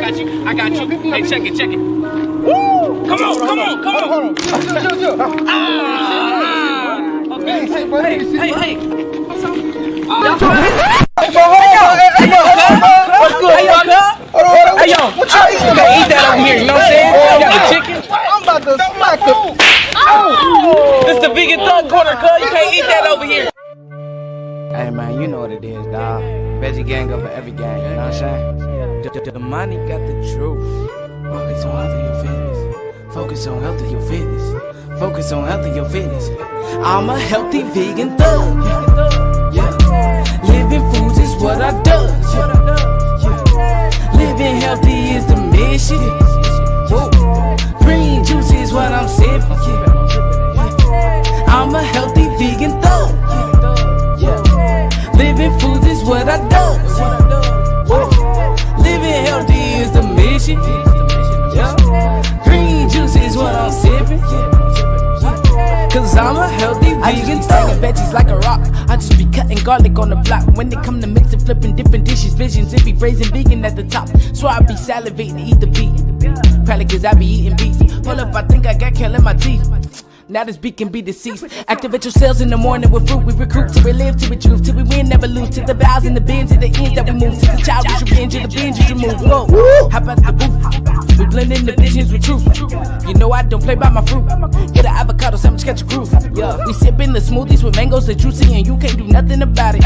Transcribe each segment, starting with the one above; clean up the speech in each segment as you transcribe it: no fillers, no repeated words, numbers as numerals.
I got you. Hey, check it. Woo! Come on. Okay. Hey. Hey, yo, what you eat that over here, you know what I'm saying? You got the chicken. I'm about to smack him. This the vegan thug corner, cuz. You can't eat that over here. Hey man, you know what it is, dog. Veggie gang over every gang, you know what I'm saying? The money got the truth. Focus on health of your fitness. Focus on health of your fitness. Focus on health of your fitness. I'm a healthy vegan thug. Yeah. Living foods is what I do. Living healthy is the mission. Whoa. Green juice is what I'm sipping. I'm a healthy vegan thug. Living foods is what I do. Living healthy is the mission. Green juice is what I'm sipping. Cause I'm a healthy vegan. I just be slinging veggies like a rock. I just be cutting garlic on the block. When they come to mix and flipping different dishes, visions, it be braising vegan at the top. So I be salivating to eat the beef. Probably cause I be eating beef. Hold up, I think I got kale in my teeth. Now this beat can be deceased. Activate your cells in the morning with fruit. We recruit till we live, till we truth, till we win, never lose. To the vows and the bins and the ends that we move. To the child with your binge and the binge you remove. Whoa, how about the booth? We blend in the visions with truth. You know I don't play by my fruit. Get an avocado sandwich, catch a groove. Yeah, we sipping the smoothies with mangoes that juicy and you can't do nothing about it.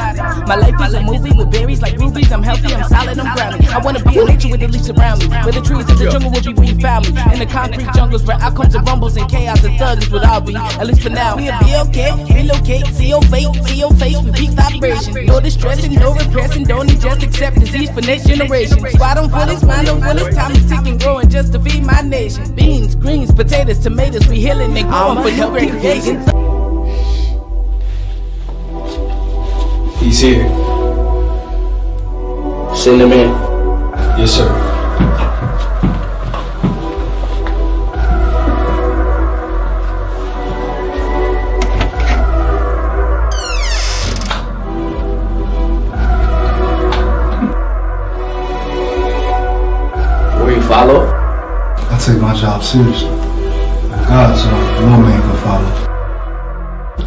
My life is a movie with berries like rubies. I'm healthy, I'm solid, I'm brownie. I wanna be in nature with the leaves around me. Where the trees of the jungle will be where you found me. In the concrete jungles where outcomes and rumbles and chaos and thugs is what I'll be. At least for now, we'll be okay. Relocate, see your face, we peak vibration. No distressing, no repressing, don't just accept disease for next generation. So I don't feel this mind, don't feel this time is ticking, growing just to feed my nation. Beans, greens, potatoes, tomatoes, we healing and growing for new great vegan. He's here. Send him in. Yes, sir. Follow? I take my job seriously. I'm God, so no man can follow.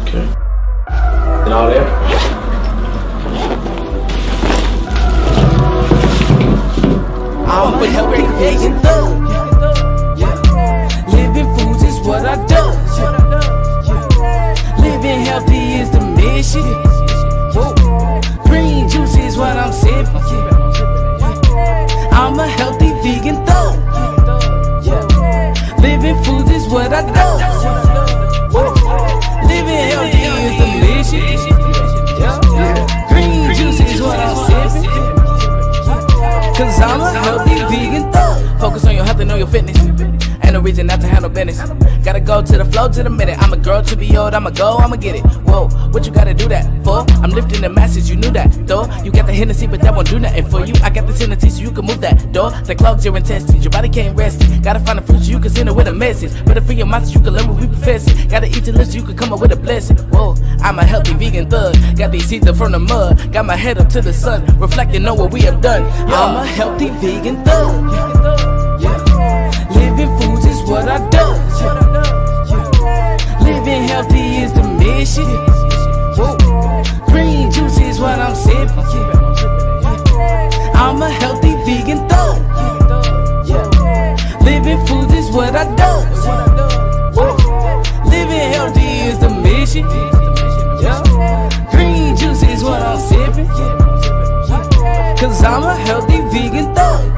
Okay. And all there? I'm a healthy vegan thug. Living foods is what I do. Living healthy is the mission. Whoa. Green juice is what I'm sipping. I'm a healthy vegan thug. Living foods is what I do. Living healthy is the mission. Green juice is what I'm sipping. Cause I'm a healthy vegan thug. Focus on your health and on your fitness. Ain't no reason not to handle business. Gotta go to the flow to the minute. I'm a girl to be old, I'ma go, I'ma get it. Whoa, what you gotta do that for? I'm lifting the masses, you knew that, though. You got the Hennessy, but that won't do nothing for you. I got the sanity so you can move that door. That clogs your intestines, your body can't rest it. Gotta find a fruit so you can send it with a message. But if for your mouth, you can learn what we profess it. Gotta eat your list so you can come up with a blessing. Whoa, I'm a healthy vegan thug. Got these seeds up from the mud. Got my head up to the sun, reflecting on what we have done. I'm a healthy vegan thug. Living foods is what I do. Living healthy is the mission. Whoa. Green juice is what I'm sipping. I'm a healthy vegan thug. Living foods is what I do. Whoa. Living healthy is the mission. Green juice is what I'm sipping. Cause I'm a healthy vegan thug.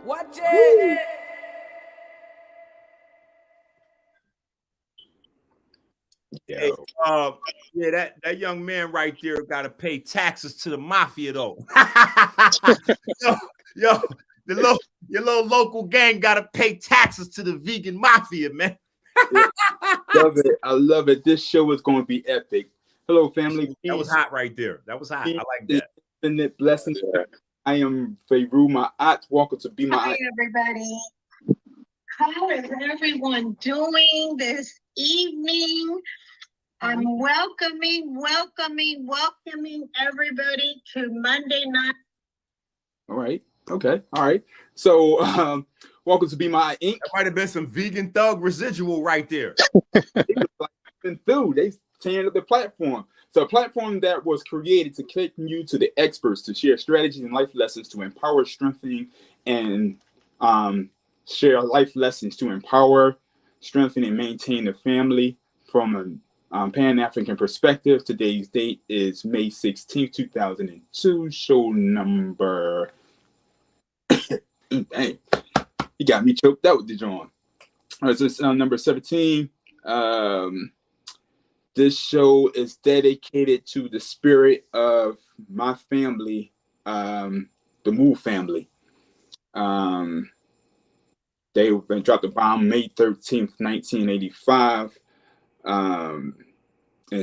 Watch it. Hey, that young man right there got to pay taxes to the mafia though. yo, your little local gang got to pay taxes to the vegan mafia, man. Love it. I love it. This show is going to be epic. Hello, family. That was hot right there. That was hot. I like that. Infinite blessings. I am Farugh, BMa'at. Welcome to BMa'at. Hi, everybody. How is everyone doing this evening? I'm welcoming everybody to Monday night. All right. Okay. All right. So, welcome to BMa'at Inc. That might have been some vegan thug residual right there. Been through. They tearing up the platform. So, a platform that was created to connect you to the experts to share strategies and life lessons to empower, strengthening, and share life lessons to empower, strengthen, and maintain the family from a Pan-African perspective. Today's date is May 16, 2002. Show number. Dang, you got me choked out with the John. All right, so it's number 17. This show is dedicated to the spirit of my family, the Move family. They dropped the bomb May 13th, 1985. And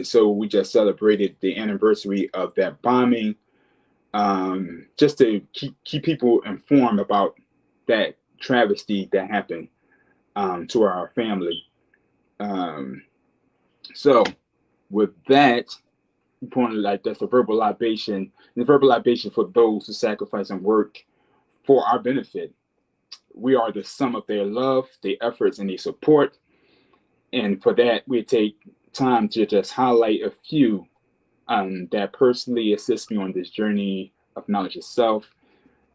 so we just celebrated the anniversary of that bombing, just to keep people informed about that travesty that happened to our family. So with that, important, like that's a verbal libation, the verbal libation for those who sacrifice and work for our benefit. We are the sum of their love, their efforts, and their support. And for that, we take time to just highlight a few that personally assist me on this journey of knowledge itself.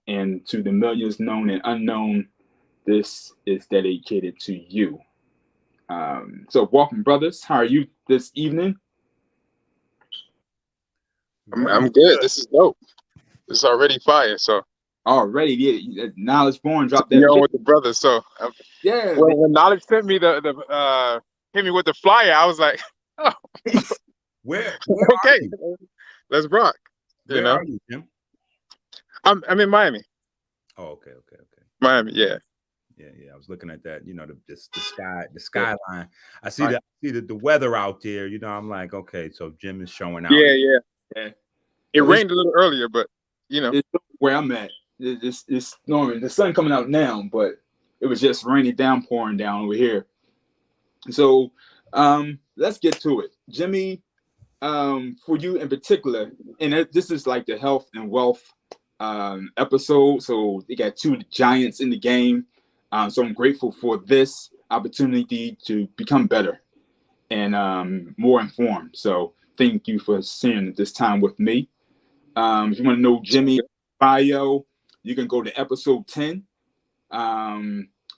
And to the millions known and unknown, this is dedicated to you. So welcome, brothers. How are you this evening? I'm good. This is dope. This is already fire. So already, yeah, Knowledge Born dropped that. You're on with the brothers. So yeah. When Knowledge sent me the hit me with the flyer, I was like, oh, where okay, let's rock. Where are you, Jim? I'm in Miami. Oh, okay. Miami, yeah. I was looking at that, the skyline. I see the weather out there. I'm like, okay, so Jim is showing out. Yeah. It rained a little earlier, but it's where I'm at. It's snowing. The sun coming out now, but it was just raining, pouring down over here. So let's get to it, Jimmy. For you in particular, and this is like the health and wealth episode. So they got two giants in the game. So I'm grateful for this opportunity to become better and more informed. So thank you for sharing this time with me. If you want to know Jimmy's bio, you can go to episode 10,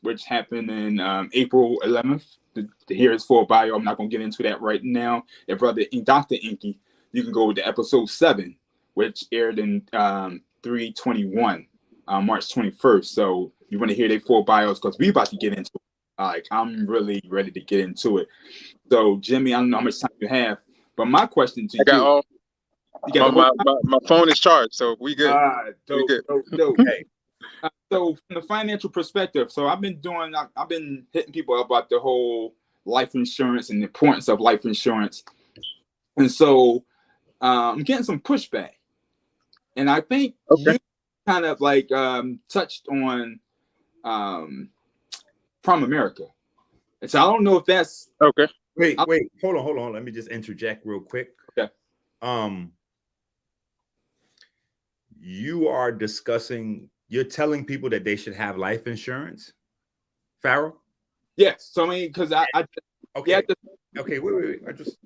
which happened in April 11th. To hear his full bio, I'm not going to get into that right now. And brother Dr. Enqi, you can go to episode 7, which aired in 3/21, March 21st. So you want to hear their full bios because we're about to get into it. Like, I'm really ready to get into it. So, Jimmy, I don't know how much time you have, but my question to my phone is charged, so we good. Dope. Hey. So from the financial perspective, so I've been hitting people up about the whole life insurance and the importance of life insurance. And so I'm getting some pushback. And I think you kind of like touched on From America. And so I don't know if that's okay. Wait, hold on. Let me just interject real quick. Okay. You're telling people that they should have life insurance, Farugh? Yes. So I mean, because wait. I just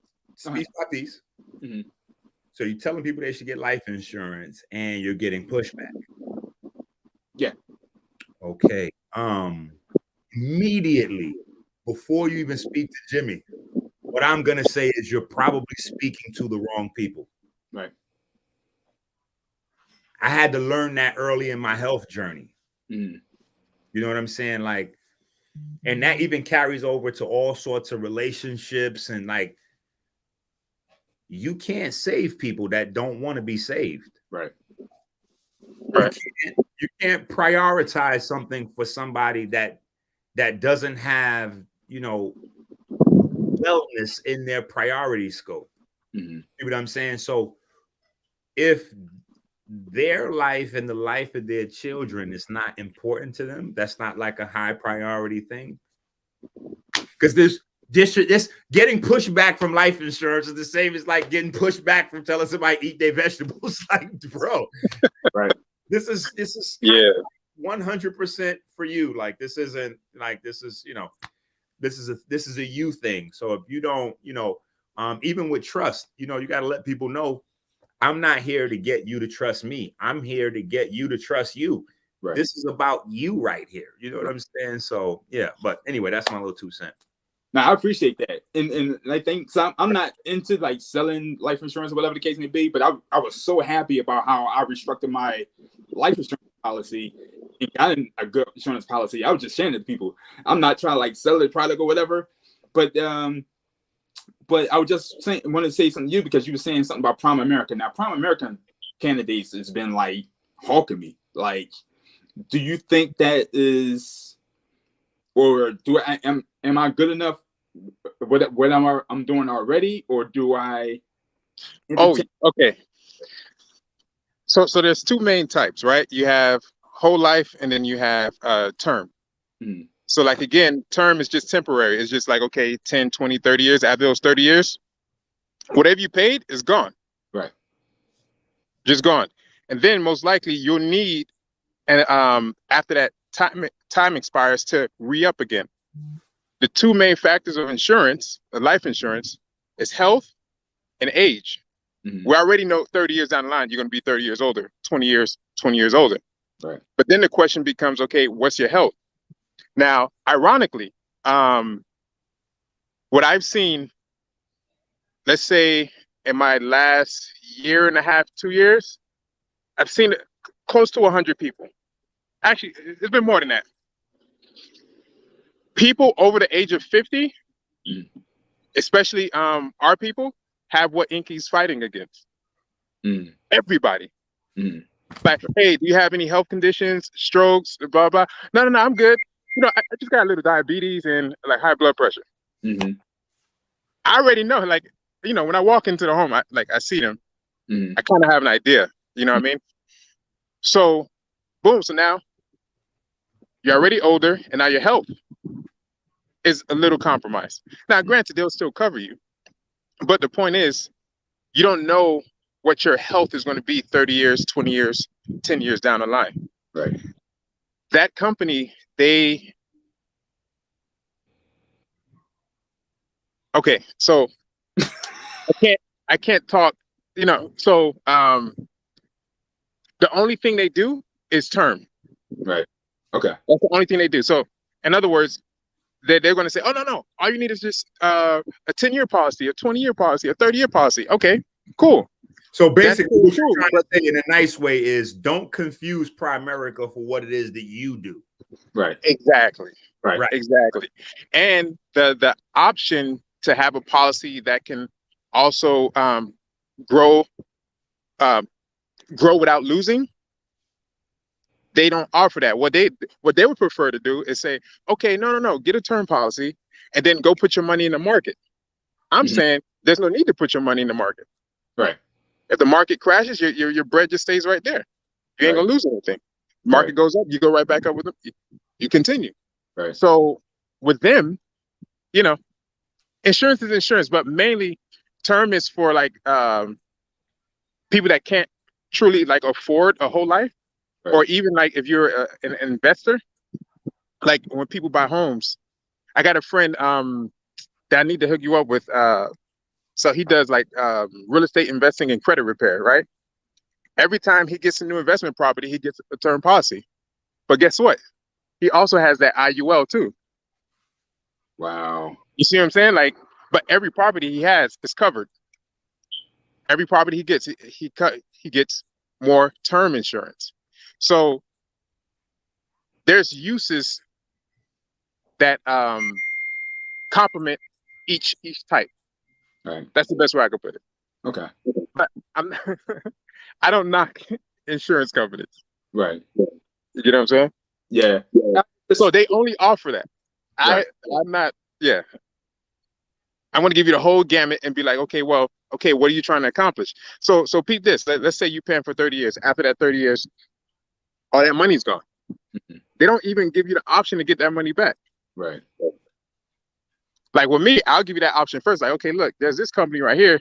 piece by piece. Mm-hmm. So you're telling people they should get life insurance, and you're getting pushback. Yeah. Okay. Immediately before you even speak to Jimmy, what I'm gonna say is you're probably speaking to the wrong people. Right. I had to learn that early in my health journey. Mm. You know what I'm saying? Like, and that even carries over to all sorts of relationships, and like, you can't save people that don't want to be saved. Right. You can't prioritize something for somebody that doesn't have, wellness in their priority scope. Mm-hmm. You know what I'm saying? So if their life and the life of their children is not important to them, that's not like a high priority thing. Because this getting pushback from life insurance is the same as like getting pushback from telling somebody eat their vegetables. Like, bro, right? This is 100% for you. Like, this isn't like, this is, you know, this is a you thing. So if you don't, you know, even with trust, you know, you got to let people know, I'm not here to get you to trust me. I'm here to get you to trust you. Right. This is about you right here. You know what I'm saying? So yeah, but anyway, that's my little 2 cents. Now I appreciate that. And I think so I'm not into like selling life insurance or whatever the case may be, but I was so happy about how I restructured my life insurance policy and got a good insurance policy. I was just sharing it to people. I'm not trying to like sell the product or whatever, but I was just saying, wanted to say something to you because you were saying something about Prime America. Now, Prime American candidates has been like hawking me. Like, do you think that is, or am I good enough? What I'm doing already, or do I? Oh, okay. So there's 2 main types, right? You have whole life, and then you have term. Mm-hmm. So like, again, term is just temporary. It's just like, okay, 10, 20, 30 years. After those 30 years, whatever you paid is gone. Right. Just gone. And then most likely you'll need, and after that time expires, to re-up again. The 2 main factors of insurance, life insurance, is health and age. Mm-hmm. We already know 30 years down the line, you're going to be 30 years older, 20 years older. Right. But then the question becomes, okay, what's your health? Now, ironically, what I've seen, let's say in my last year and a half, 2 years, I've seen close to 100 people. Actually, it's been more than that. People over the age of 50, especially our people, have what Enqi's fighting against. Everybody. Like, hey, do you have any health conditions, strokes, blah, blah? No, I'm good. You know, I just got a little diabetes and like high blood pressure. Mm-hmm. I already know, like, you know, when I walk into the home, I see them. I kind of have an idea, you know what I mean? So, boom. So now you're already older, and now your health is a little compromised. Now, granted, they'll still cover you, but the point is, you don't know what your health is going to be 30 years, 20 years, 10 years down the line. Right. That company, okay, so I can't talk, you know, so the only thing they do is term. Right. Okay. That's the only thing they do. So in other words, they're going to say, oh, no, all you need is just a 10-year policy, a 20-year policy, a 30-year policy. Okay, cool. So basically, what you're trying to say in a nice way is, don't confuse Primerica for what it is that you do. Right. Exactly. Right. Exactly. And the option to have a policy that can also grow without losing, they don't offer that. What they would prefer to do is say, okay, no, get a term policy and then go put your money in the market. I'm saying there's no need to put your money in the market. Right. If the market crashes, your bread just stays right there. You ain't gonna lose anything. Market goes up, you go right back up with them. You continue. Right. So with them, you know, insurance is insurance, but mainly term is for like people that can't truly like afford a whole life, or even like if you're an investor, like when people buy homes. I got a friend that I need to hook you up with. So he does like real estate investing and credit repair, right? Every time he gets a new investment property, he gets a term policy. But guess what? He also has that IUL too. Wow. You see what I'm saying? Like, but every property he has is covered. Every property he gets, he gets more term insurance. So there's uses that complement each type. Right. That's the best way I could put it. Okay. But I don't knock insurance companies. Right. You know what I'm saying? Yeah. So they only offer that. Right. I'm not. Yeah. I want to give you the whole gamut and be like, okay, well, okay, what are you trying to accomplish? So peep this. Let's say you're paying for 30 years. After that 30 years, all that money's gone. They don't even give you the option to get that money back. Right. Like with me, I'll give you that option first. Like, okay, look, there's this company right here.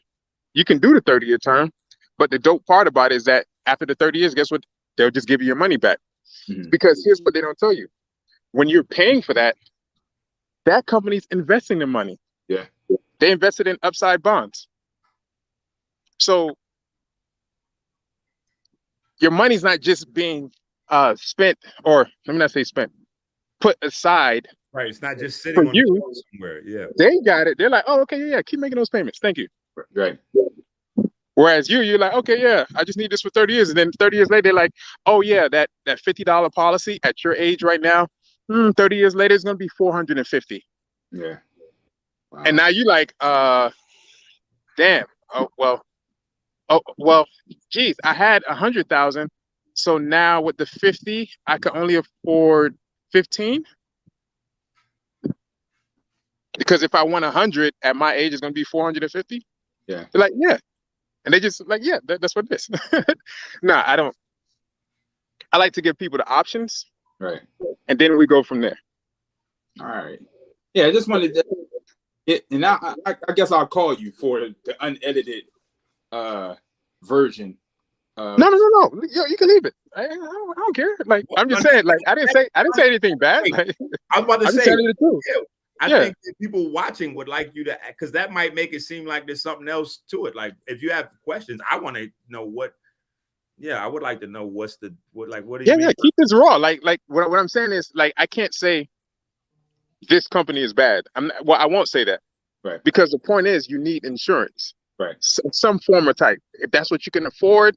You can do the 30-year term, but the dope part about it is that after the 30 years, guess what? They'll just give you your money back. Because here's what they don't tell you. When you're paying for that, that company's investing the money. Yeah. They invested in upside bonds. So your money's not just being spent, or let me not say spent, put aside. Right. It's not just sitting on you, the floor somewhere. Yeah. They got it. They're like, oh, okay, yeah, keep making those payments. Thank you. Right. Whereas you're like, okay, yeah, I just need this for 30 years. And then 30 years later, they're like, oh, yeah, that $50 policy at your age right now, 30 years later, it's going to be $450. Yeah. Wow. And now you like, damn. Oh, well, geez, I had 100,000. So now with the 50, I can only afford 15. Because if I want 100 at my age, it's going to be 450. Yeah. They're like, yeah. And they just like, yeah, that's what it is. No, I don't. I like to give people the options. Right. And then we go from there. All right. Yeah, I just wanted to, and I guess I'll call you for the unedited version. No. Yo, you can leave it. I don't care. Like, I'm just saying, like, I didn't say anything bad. Like, I was about to I'm say, telling you the truth. I think that people watching would like you to, because that might make it seem like there's something else to it. Like, if you have questions, I want to know what. Yeah, I would like to know what do you mean? Yeah, keep this raw. Like what I'm saying is, like, I can't say this company is bad. I won't say that. Right. Because the point is, you need insurance. Right. Some form or type. If that's what you can afford,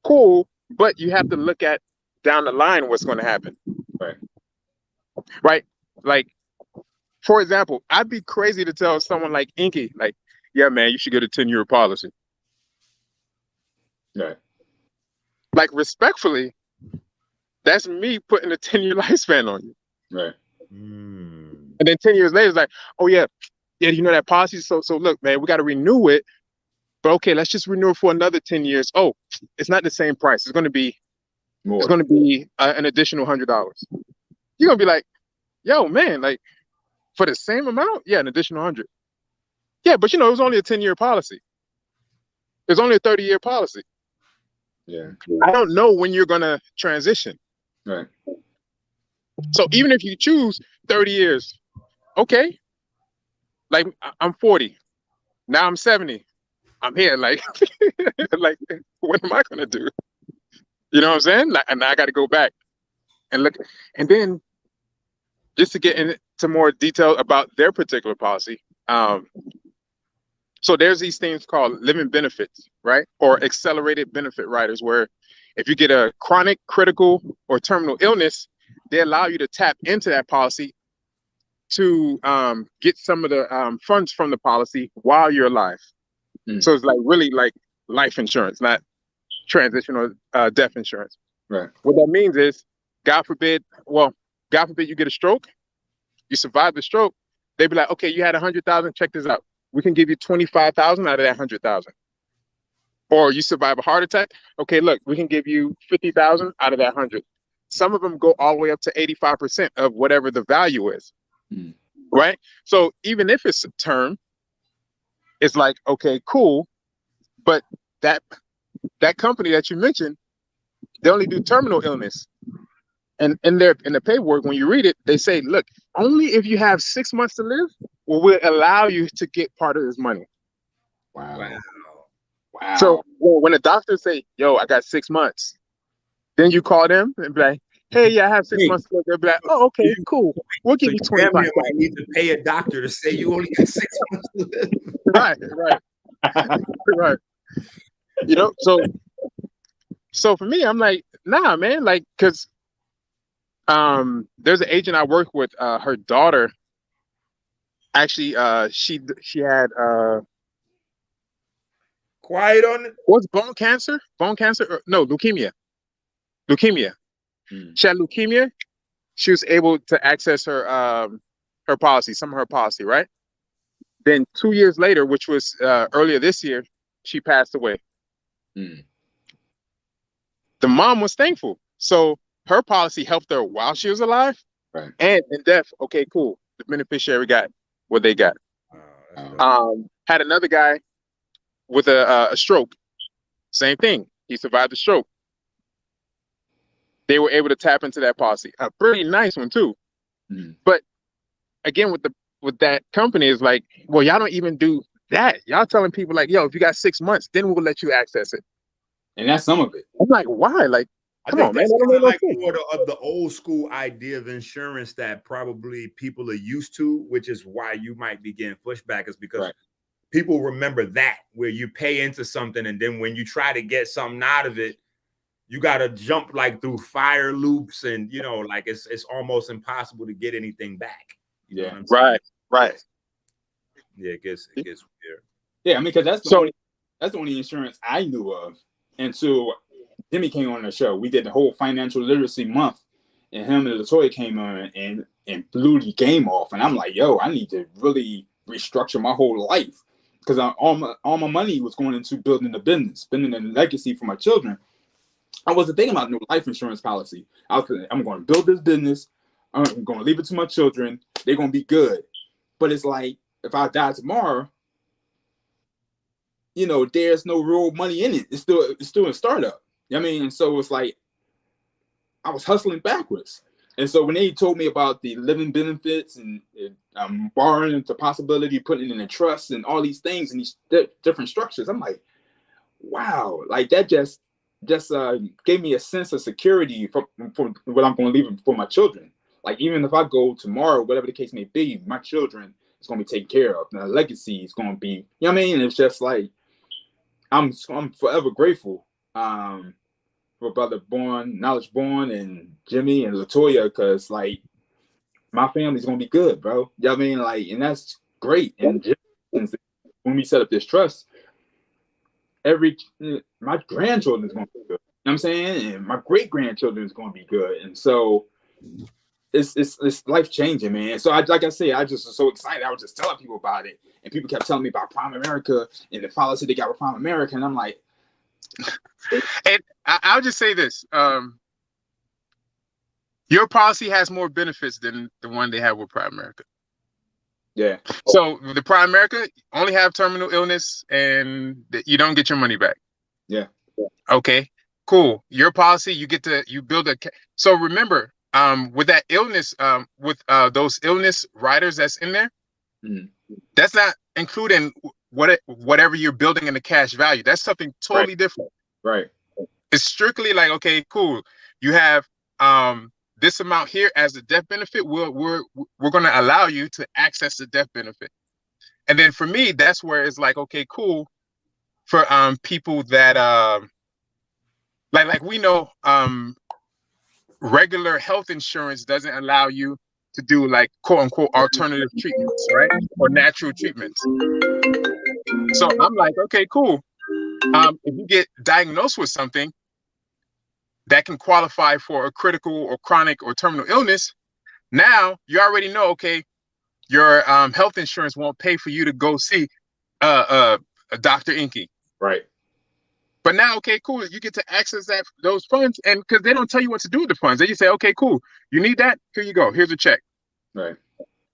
cool. But you have to look at down the line what's going to happen. Right. Right. Like, for example, I'd be crazy to tell someone like Enqi, like, yeah, man, you should get a 10-year policy. Right. Like, respectfully, that's me putting a 10-year lifespan on you. Right. And then 10 years later, it's like, oh yeah, you know that policy. So look, man, we got to renew it. But okay, let's just renew it for another 10 years. Oh, it's not the same price. It's going to be more. It's going to be an additional $100. You're gonna be like, yo, man, like, for the same amount, yeah, an additional 100. Yeah, but it was only a 10-year policy. It's only a 30-year policy. Yeah. I don't know when you're gonna transition. Right. So even if you choose 30 years, okay. Like, I'm 40. Now I'm 70. I'm here. Like, like, what am I gonna do? You know what I'm saying? Like, and I got to go back and look. And then, just to get into more detail about their particular policy, so there's these things called living benefits, right? Or accelerated benefit riders, where if you get a chronic, critical, or terminal illness, they allow you to tap into that policy to get some of the funds from the policy while you're alive. So it's like really like life insurance, not transitional death insurance. Right. What that means is, God forbid you get a stroke, you survive the stroke, they'd be like, okay, you had 100,000, check this out. We can give you 25,000 out of that 100,000. Or you survive a heart attack, okay, look, we can give you 50,000 out of that 100. Some of them go all the way up to 85% of whatever the value is. Right? So even if it's a term, it's like, okay, cool, but that company that you mentioned, they only do terminal illness. And in the paperwork, when you read it, they say, look, only if you have 6 months to live will we allow you to get part of this money. Wow. So when the doctors say, yo, I got 6 months, then you call them and be like, hey, yeah, I have 6 months to live. They'll be like, oh, okay, cool. We'll give you 25. You might need to pay a doctor to say you only got 6 months to live. Right. Right. So for me, I'm like, nah, man, like, because there's an agent I work with, her daughter, actually, she had quiet on it. What's bone cancer? No, leukemia. She had leukemia. She was able to access her policy, some of her policy, right? Then 2 years later, which was earlier this year, she passed away. Mm. The mom was thankful. So her policy helped her while she was alive. Right. And in death, okay, cool. The beneficiary got what they got. Had another guy with a stroke. Same thing. He survived the stroke. They were able to tap into that policy. A pretty nice one too. Mm. But again, with that company, is like, well, y'all don't even do that. Y'all telling people like, yo, if you got 6 months, then we'll let you access it. And that's some of it. I'm like, why? Like, come on, man. That's That don't kind of make like no sense. more of the old school idea of insurance that probably people are used to, which is why you might be getting pushback, is because people remember that, where you pay into something and then when you try to get something out of it, you got to jump like through fire loops, and you know, like it's almost impossible to get anything back. You know what I'm saying? Right. Yeah, it gets weird. Yeah, I mean, because that's the only insurance I knew of until Jimmy came on the show. We did the whole financial literacy month, and him and Latoya came on and blew the game off. And I'm like, yo, I need to really restructure my whole life, because all my money was going into building the business, building a legacy for my children. I wasn't thinking about no life insurance policy. I'm going to build this business. I'm going to leave it to my children. They're going to be good. But it's like, if I die tomorrow, you know, there's no real money in it. It's still a startup. You know what I mean? And so it's like, I was hustling backwards. And so when they told me about the living benefits and borrowing the possibility of putting it in a trust and all these things and these different structures, I'm like, wow, like that just gave me a sense of security for what I'm going to leave for my children. Like, even if I go tomorrow, whatever the case may be, my children is going to be taken care of. My legacy is going to be, you know what I mean? It's just like, I'm forever grateful for Brother Knowledge Born, and Jimmy and Latoya, because like my family's going to be good, bro. You know what I mean? Like, and that's great. And when we set up this trust, my grandchildren is going to be good. You know what I'm saying? And my great grandchildren is going to be good. And so it's life changing, man. So like I say, I just was so excited. I was just telling people about it, and people kept telling me about Prime America and the policy they got with Prime America, and I'm like, and I'll just say this: your policy has more benefits than the one they have with Prime America. Yeah. So the Prime America only have terminal illness, and you don't get your money back. Yeah. Okay. Cool. Your policy, you build a. So remember, with that illness, with those illness riders that's in there, that's not including whatever you're building in the cash value. That's something totally different. Right. It's strictly like, okay, cool. You have this amount here as a death benefit. We're going to allow you to access the death benefit. And then for me, that's where it's like, okay, cool. For people that like we know, regular health insurance doesn't allow you to do like quote unquote alternative treatments, right? Or natural treatments. So I'm like, okay, cool. If you get diagnosed with something that can qualify for a critical or chronic or terminal illness, now you already know, okay, your health insurance won't pay for you to go see a Dr. Enqi. Right. But now, okay, cool. You get to access those funds, and because they don't tell you what to do with the funds, they just say, okay, cool. You need that? Here you go. Here's a check. Right.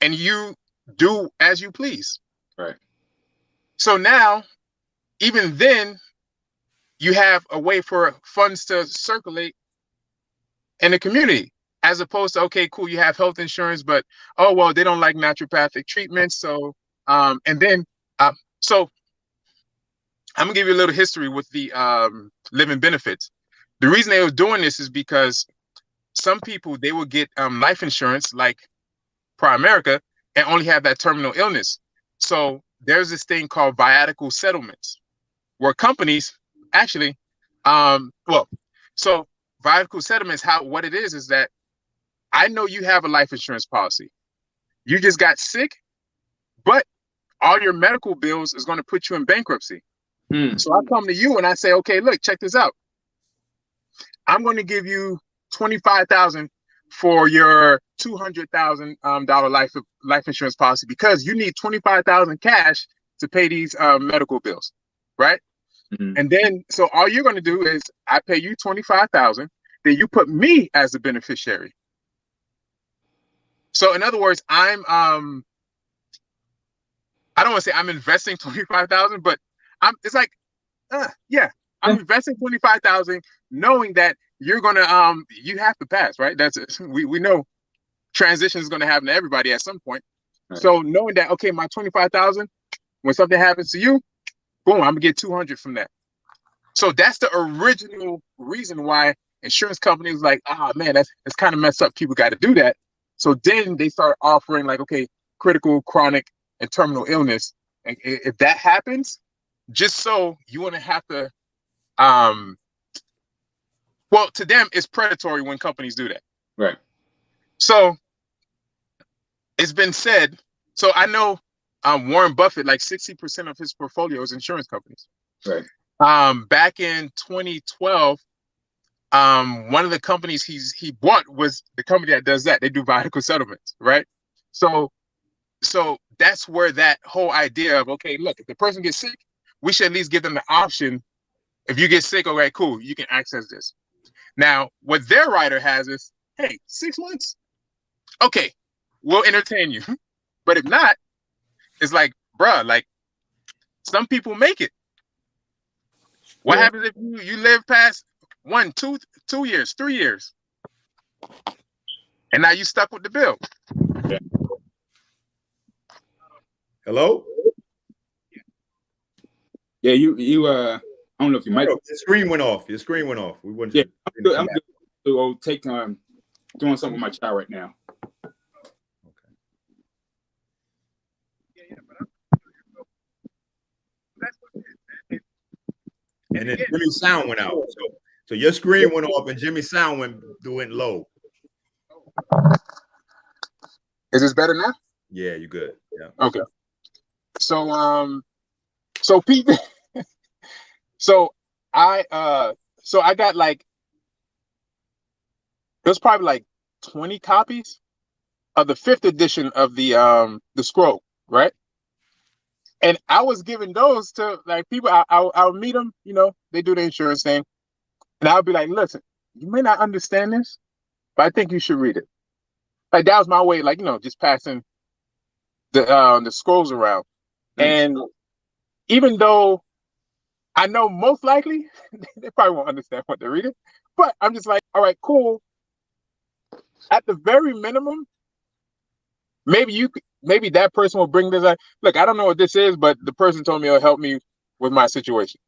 And you do as you please. Right. So now, even then, you have a way for funds to circulate in the community, as opposed to, okay, cool, you have health insurance, but oh well, they don't like naturopathic treatments. So so I'm gonna give you a little history with the living benefits. The reason they were doing this is because some people, they will get life insurance like Prime America and only have that terminal illness. So there's this thing called viatical settlements, where companies actually, so viatical settlements, what it is that I know you have a life insurance policy. You just got sick, but all your medical bills is going to put you in bankruptcy. So I come to you and I say, okay, look, check this out. I'm going to give you $25,000 for your $200,000 life insurance policy, because you need $25,000 cash to pay these medical bills, right? And then, so all you're going to do is I pay you $25,000, then you put me as the beneficiary. So in other words, I don't want to say I'm investing 25,000, but it's like, I'm investing 25,000, knowing that you're gonna you have to pass, right? That's it. We know transition is gonna happen to everybody at some point. Right. So knowing that, okay, my 25,000, when something happens to you, boom, I'm gonna get 200 from that. So that's the original reason why insurance companies like, man, that's kind of messed up. People got to do that. So then they start offering like, okay, critical, chronic, and terminal illness. And if that happens, just so you want to have to, well, to them, it's predatory when companies do that. Right. So it's been said. So I know Warren Buffett, like 60% of his portfolio is insurance companies. Right. Back in 2012, one of the companies he bought was the company that does that. They do vehicle settlements, right? So that's where that whole idea of, okay, look, if the person gets sick, we should at least give them the option. If you get sick, okay, cool, you can access this. Now, what their writer has is, hey, 6 months? Okay, we'll entertain you. But if not, it's like, bruh, like, some people make it. What happens if you live past 1, 2 years, 3 years? And now you stuck with the bill. Yeah. Hello? Yeah, you I don't know if you might. The screen went off. Your screen went off. We wouldn't. Yeah, I'm good. So take doing something with my child right now. And then Jimmy's sound went out. So your screen went off and Jimmy's sound went low. Is this better now? Yeah, you good. Yeah. Okay. So people so I got like, it was probably like 20 copies of the 5th edition of the scroll, right? And I was giving those to like people. I'll meet them, you know, they do the insurance thing, and I'll be like, listen, you may not understand this, but I think you should read it. Like that was my way, like, you know, just passing the scrolls around. And even though I know most likely they probably won't understand what they're reading, but I'm just like, all right, cool. At the very minimum, maybe that person will bring this up. Look, I don't know what this is, but the person told me it'll help me with my situation.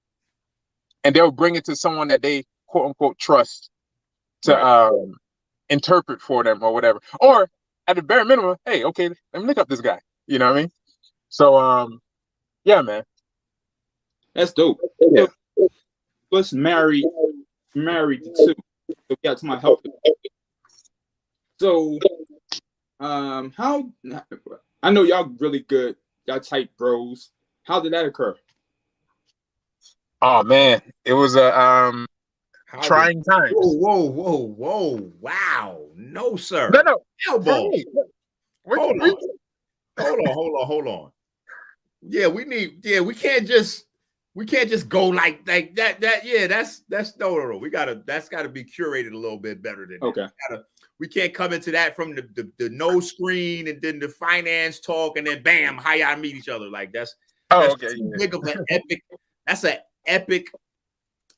And they'll bring it to someone that they quote unquote trust to interpret for them or whatever. Or at the bare minimum, hey, okay, let me look up this guy. You know what I mean? So yeah, man. That's dope. Yeah. Let's married to 2. So we got to my health. So how, I know y'all really good, y'all tight bros. How did that occur? Oh man, it was a trying times. Whoa. Wow. No, sir. No. Elbow. Hey, Hold on. Yeah, we can't just go like that. Yeah, that's no. That's gotta be curated a little bit better than okay. That. We can't come into that from the no screen and then the finance talk and then bam, how y'all meet each other. Like that's okay. Too big of an epic.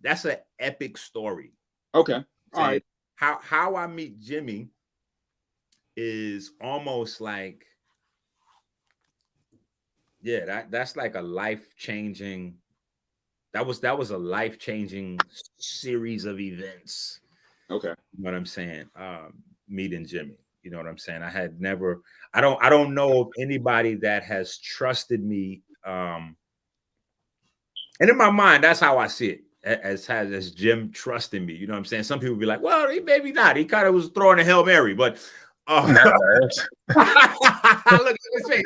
That's an epic story. Okay. All right. How I meet Jimmy is almost like, yeah, that's like a life-changing. That was a life-changing series of events. Okay. You know what I'm saying? Meeting Jimmy. You know what I'm saying? I don't know of anybody that has trusted me. And in my mind, that's how I see it. As Jim trusting me. You know what I'm saying? Some people be like, well, he maybe not. He kind of was throwing a Hail Mary, but look at his face.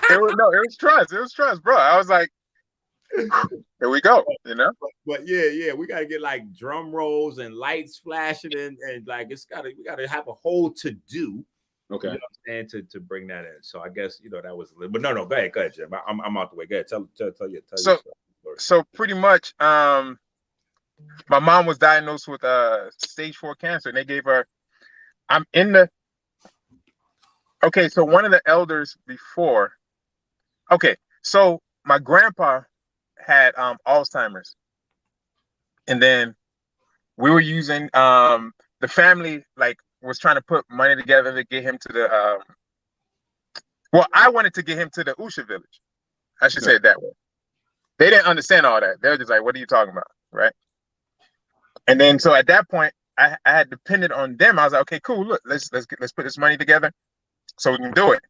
It was trust, bro. I was like, here we go, you know. But yeah, we gotta get like drum rolls and lights flashing and like we gotta have a whole to do. Okay. You know what I'm saying, to bring that in. So I guess that was a little, but no, go ahead, Jim. I'm out the way. Go ahead, tell you. So pretty much, my mom was diagnosed with stage 4 cancer, and they gave her. I'm in the. Okay, so one of the elders before. Okay, so my grandpa had Alzheimer's, and then we were using the family like was trying to put money together to get him to the. Well, I wanted to get him to the Usha village. I should say it that way. They didn't understand all that. They were just like, "What are you talking about?" Right? And then so at that point, I had depended on them. I was like, "Okay, cool. Look, let's put this money together so we can do it."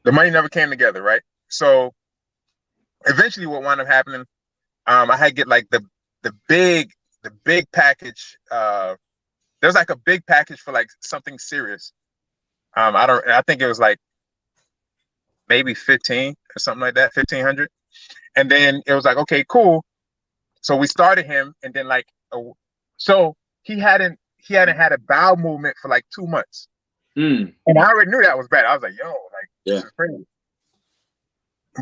The money never came together, right? So eventually, what wound up happening, I had to get like the big package. There's like a big package for like something serious. I think it was like maybe 15 or something like that, 1,500. And then it was like, okay, cool. So we started him, and then like, so he hadn't had a bowel movement for like 2 months. And I already knew that was bad. I was like, yo, like, this is crazy.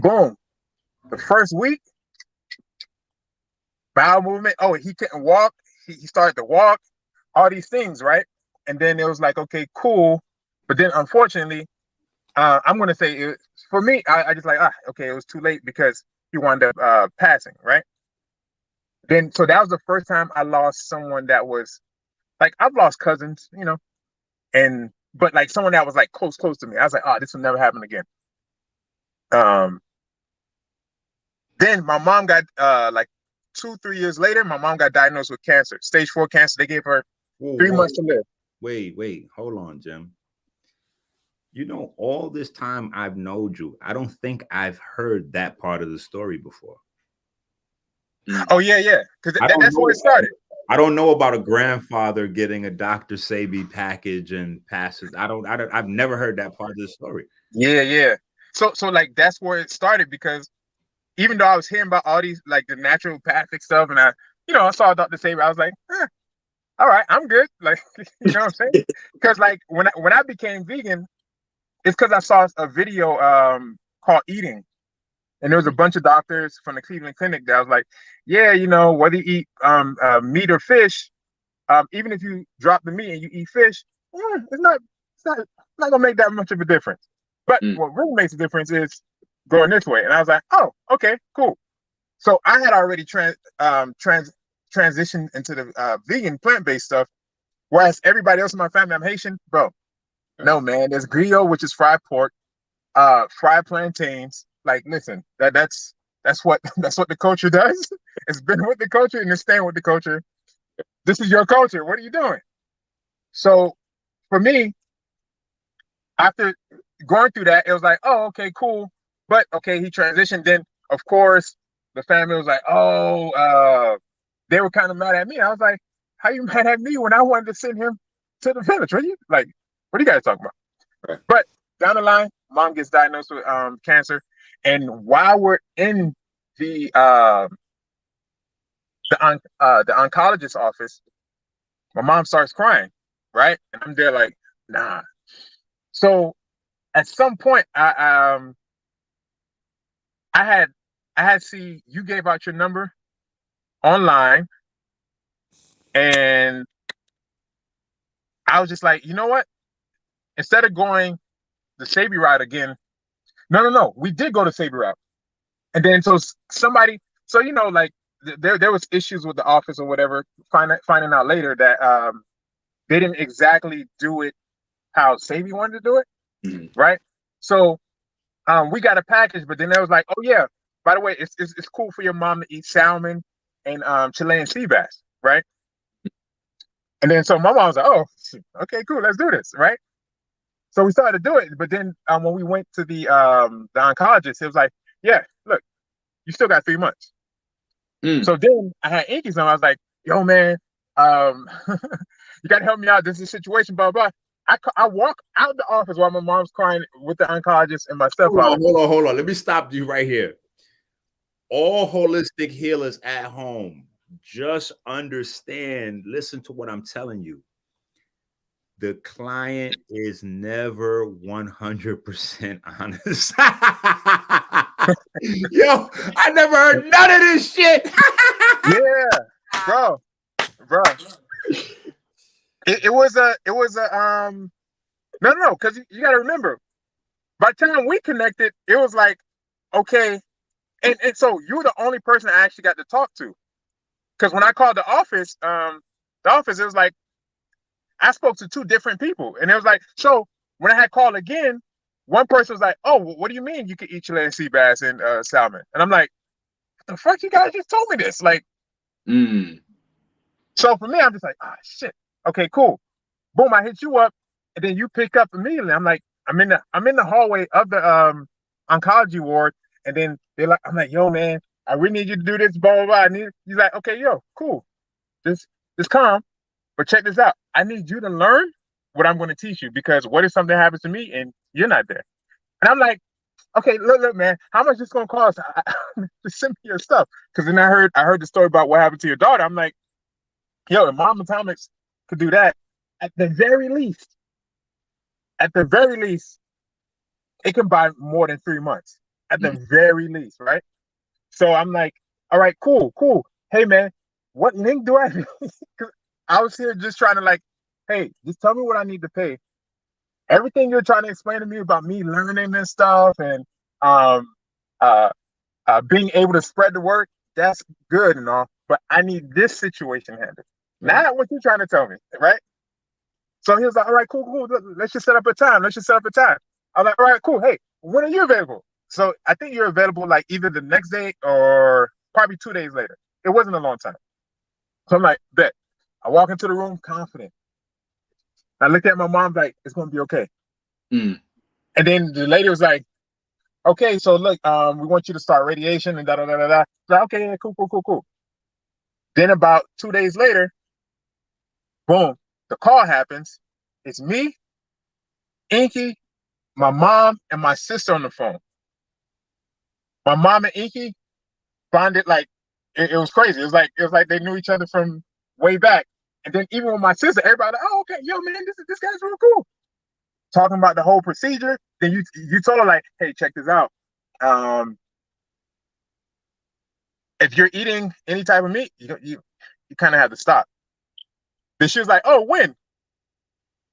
Boom. The first week, bowel movement. Oh, he couldn't walk. He started to walk, all these things, right? And then it was like, okay, cool. But then unfortunately, I'm going to say for me, I just like, okay, it was too late because he wound up passing, right? Then, so that was the first time I lost someone that was like, I've lost cousins, you know, but like someone that was like close to me. I was like, this will never happen again. Then my mom got like 2-3 years later, my mom got diagnosed with cancer, stage 4 cancer. They gave her 3 months to live. Wait, hold on, Jim. You know, all this time I've known you, I don't think I've heard that part of the story before. Oh yeah, because that's where it started. I don't know about a grandfather getting a Dr. Sebi package and passes. I've never heard that part of the story. Yeah. So like that's where it started, because even though I was hearing about all these like the naturopathic stuff, and I saw Dr. Sebi, I was like, all right, I'm good. Like, you know what I'm saying? Because like when I became vegan, it's because I saw a video called Eating. And there was a bunch of doctors from the Cleveland Clinic that was like, yeah, you know, whether you eat meat or fish, even if you drop the meat and you eat fish, it's not gonna make that much of a difference. But what really makes a difference is going this way. And I was like, oh, okay, cool. So I had already transitioned into the vegan plant-based stuff, whereas everybody else in my family, I'm Haitian, bro. No, man, there's griot, which is fried pork, fried plantains. Like, listen, that's what the culture does. It's been with the culture and it's staying with the culture. This is your culture. What are you doing? So for me, after going through that, it was like, oh, okay, cool. But okay, he transitioned. Then of course the family was like, they were kind of mad at me. I was like, how you mad at me when I wanted to send him to the village? What are you guys talking about? Right. But down the line, mom gets diagnosed with cancer. And while we're in the oncologist's office, my mom starts crying, right? And I'm there like, nah. So at some point, I had see you gave out your number online, and I was just like, you know what? Instead of going the Sebi route again. No. We did go to Sebi route. And then so somebody, so you know, like there was issues with the office or whatever, finding out later that they didn't exactly do it how Sebi wanted to do it. Right? So we got a package, but then there was like, oh yeah, by the way, it's cool for your mom to eat salmon and Chilean sea bass, right? And then so my mom was like, oh, okay, cool, let's do this, right? So we started to do it, but then when we went to the oncologist, it was like, yeah, look, you still got 3 months. So then I had Enqi on. I was like, yo, man, you got to help me out. This is a situation, blah, blah. I walk out the office while my mom's crying with the oncologist and my stepfather. Hold on. Let me stop you right here. All holistic healers at home, just understand, listen to what I'm telling you. The client is never 100% honest. Yo, I never heard none of this shit. Yeah, bro. It was a no, because you got to remember, by the time we connected, it was like, okay, and so you were the only person I actually got to talk to, because when I called the office, it was like I spoke to 2 different people, and it was like, so when I had called again, one person was like, oh, what do you mean you could eat Chilean sea bass and salmon? And I'm like, what the fuck, you guys just told me this, like. So for me, I'm just like, ah, shit. Okay, cool. Boom, I hit you up, and then you pick up immediately. I'm like, I'm in the hallway of the oncology ward, and then I'm like, yo, man, I really need you to do this, blah blah blah. He's like, okay, yo, cool, just calm, but check this out. I need you to learn what I'm going to teach you, because what if something happens to me and you're not there? And I'm like, okay, look, man, how much is this going to cost? Just send me your stuff. Because then I heard the story about what happened to your daughter. I'm like, yo, if Mom Atomics could do that, at the very least, it can buy more than 3 months. At the very least, right? So I'm like, all right, cool. Hey, man, what link do I need? I was here just trying to like, hey, just tell me what I need to pay. Everything you're trying to explain to me about me learning this stuff and being able to spread the word, that's good and all, but I need this situation handled. Not what you're trying to tell me, right? So he was like, all right, cool. Let's just set up a time. I was like, all right, cool. Hey, when are you available? So I think you're available like either the next day or probably 2 days later. It wasn't a long time. So I'm like, bet. I walk into the room confident. I looked at my mom like, it's going to be okay. And then the lady was like, okay, so look, we want you to start radiation and da-da-da-da-da. Like, okay, yeah, cool. Then about 2 days later, boom, the call happens. It's me, Enqi, my mom, and my sister on the phone. My mom and Enqi bonded like, it was crazy. It was like they knew each other from way back. And then even with my sister, everybody like, oh, okay, yo, man, this guy's real cool. Talking about the whole procedure. Then you told her like, hey, check this out. If you're eating any type of meat, you kind of have to stop. Then she was like, oh, when?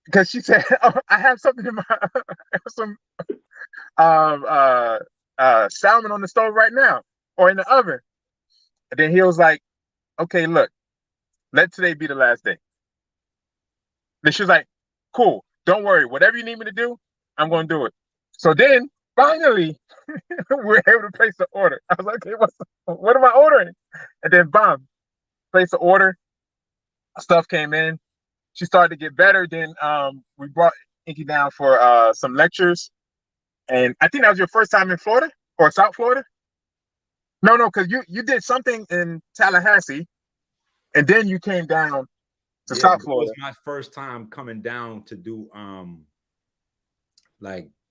Because she said, oh, I have something in my some salmon on the stove right now or in the oven. And then he was like, okay, look, let today be the last day. Then she was like, cool, don't worry. Whatever you need me to do, I'm going to do it. So then finally, we were able to place the order. I was like, okay, what am I ordering? And then bam, place the order. Stuff came in. She started to get better. Then we brought Enqi down for some lectures. And I think that was your first time in Florida or South Florida? No, because you did something in Tallahassee, and then you came down to South Florida. It was my first time coming down to do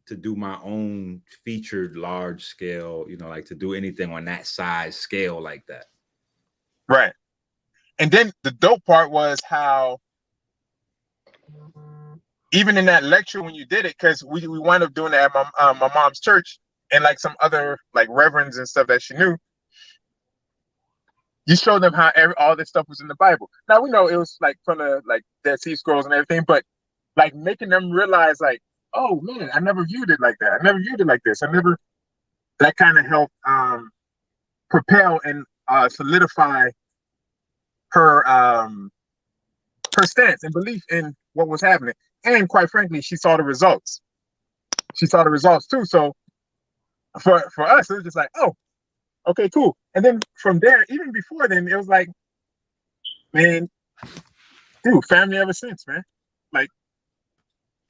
to do my own featured large scale, like to do anything on that size scale like that. Right. And then the dope part was how even in that lecture when you did it, because we wound up doing it at my mom's church and like some other like reverends and stuff that she knew. You showed them how all this stuff was in the Bible. Now we know it was like from the like Dead Sea Scrolls and everything, but like making them realize like, oh man, I never viewed it like that. I never viewed it like this. That kind of helped propel and solidify her stance and belief in what was happening. And quite frankly, she saw the results. She saw the results too. So for us, it was just like, oh, okay, cool. And then from there, even before then, it was like, man, dude, family ever since, man.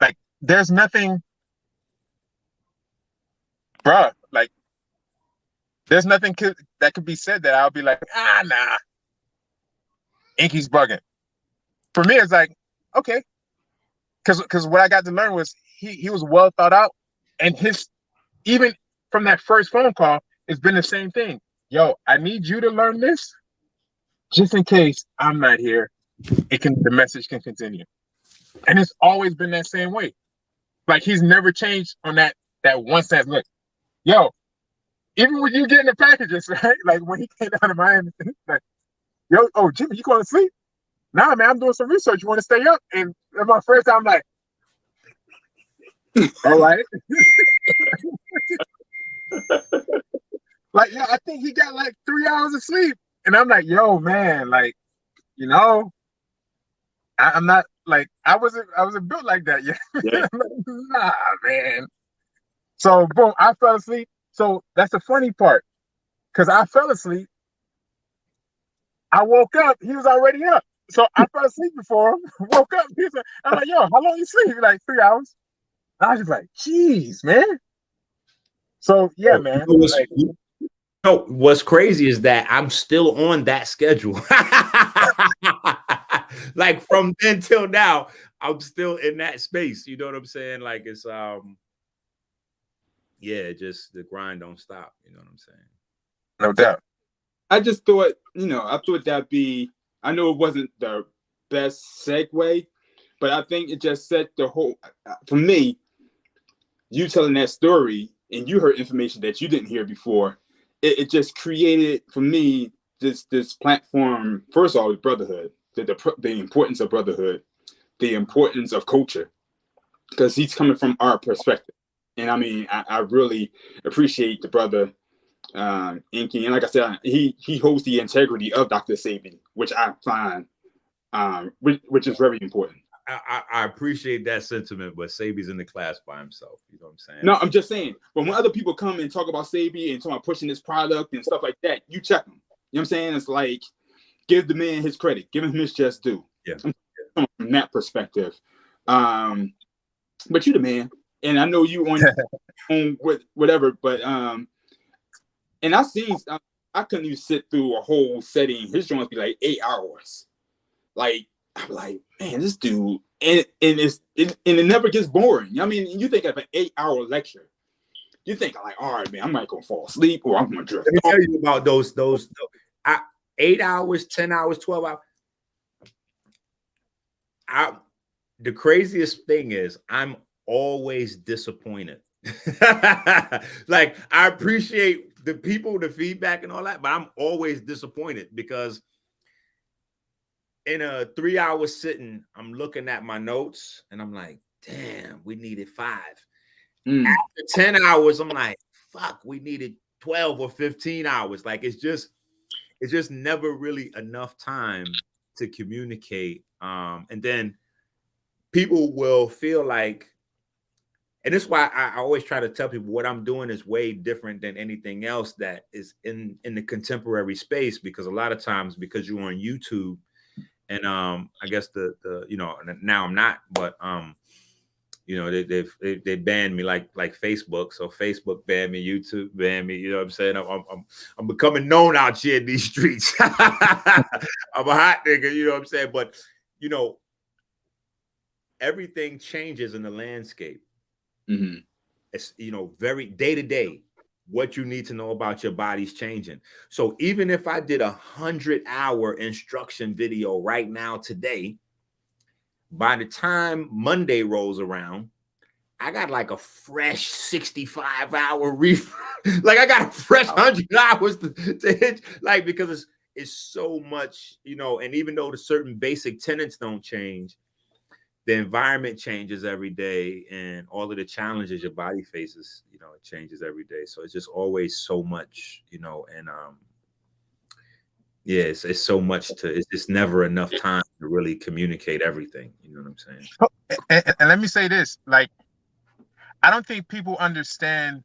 Like there's nothing, bruh, like there's nothing that could be said that I'll be like, nah, Enqi's bugging. For me, it's like, okay, because what I got to learn was he was well thought out, and even from that first phone call, it's been the same thing. Yo, I need you to learn this, just in case I'm not here. The message can continue, and it's always been that same way. Like he's never changed on that one sense. Look, yo, even when you getting the packages, right? Like when he came down to Miami, like, yo, oh Jimmy, you going to sleep? Nah, man, I'm doing some research. You want to stay up? And that's my first time, like, all right. Like, yeah, I think he got like 3 hours of sleep. And I'm like, yo, man, like, you know, I'm not like I wasn't built like that yet. Yeah. Nah, man. So boom, I fell asleep. So that's the funny part. Cause I fell asleep. I woke up, he was already up. So I fell asleep before him, woke up. I'm like, yo, how long you sleep? He's like 3 hours. I was just like, geez, man. So yeah, man. What's crazy is that I'm still on that schedule. Like from then till now, I'm still in that space. You know what I'm saying? Like it's yeah, just the grind don't stop. You know what I'm saying? No doubt. I just thought, I thought that'd be, I know it wasn't the best segue, but I think it just set the whole, for me, you telling that story and you heard information that you didn't hear before, it just created for me this platform. First of all, brotherhood, the importance of brotherhood, the importance of culture, because he's coming from our perspective. And I mean, I really appreciate the brother Enqi, and like I said, he holds the integrity of Dr. Sebi, which I find which is very important. I appreciate that sentiment, but Sebi's in the class by himself. You know what I'm saying? No, I'm just saying, but when other people come and talk about Sebi and talk about pushing this product and stuff like that, you check them. You know what I'm saying? It's like, give the man his credit, give him his just due. Yeah. From that perspective. But you the man, and I know you on with whatever, but and I seen, I couldn't even sit through a whole setting. His joints be like 8 hours. Like, I'm like, man, this dude, and it never gets boring. I mean, you think of an 8-hour lecture, you think like, all right, man, I'm not gonna fall asleep or I'm gonna drift. Let me tell you about those 8 hours, 10 hours, 12 hours. The craziest thing is I'm always disappointed. Like, I appreciate the people, the feedback and all that, but I'm always disappointed because in a 3-hour sitting, I'm looking at my notes and I'm like, damn, we needed 5. After 10 hours, I'm like, fuck, we needed 12 or 15 hours. Like, it's just never really enough time to communicate. And then people will feel like, and that's why I always try to tell people what I'm doing is way different than anything else that is in the contemporary space, because a lot of times, because you're on YouTube, and I guess the now I'm not, but they banned me like Facebook. So Facebook banned me, YouTube banned me. You know what I'm saying? I'm becoming known out here in these streets. I'm a hot nigga. You know what I'm saying? But everything changes in the landscape. Mm-hmm. It's very day to day. What you need to know about your body's changing. So even if I did 100-hour instruction video right now today, by the time Monday rolls around, I got like a fresh 65-hour like I got a fresh 100 hours to hit, like, because it's so much, and even though the certain basic tenets don't change, the environment changes every day, and all of the challenges your body faces, it changes every day. So it's just always so much, and yeah, it's so much it's just never enough time to really communicate everything. You know what I'm saying? And let me say this, like, I don't think people understand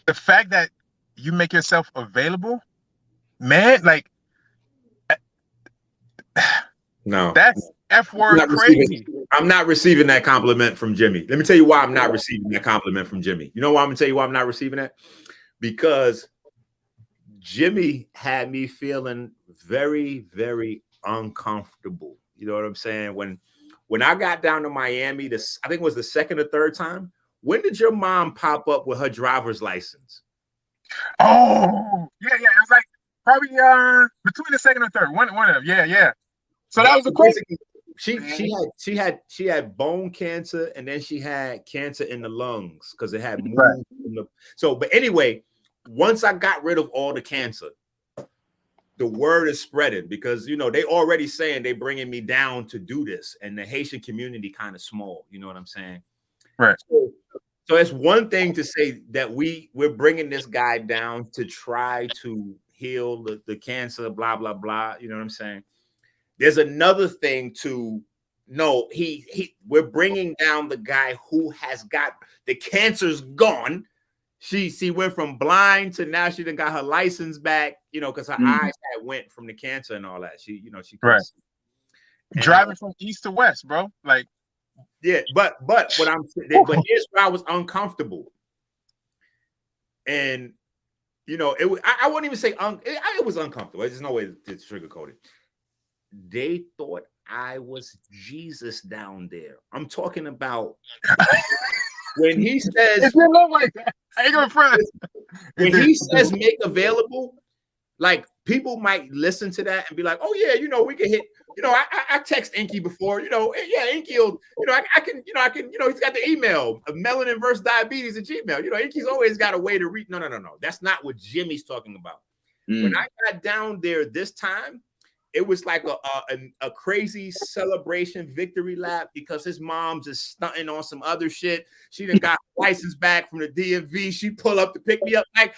the fact that you make yourself available, man. Like, no, that's F-word crazy. I'm not receiving that compliment from Jimmy. Let me tell you why I'm not receiving that compliment from Jimmy. You know why I'm gonna tell you why I'm not receiving that? Because Jimmy had me feeling very, very uncomfortable. You know what I'm saying? When I got down to Miami, I think it was the second or third time. When did your mom pop up with her driver's license? Oh, yeah. It was like probably between the second and third. One of them. Yeah. So that was the crazy. She had bone cancer, and then she had cancer in the lungs because it had moved Right. from the. So, but anyway, once I got rid of all the cancer, the word is spreading because they already saying they bringing me down to do this, and the Haitian community kind of small. You know what I'm saying? Right. So it's one thing to say that we're bringing this guy down to try to heal the cancer, blah blah blah. You know what I'm saying? There's another thing to no, we're bringing down the guy who has got the cancer's gone. She went from blind to now she done got her license back, because her eyes had went from the cancer and all that. She Right. And, driving from east to west, bro. Like, yeah, but but here's where I was uncomfortable. And I wouldn't even say it was uncomfortable. There's no way to sugarcoat it. They thought I was Jesus down there. I'm talking about when he says it's a little like that. I ain't gonna front. When he says make available, like people might listen to that and be like, oh yeah, we can hit. I text Enqi before, yeah, Enqi will, I can, he's got the email of melanin versus diabetes at Gmail. Enqi's always got a way to reach. No. That's not what Jimmy's talking about. When I got down there this time, it was like a crazy celebration victory lap because his mom's just stunting on some other shit. She done got a license back from the DMV. She pull up to pick me up like,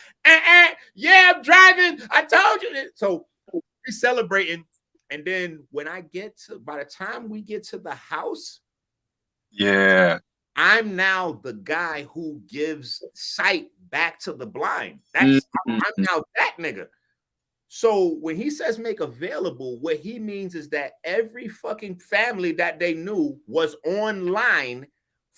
yeah, I'm driving. I told you that. So we're celebrating. And then by the time we get to the house, Yeah. I'm now the guy who gives sight back to the blind. I'm now that nigga. So when he says make available, what he means is that every fucking family that they knew was online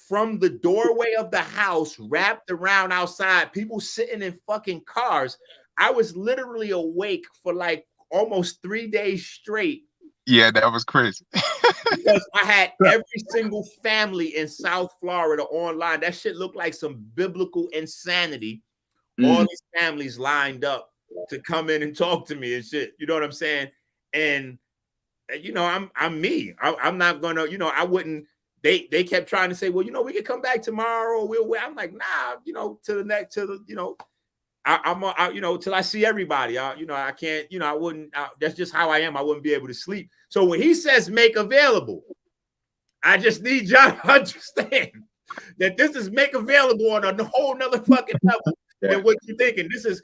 from the doorway of the house, wrapped around outside, people sitting in fucking cars. I was literally awake for like almost 3 days straight. Yeah, that was crazy. Because I had every single family in South Florida online. That shit looked like some biblical insanity. All these families lined up to come in and talk to me and shit. You know what I'm saying? And I'm me. I'm not gonna, I wouldn't. They kept trying to say, well, we could come back tomorrow. I'm like, nah, till I see everybody. I can't. I wouldn't. That's just how I am. I wouldn't be able to sleep. So when he says make available, I just need y'all to understand that this is make available on a whole nother fucking level. Yeah. And what you thinking? This is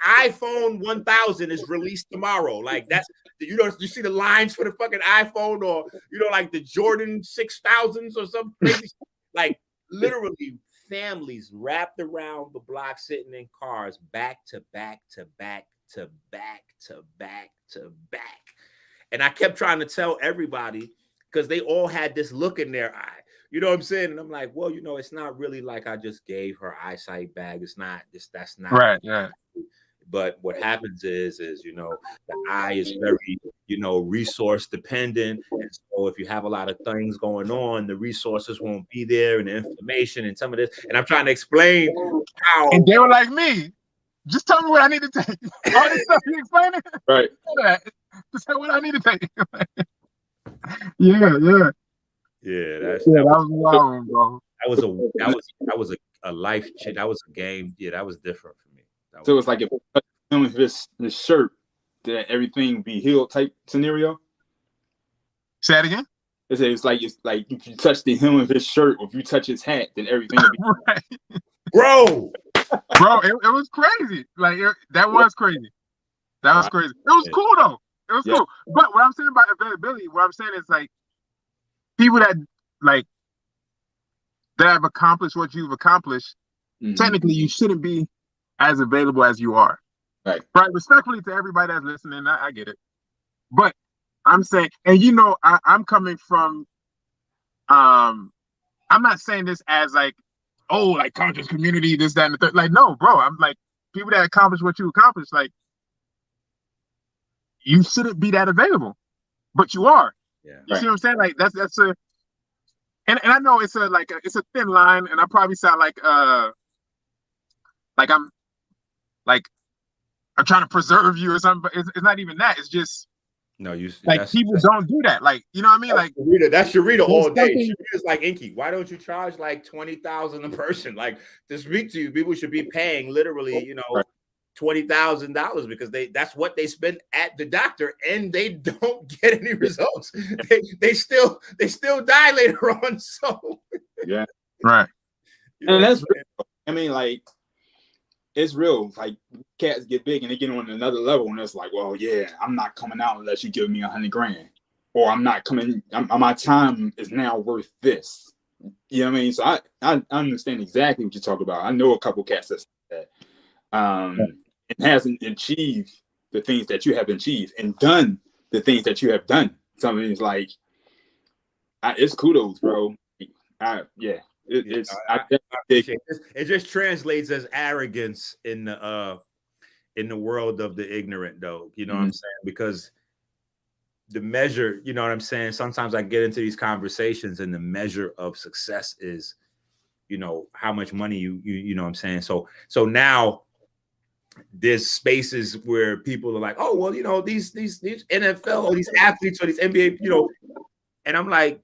iPhone 1000 is released tomorrow. Like that's you see the lines for the fucking iPhone or like the Jordan 6000s or something crazy. Like literally families wrapped around the block sitting in cars back to back to back to back to back to back. And I kept trying to tell everybody because they all had this look in their eye. You know what I'm saying? And I'm like, well, it's not really like I just gave her eyesight back. It's not that's not Right. Yeah. But what happens is the eye is very, resource dependent. And so if you have a lot of things going on, the resources won't be there and the information and some of this. And I'm trying to explain how. And they were like me. Just tell me what I need to take. All this stuff you explaining. Right. Just say what I need to take. Yeah. Yeah, that was wild, bro. That was a life change. That was a game. Yeah, that was different for me. So it's like if him with his shirt, that everything be healed type scenario. Say that again. It's like if you touch the hem of his shirt or if you touch his hat, then everything will be right. Bro, it was crazy. Like that was crazy. That was crazy. It was cool though. It was cool. But what I'm saying about availability, what I'm saying is like people that have accomplished what you've accomplished, technically you shouldn't be as available as you are. Right. Respectfully to everybody that's listening, I get it. But I'm saying, and I'm coming from, I'm not saying this as like, oh, like conscious community, this, that, and the third. Like, no, bro. I'm like, people that accomplish what you accomplished, like, you shouldn't be that available, but you are. Yeah. You see what I'm saying? Like that's a, and I know it's a thin line, and I probably sound like I'm trying to preserve you or something, but it's not even that. It's just No, Like people don't do that. Like, you know what I mean? Like that's Sharita all day. something- Sharita's like, Enqi, why don't you charge like 20,000 a person? Like, to speak to you, people should be paying literally, you know, $20,000 because that's what they spend at the doctor, and they don't get any results. They still die later on. So yeah, right. And that's real. I mean, like, it's real. Like, cats get big and they get on another level, and it's like, well, yeah, I'm not coming out unless you give me $100,000, or I'm not coming. My time is now worth this. You know what I mean? So I understand exactly what you talk about. I know a couple cats that's like that, and hasn't achieved the things that you have achieved and done the things that you have done. Something is like, it's kudos, bro. It just translates as arrogance in the world of the ignorant, though. You know what I'm saying? Because the measure, you know what I'm saying? Sometimes I get into these conversations, and the measure of success is, you know, how much money you know what I'm saying? So now there's spaces where people are like, oh, well, you know, these NFL or these athletes or these NBA, you know, and I'm like,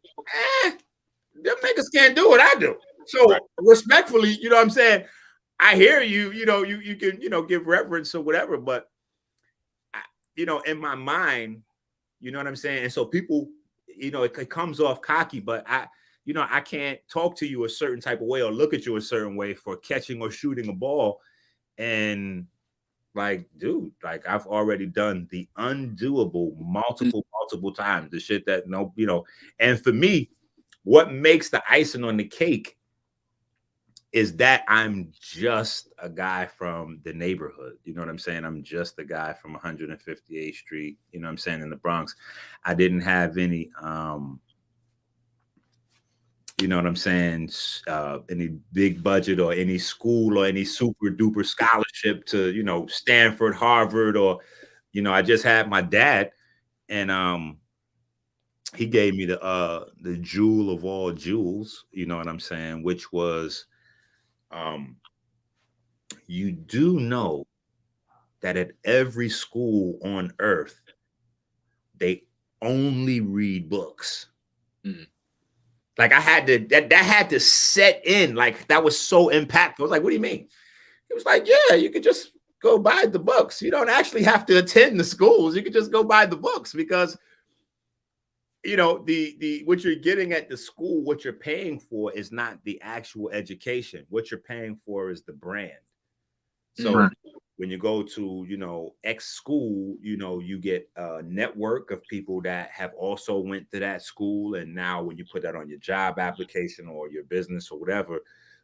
them niggas can't do what I do. So respectfully, you know what I'm saying? I hear you, you know, you can, you know, give reverence or whatever, but you know, in my mind, you know what I'm saying? And so people, you know, it comes off cocky, but I can't talk to you a certain type of way or look at you a certain way for catching or shooting a ball. And like, dude, like I've already done the undoable multiple times, the shit that you know, and for me, what makes the icing on the cake is that I'm just a guy from the neighborhood. You know what I'm saying? I'm just a guy from 158th Street, you know what I'm saying, in the Bronx. I didn't have any, you know what I'm saying, any big budget or any school or any super duper scholarship to, you know, Stanford, Harvard, or, you know, I just had my dad, and he gave me the jewel of all jewels, you know what I'm saying, which was, you do know that at every school on earth, they only read books. Like I had to, that had to set in, like that was so impactful. I was like, what do you mean? He was like, yeah, you could just go buy the books. You don't actually have to attend the schools. You could just go buy the books, because you know, the what you're getting at the school, what you're paying for is not the actual education. What you're paying for is the brand. So when you go to, you know, X school, you know, you get a network of people that have also went to that school. And now when you put that on your job application or your business or whatever,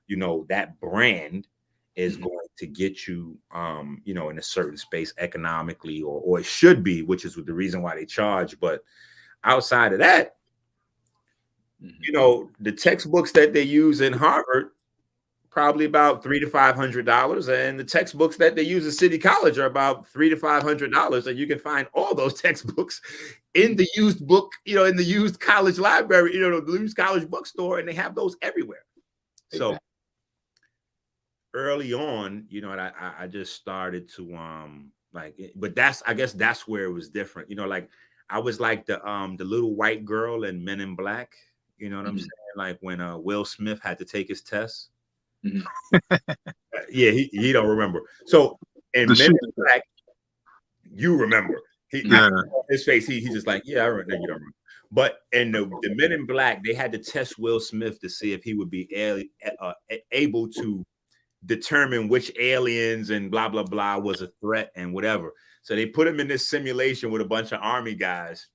you know, that brand is going to get you, you know, in a certain space economically, or it should be, which is the reason why they charge. But outside of that, you know, the textbooks that they use in Harvard, probably about $300 to $500, and the textbooks that they use at City College are about $300 to $500, and you can find all those textbooks in the used book, you know, in the used college library, you know, the used college bookstore, and they have those everywhere. So early on, you know, I just started to like, but I guess that's where it was different, you know, like I was like the little white girl in Men in Black, you know what I'm saying, like when Will Smith had to take his test. Yeah, he don't remember. So in Men in Black, you remember. His face, he's just like, yeah, I remember. You don't remember. But in the Men in Black, they had to test Will Smith to see if he would be able to determine which aliens and blah blah blah was a threat and whatever. So they put him in this simulation with a bunch of army guys,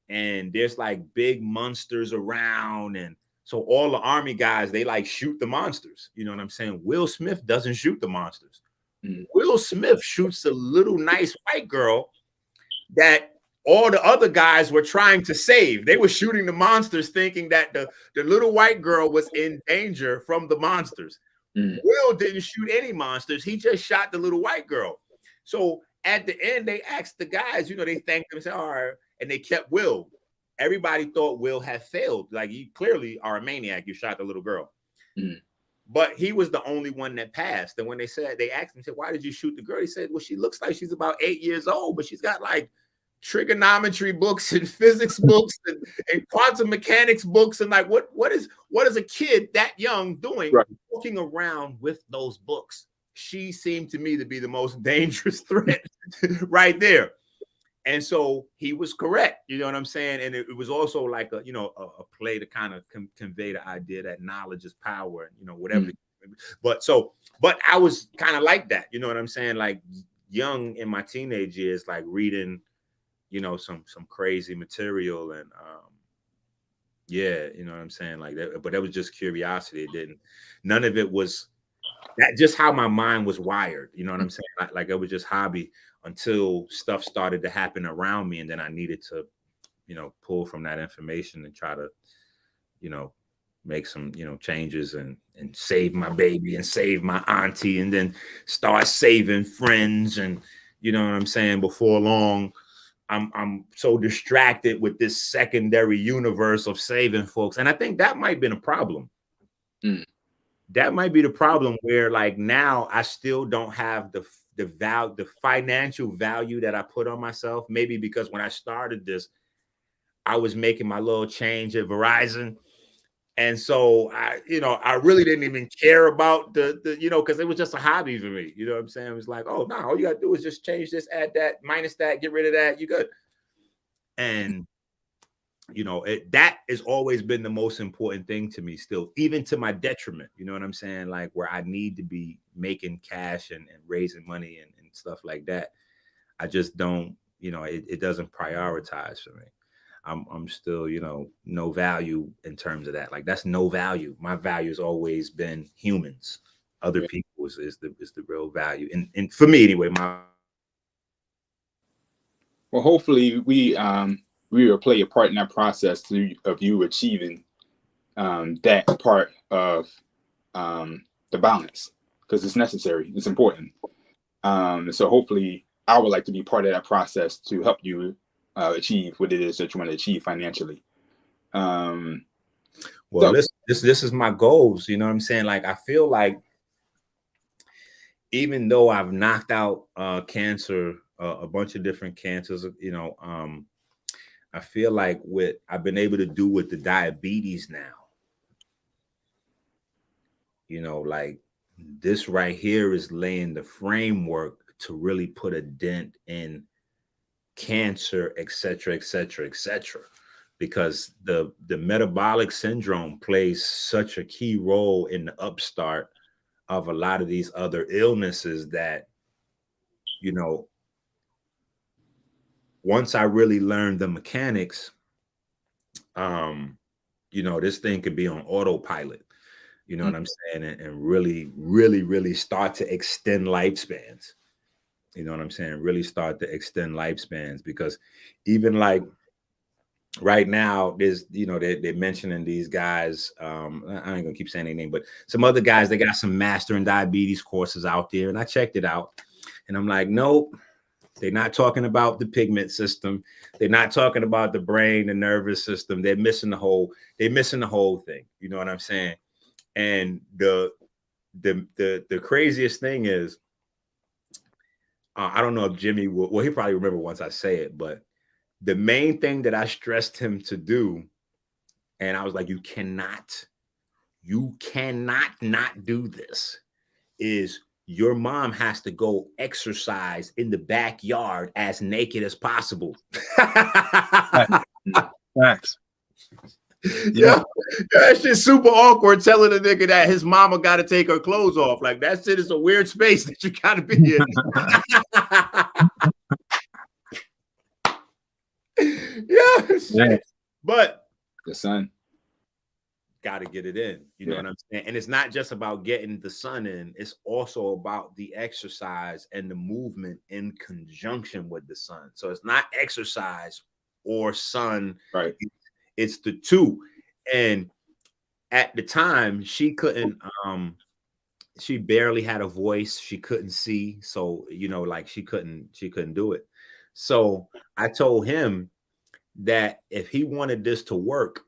and there's like big monsters around, and so all the army guys, they like shoot the monsters. You know what I'm saying? Will Smith doesn't shoot the monsters. Will Smith shoots a little nice white girl that all the other guys were trying to save. They were shooting the monsters thinking that the little white girl was in danger from the monsters. Will didn't shoot any monsters. He just shot the little white girl. So at the end, they asked the guys, you know, they thanked them and said, all right, and they kept Will. Everybody thought Will had failed. Like, you clearly are a maniac. You shot the little girl. But he was the only one that passed. And when they asked him, said, why did you shoot the girl? He said, well, she looks like she's about 8 years old, but she's got like trigonometry books and physics books and quantum mechanics books, and like what is a kid that young doing walking around with those books? She seemed to me to be the most dangerous threat right there. And so he was correct, you know what I'm saying? And it was also like a play to kind of convey the idea that knowledge is power, and whatever. But I was kind of like that, you know what I'm saying? Like young in my teenage years, like reading, some crazy material, and yeah, you know what I'm saying? Like that, but that was just curiosity. None of it was that, just how my mind was wired, you know what I'm saying? Like it was just hobby until stuff started to happen around me, and then I needed to, pull from that information and try to, make some, changes and save my baby and save my auntie, and then start saving friends. And you know what I'm saying? Before long, I'm so distracted with this secondary universe of saving folks. And I think that might have been a problem. That might be the problem, where like now I still don't have the financial value that I put on myself. Maybe because when I started this, I was making my little change at Verizon. And so I really didn't even care about the because it was just a hobby for me. You know what I'm saying? It was like, oh no, all you gotta do is just change this, add that, minus that, get rid of that, you good. And that has always been the most important thing to me still, even to my detriment. You know what I'm saying? Like where I need to be making cash and raising money and stuff like that. I just don't, it doesn't prioritize for me. I'm still, no value in terms of that. Like that's no value. My value has always been humans. Other people is the real value. And for me anyway, well, hopefully we will play a part in that process of you achieving that part of the balance, because it's necessary, it's important. So hopefully I would like to be part of that process to help you achieve what it is that you want to achieve financially. This is my goals. You know what I'm saying? Like I feel like even though I've knocked out cancer, a bunch of different cancers, I feel like what I've been able to do with the diabetes now, like this right here is laying the framework to really put a dent in cancer, et cetera, et cetera, et cetera. Because the metabolic syndrome plays such a key role in the upstart of a lot of these other illnesses that, once I really learned the mechanics, this thing could be on autopilot, you know what I'm saying? And really, really, really start to extend lifespans. You know what I'm saying? Really start to extend lifespans, because even like right now, there's, they're mentioning these guys. I ain't gonna keep saying their name, but some other guys, they got some mastering diabetes courses out there. And I checked it out and I'm like, nope, they're not talking about the pigment system. They're not talking about the brain, the nervous system. They're missing the whole thing. You know what I'm saying? And the craziest thing is, I don't know if Jimmy will, he probably remember once I say it, but the main thing that I stressed him to do, and I was like, you cannot not do this, is your mom has to go exercise in the backyard as naked as possible. Facts. Yeah, that shit's super awkward, telling a nigga that his mama got to take her clothes off. Like that shit is a weird space that you got to be in. Yeah, but the sun got to get it in. You know what I'm saying? And it's not just about getting the sun in; it's also about the exercise and the movement in conjunction with the sun. So it's not exercise or sun, right? It's the two. And at the time, she couldn't, she barely had a voice. She couldn't see. So, like she couldn't do it. So I told him that if he wanted this to work,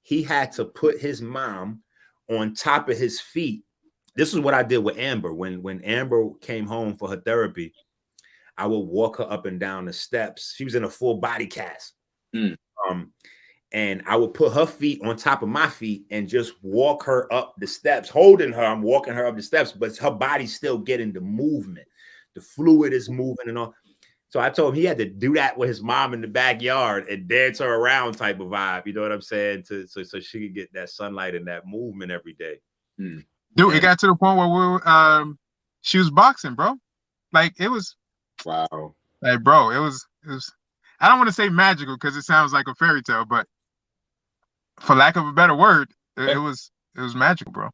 he had to put his mom on top of his feet. This is what I did with Amber. When Amber came home for her therapy, I would walk her up and down the steps. She was in a full body cast. And I would put her feet on top of my feet and just walk her up the steps, holding her. I'm walking her up the steps, but her body's still getting the movement. The fluid is moving and all. So I told him he had to do that with his mom in the backyard and dance her around type of vibe. You know what I'm saying? So she could get that sunlight and that movement every day. Dude, it got to the point where she was boxing, bro. Like it was, wow. Like, bro, it was. I don't want to say magical because it sounds like a fairy tale, but for lack of a better word, it was magical, bro.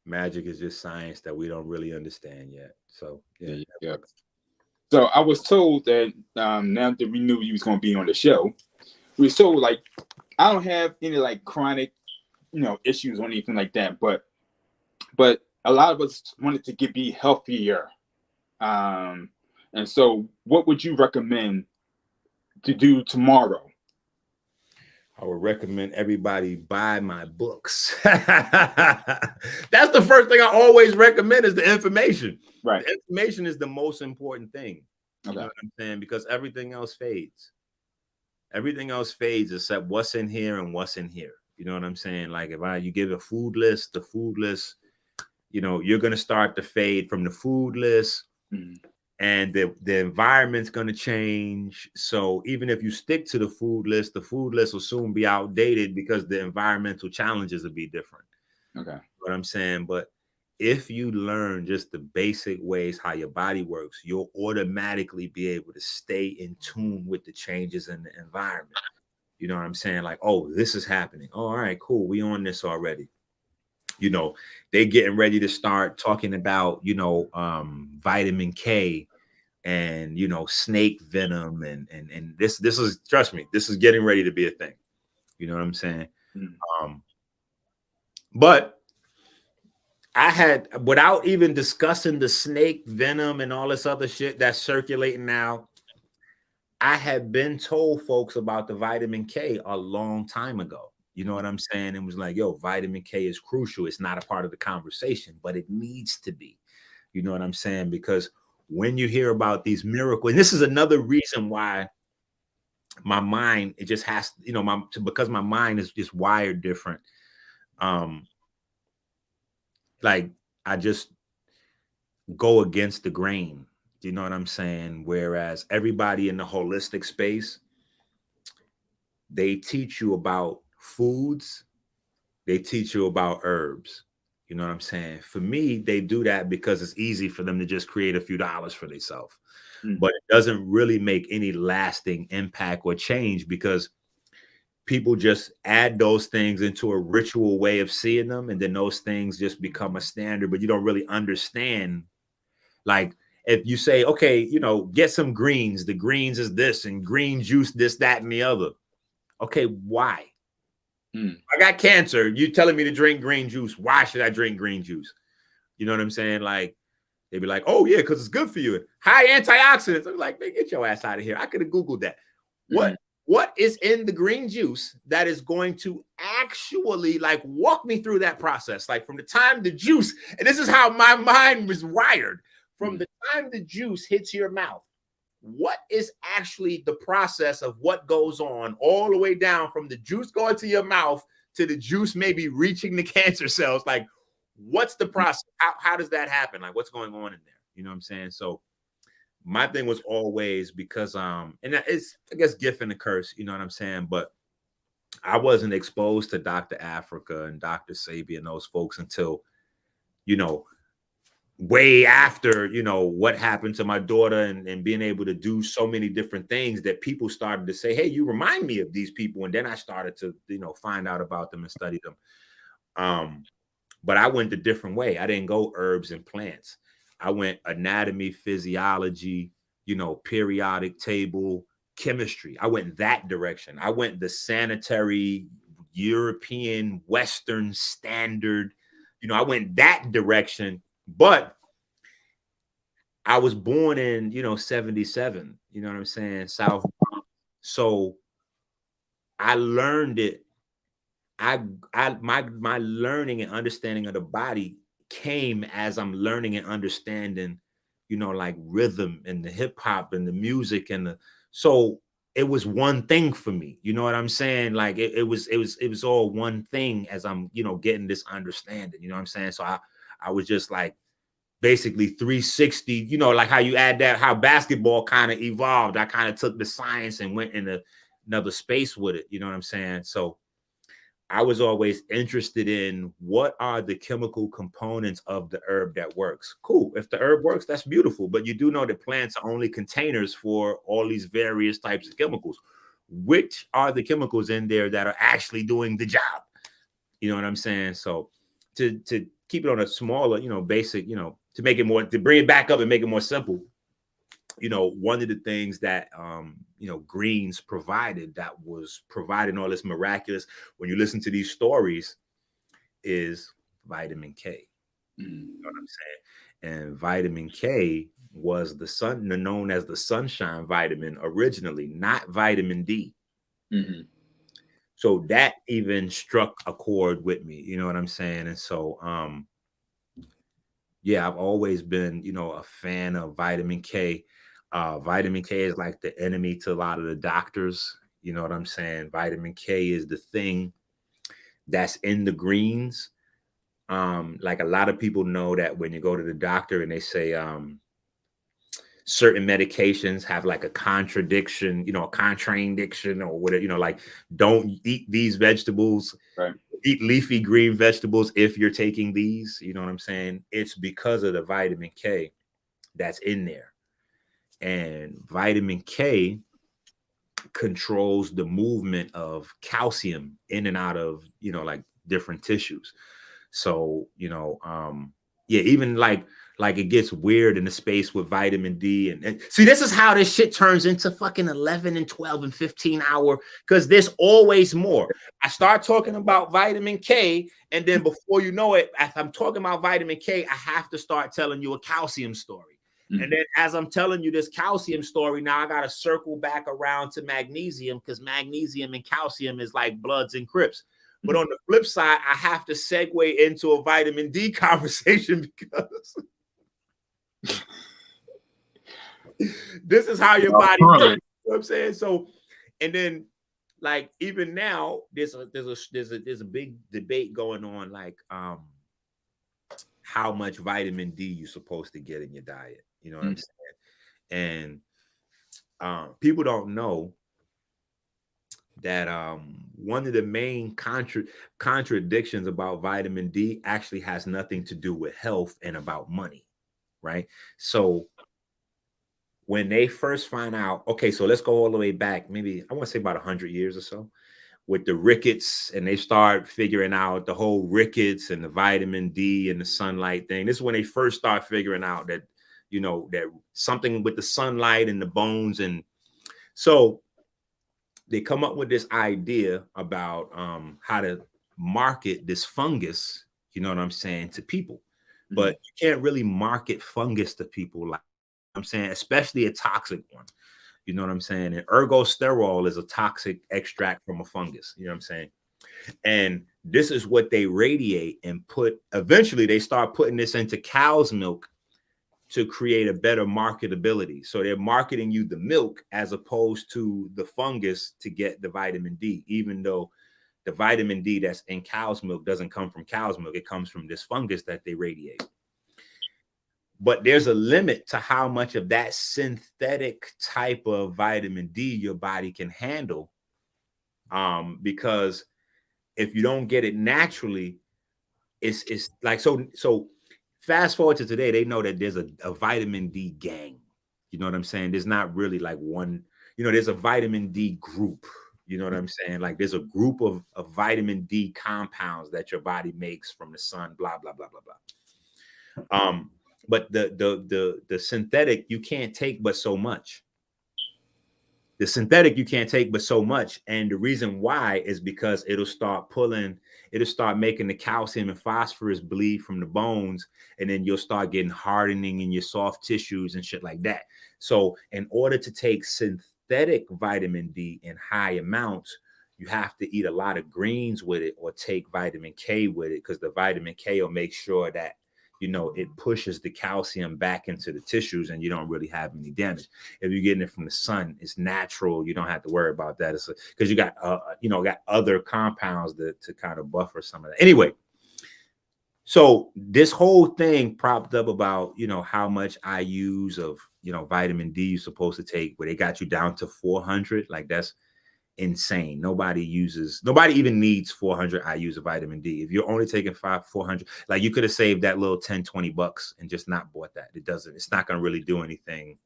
Magic is just science that we don't really understand yet. So yeah. So I was told that now that we knew you was going to be on the show, we were told like I don't have any like chronic, issues or anything like that, but a lot of us wanted to be healthier. And so what would you recommend to do tomorrow? I would recommend everybody buy my books. That's the first thing I always recommend is the information. Right. The information is the most important thing. You Okay. know what I'm saying? Because everything else fades. Everything else fades except what's in here and what's in here. You know what I'm saying? Like if you give a food list, the food list, you're going to start to fade from the food list. And the environment's going to change. So even if you stick to the food list will soon be outdated because the environmental challenges will be different. Okay. What I'm saying, but if you learn just the basic ways how your body works, you'll automatically be able to stay in tune with the changes in the environment. You know what I'm saying? Like, oh, this is happening. Oh, all right, cool. We on this already. They getting ready to start talking about, vitamin K and, snake venom. And this is, trust me, this is getting ready to be a thing. You know what I'm saying? But I had, without even discussing the snake venom and all this other shit that's circulating now, I had been told folks about the vitamin K a long time ago. You know what I'm saying? It was like, yo, vitamin K is crucial. It's not a part of the conversation, but it needs to be. You know what I'm saying? Because when you hear about these miracles, and this is another reason why my mind, it just has, because my mind is just wired different. Like I just go against the grain. Do you know what I'm saying? Whereas everybody in the holistic space, they teach you about foods, they teach you about herbs. You know what I'm saying? For me, they do that because it's easy for them to just create a few dollars for themselves. But it doesn't really make any lasting impact or change because people just add those things into a ritual way of seeing them. And then those things just become a standard, but you don't really understand. Like if you say, okay, get some greens, the greens is this and green juice, this, that, and the other. Okay, why? I got cancer. You telling me to drink green juice. Why should I drink green juice? You know what I'm saying? Like, they'd be like, oh, yeah, because it's good for you. High antioxidants. I'm like, man, get your ass out of here. I could have Googled that. What is in the green juice that is going to actually like walk me through that process? Like from the time the juice, and this is how my mind was wired, from the time the juice hits your mouth, what is actually the process of what goes on all the way down from the juice going to your mouth to the juice maybe reaching the cancer cells? Like, what's the process? How does that happen? Like, what's going on in there? You know what I'm saying? So my thing was always because, and it's, I guess, gift and a curse, you know what I'm saying? But I wasn't exposed to Dr. Afrika and Dr. Sabi and those folks until, way after, what happened to my daughter and being able to do so many different things that people started to say, hey, you remind me of these people. And then I started to, find out about them and study them. But I went a different way. I didn't go herbs and plants. I went anatomy, physiology, periodic table, chemistry. I went that direction. I went the sanitary, European, Western standard. I went that direction. But I was born in, 77, you know what I'm saying? South. So I learned it. My learning and understanding of the body came as I'm learning and understanding, you know, like rhythm and the hip hop and the music and the, so it was one thing for me. You know what I'm saying? Like it was all one thing as I'm, you know, getting this understanding, you know what I'm saying? So I was just like basically 360, you know, like how you add that, how basketball kind of evolved. I kind of took the science and went in another space with it. You know what I'm saying? So I was always interested in what are the chemical components of the herb that works. Cool. If the herb works, that's beautiful. But you do know that plants are only containers for all these various types of chemicals. Which are the chemicals in there that are actually doing the job? You know what I'm saying? So to keep it on a smaller, you know, basic, you know, to make it more, to bring it back up and make it more simple, you know, one of the things that, you know, greens provided that was providing all this miraculous, when you listen to these stories, is vitamin K. You know what I'm saying? And vitamin K was the sun, known as the sunshine vitamin originally, not vitamin D. So that even struck a chord with me, you know what I'm saying? And so, yeah, I've always been, you know, a fan of vitamin K. Vitamin K is like the enemy to a lot of the doctors. You know what I'm saying? Vitamin K is the thing that's in the greens. Like a lot of people know that when you go to the doctor and they say certain medications have like a contradiction, you know, a contraindiction or whatever, you know, like don't eat these vegetables. Right. Eat leafy green vegetables if you're taking these. You know what I'm saying? It's because of the vitamin K that's in there. And vitamin K controls the movement of calcium in and out of, you know, like different tissues. So, you know, yeah, even like it gets weird in the space with vitamin D. And see, this is how this shit turns into fucking 11 and 12 and 15 hour, because there's always more. I start talking about vitamin K, and then before you know it, if I'm talking about vitamin K, I have to start telling you a calcium story. And then as I'm telling you this calcium story, now I got to circle back around to magnesium, because magnesium and calcium is like Bloods and Crips. But on the flip side, I have to segue into a vitamin D conversation, because this is how your body works. You know what I'm saying? So, and then like even now, there's a big debate going on, like how much vitamin D you're supposed to get in your diet. You know what I'm saying? And people don't know that one of the main contradictions about vitamin D actually has nothing to do with health and about money, right? So when they first find out, okay, so let's go all the way back, maybe I want to say about 100 years or so, with the rickets, and they start figuring out the whole rickets and the vitamin D and the sunlight thing. This is when they first start figuring out that, you know, that something with the sunlight and the bones. And so they come up with this idea about how to market this fungus, you know what I'm saying, to people. But you can't really market fungus to people, like I'm saying, especially a toxic one. You know what I'm saying? And ergosterol is a toxic extract from a fungus. You know what I'm saying? And this is what they radiate and put. Eventually, they start putting this into cow's milk to create a better marketability. So they're marketing you the milk as opposed to the fungus to get the vitamin D, even though the vitamin D that's in cow's milk doesn't come from cow's milk. It comes from this fungus that they radiate. But there's a limit to how much of that synthetic type of vitamin D your body can handle. Because if you don't get it naturally, it's like, so fast forward to today, they know that there's a vitamin D gang. You know what I'm saying? There's not really like one, you know, there's a vitamin D group. You know what I'm saying? Like there's a group of vitamin D compounds that your body makes from the sun, blah, blah, blah, blah, blah. But the synthetic, you can't take but so much. The synthetic, you can't take but so much. And the reason why is because it'll start making the calcium and phosphorus bleed from the bones. And then you'll start getting hardening in your soft tissues and shit like that. So in order to take synthetic vitamin D in high amounts, you have to eat a lot of greens with it or take vitamin K with it, because the vitamin K will make sure that, you know, it pushes the calcium back into the tissues and you don't really have any damage. If you're getting it from the sun, it's natural. You don't have to worry about that. It's because you got, you know, got other compounds to kind of buffer some of that. Anyway, so this whole thing propped up about, you know, how much IUs of, you know, vitamin D you're supposed to take, where they got you down to 400. Like, that's insane. Nobody even needs 400 IUs of vitamin D. If you're only taking 400, like, you could have saved that little 10-20 bucks and just not bought that. It's not going to really do anything.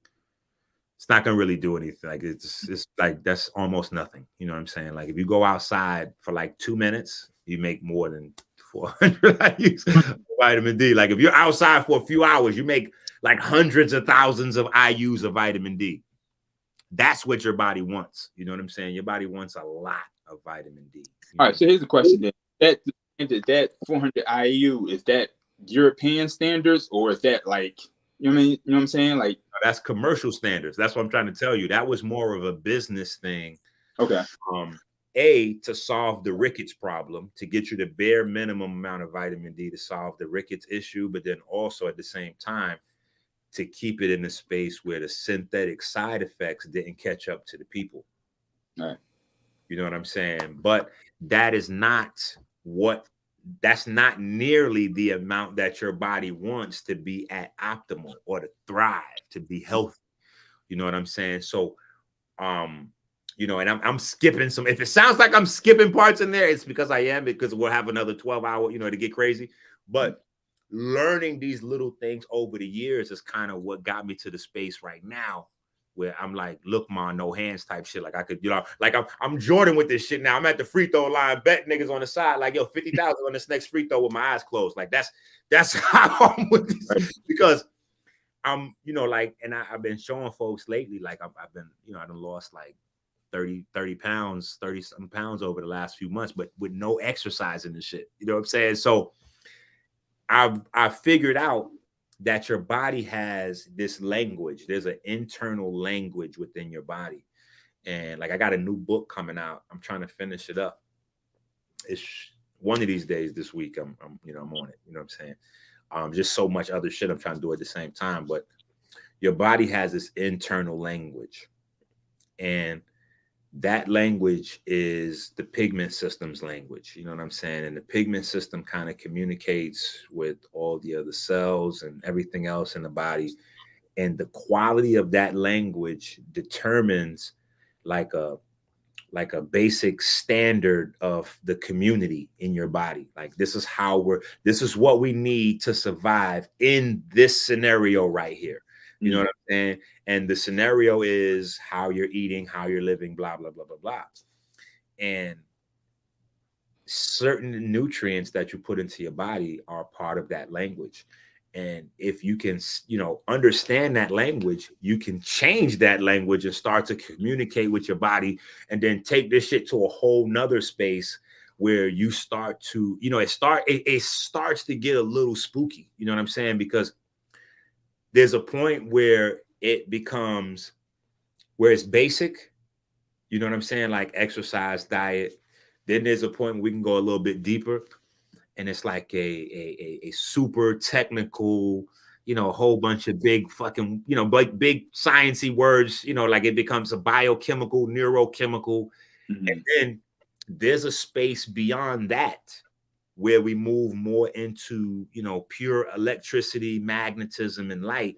It's not going to really do anything. Like, it's like, that's almost nothing. You know what I'm saying? Like, if you go outside for like 2 minutes, you make more than 400 IUs of vitamin D. Like, if you're outside for a few hours, you make like hundreds of thousands of IUs of vitamin D. That's what your body wants. You know what I'm saying? Your body wants a lot of vitamin D. All right. So here's the question then. That 400 IU, is that European standards, or is that like, you know what I'm saying? Like, that's commercial standards. That's what I'm trying to tell you. That was more of a business thing. Okay. To solve the rickets problem, to get you the bare minimum amount of vitamin D to solve the rickets issue, but then also at the same time to keep it in a space where the synthetic side effects didn't catch up to the people. All right. You know what I'm saying? But that's not nearly the amount that your body wants to be at optimal or to thrive, to be healthy. You know what I'm saying? So, you know, and I'm skipping some. If it sounds like I'm skipping parts in there, it's because I am, because we'll have another 12 hour, you know, to get crazy. But learning these little things over the years is kind of what got me to the space right now where I'm like, look, ma, no hands type shit. Like, I could, you know, like I'm Jordan with this shit now. I'm at the free throw line, bet niggas on the side, like, yo, 50,000 on this next free throw with my eyes closed. Like, that's how I'm with this, because I'm, you know, like, and I've been showing folks lately, like, I've been, you know, I done lost like 30 pounds, 30 something pounds over the last few months, but with no exercise in the shit. You know what I'm saying? So I've figured out that your body has this language. There's an internal language within your body. And like, I got a new book coming out. I'm trying to finish it up. It's one of these days this week. I'm on it. You know what I'm saying? Just so much other shit I'm trying to do at the same time. But your body has this internal language. And that language is the pigment system's language. You know what I'm saying? And the pigment system kind of communicates with all the other cells and everything else in the body. And the quality of that language determines like a basic standard of the community in your body. Like, this is what we need to survive in this scenario right here. You know what I'm saying? And the scenario is how you're eating, how you're living, blah, blah, blah, blah, blah. And certain nutrients that you put into your body are part of that language. And if you can, you know, understand that language, you can change that language and start to communicate with your body, and then take this shit to a whole nother space where you start to, you know, it starts to get a little spooky. You know what I'm saying? Because there's a point where it becomes, where it's basic, you know what I'm saying? Like exercise, diet. Then there's a point where we can go a little bit deeper, and it's like a super technical, you know, a whole bunch of big fucking, you know, like big sciencey words, you know, like it becomes a biochemical, neurochemical. And then there's a space beyond that where we move more into, you know, pure electricity, magnetism, and light.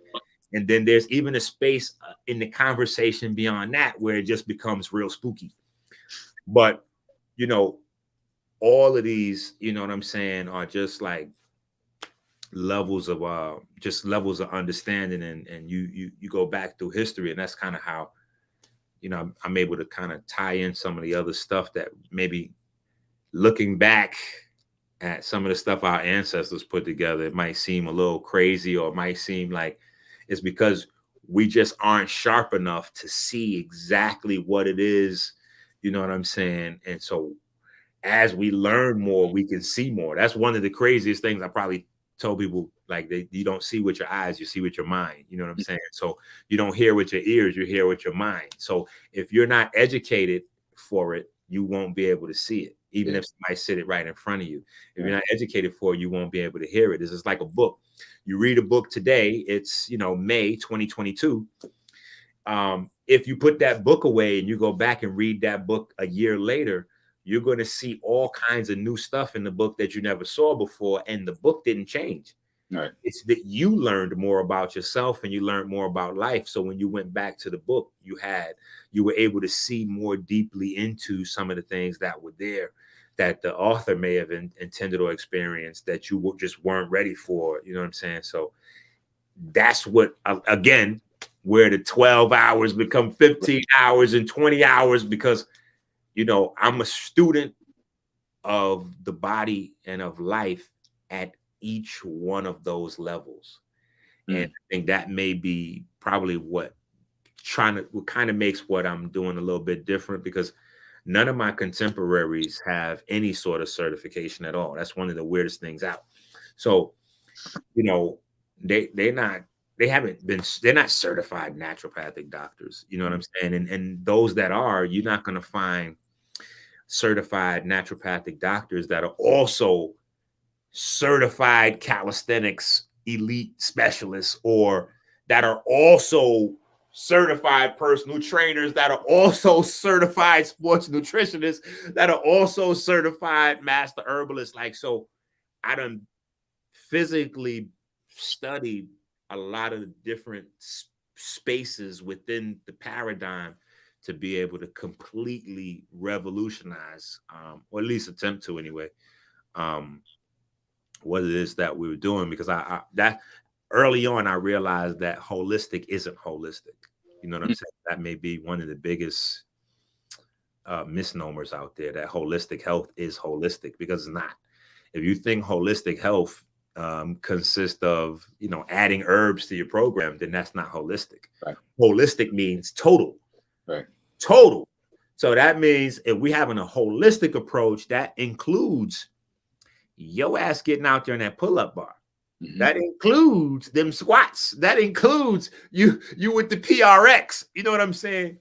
And then there's even a space in the conversation beyond that where it just becomes real spooky. But, you know, all of these, you know what I'm saying, are just like levels of understanding, and you go back through history, and that's kind of how, you know, I'm able to kind of tie in some of the other stuff that maybe looking back at some of the stuff our ancestors put together, it might seem a little crazy, or it might seem like it's because we just aren't sharp enough to see exactly what it is. You know what I'm saying? And so as we learn more, we can see more. That's one of the craziest things I probably told people, like, you don't see with your eyes, you see with your mind. You know what I'm saying? So you don't hear with your ears, you hear with your mind. So if you're not educated for it, you won't be able to see it. even if somebody sit it right in front of you. If you're not educated for it, you won't be able to hear it. This is like a book. You read a book today, it's, May 2022. If you put that book away and you go back and read that book a year later, you're going to see all kinds of new stuff in the book that you never saw before. And the book didn't change. Right. It's that you learned more about yourself and you learned more about life. So when you went back to the book, you were able to see more deeply into some of the things that were there that the author may have intended or experienced that you just weren't ready for. You know what I'm saying? So that's what, again, where the 12 hours become 15 hours and 20 hours, because, I'm a student of the body and of life at each one of those levels. And I think that may be probably what kind of makes what I'm doing a little bit different, because none of my contemporaries have any sort of certification at all. That's one of the weirdest things out. So, they're not certified naturopathic doctors. You know what I'm saying? And those that are, you're not going to find certified naturopathic doctors that are also certified calisthenics elite specialists, or that are also certified personal trainers, that are also certified sports nutritionists, that are also certified master herbalists. So I done physically studied a lot of different spaces within the paradigm to be able to completely revolutionize, or at least attempt to anyway, what it is that we were doing. Because that early on, I realized that holistic isn't holistic. You know what I'm saying? That may be one of the biggest misnomers out there, that holistic health is holistic, because it's not. If you think holistic health consists of, adding herbs to your program, then that's not holistic. Right. Holistic means total. Right. Total. So that means if we having a holistic approach, that includes your ass getting out there in that pull-up bar. Mm-hmm. That includes them squats. That includes you with the PRX. You know what I'm saying?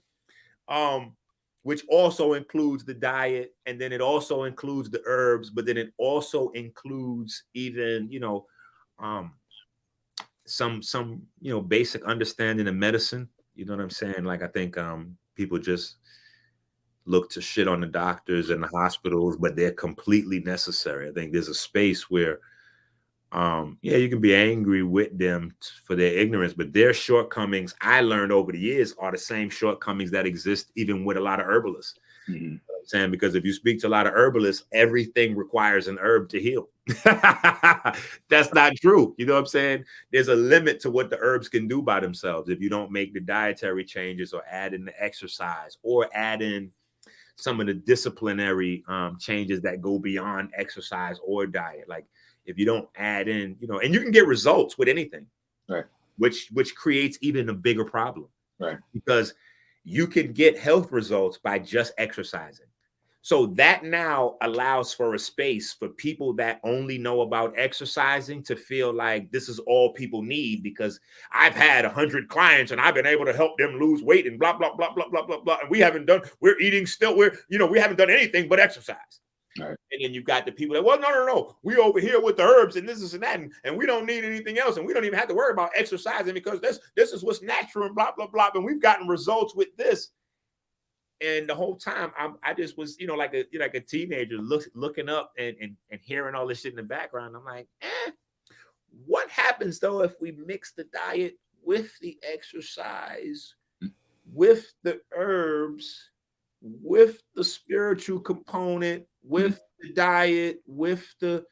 Which also includes the diet, and then it also includes the herbs, but then it also includes even, some basic understanding of medicine. You know what I'm saying? Like, I think people just look to shit on the doctors and the hospitals, but they're completely necessary. I think there's a space where you can be angry with them for their ignorance, but their shortcomings, I learned over the years, are the same shortcomings that exist even with a lot of herbalists. Mm-hmm. You know what I'm saying? Because if you speak to a lot of herbalists, everything requires an herb to heal. That's not true. You know what I'm saying? There's a limit to what the herbs can do by themselves if you don't make the dietary changes, or add in the exercise, or add in some of the disciplinary changes that go beyond exercise or diet. Like, if you don't add in, and you can get results with anything, right? Which creates even a bigger problem, right? Because you can get health results by just exercising. So that now allows for a space for people that only know about exercising to feel like this is all people need, because I've had 100 clients and I've been able to help them lose weight and blah, blah, blah, blah, blah, blah, blah. And we haven't done anything but exercise. Right. And then you've got the people that, well, no, we over here with the herbs and this and that, and we don't need anything else, and we don't even have to worry about exercising because this is what's natural and blah, blah, blah, and we've gotten results with this. And the whole time I just was, like a teenager looking up and hearing all this shit in the background. I'm like, what happens though if we mix the diet with the exercise, with the herbs, with the spiritual component, with the diet, with the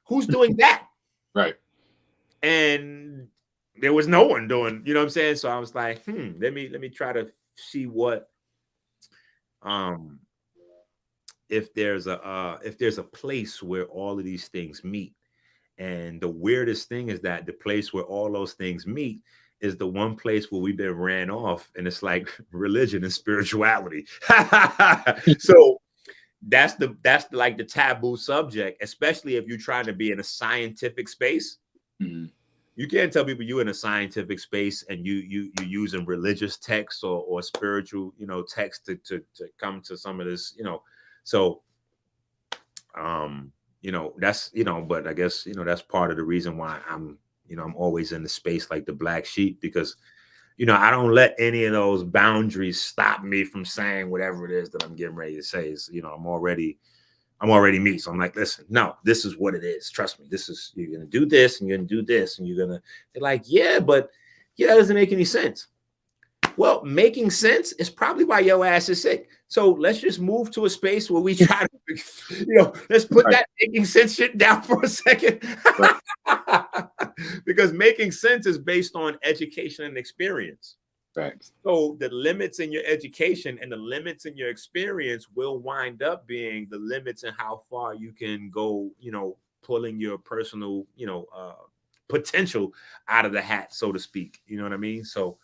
who's doing that? Right. And there was no one doing, you know what I'm saying? So I was like, let me try to see what if there's a place where all of these things meet. And the weirdest thing is that the place where all those things meet is the one place where we've been ran off, and it's like religion and spirituality. So that's like the taboo subject, especially if you're trying to be in a scientific space. Mm-hmm. You can't tell people you're in a scientific space and you're using religious texts or spiritual, text to come to some of this, So, you know, that's, you know, but I guess, you know, that's part of the reason why I'm, you know, I'm always in the space like the black sheep, because, you know, I don't let any of those boundaries stop me from saying whatever it is that I'm getting ready to say. Is, you know, I'm already me. So I'm like, listen, no, this is what it is. Trust me. This is, you're going to do this and you're going to do this and you're going to, they're like, yeah, but yeah, that doesn't make any sense. Well, making sense is probably why your ass is sick. So let's just move to a space where we try to, you know, let's put that making sense shit down for a second. Because making sense is based on education and experience. Right. So the limits in your education and the limits in your experience will wind up being the limits in how far you can go, you know, pulling your personal, you know, potential out of the hat, so to speak. You know what I mean? So,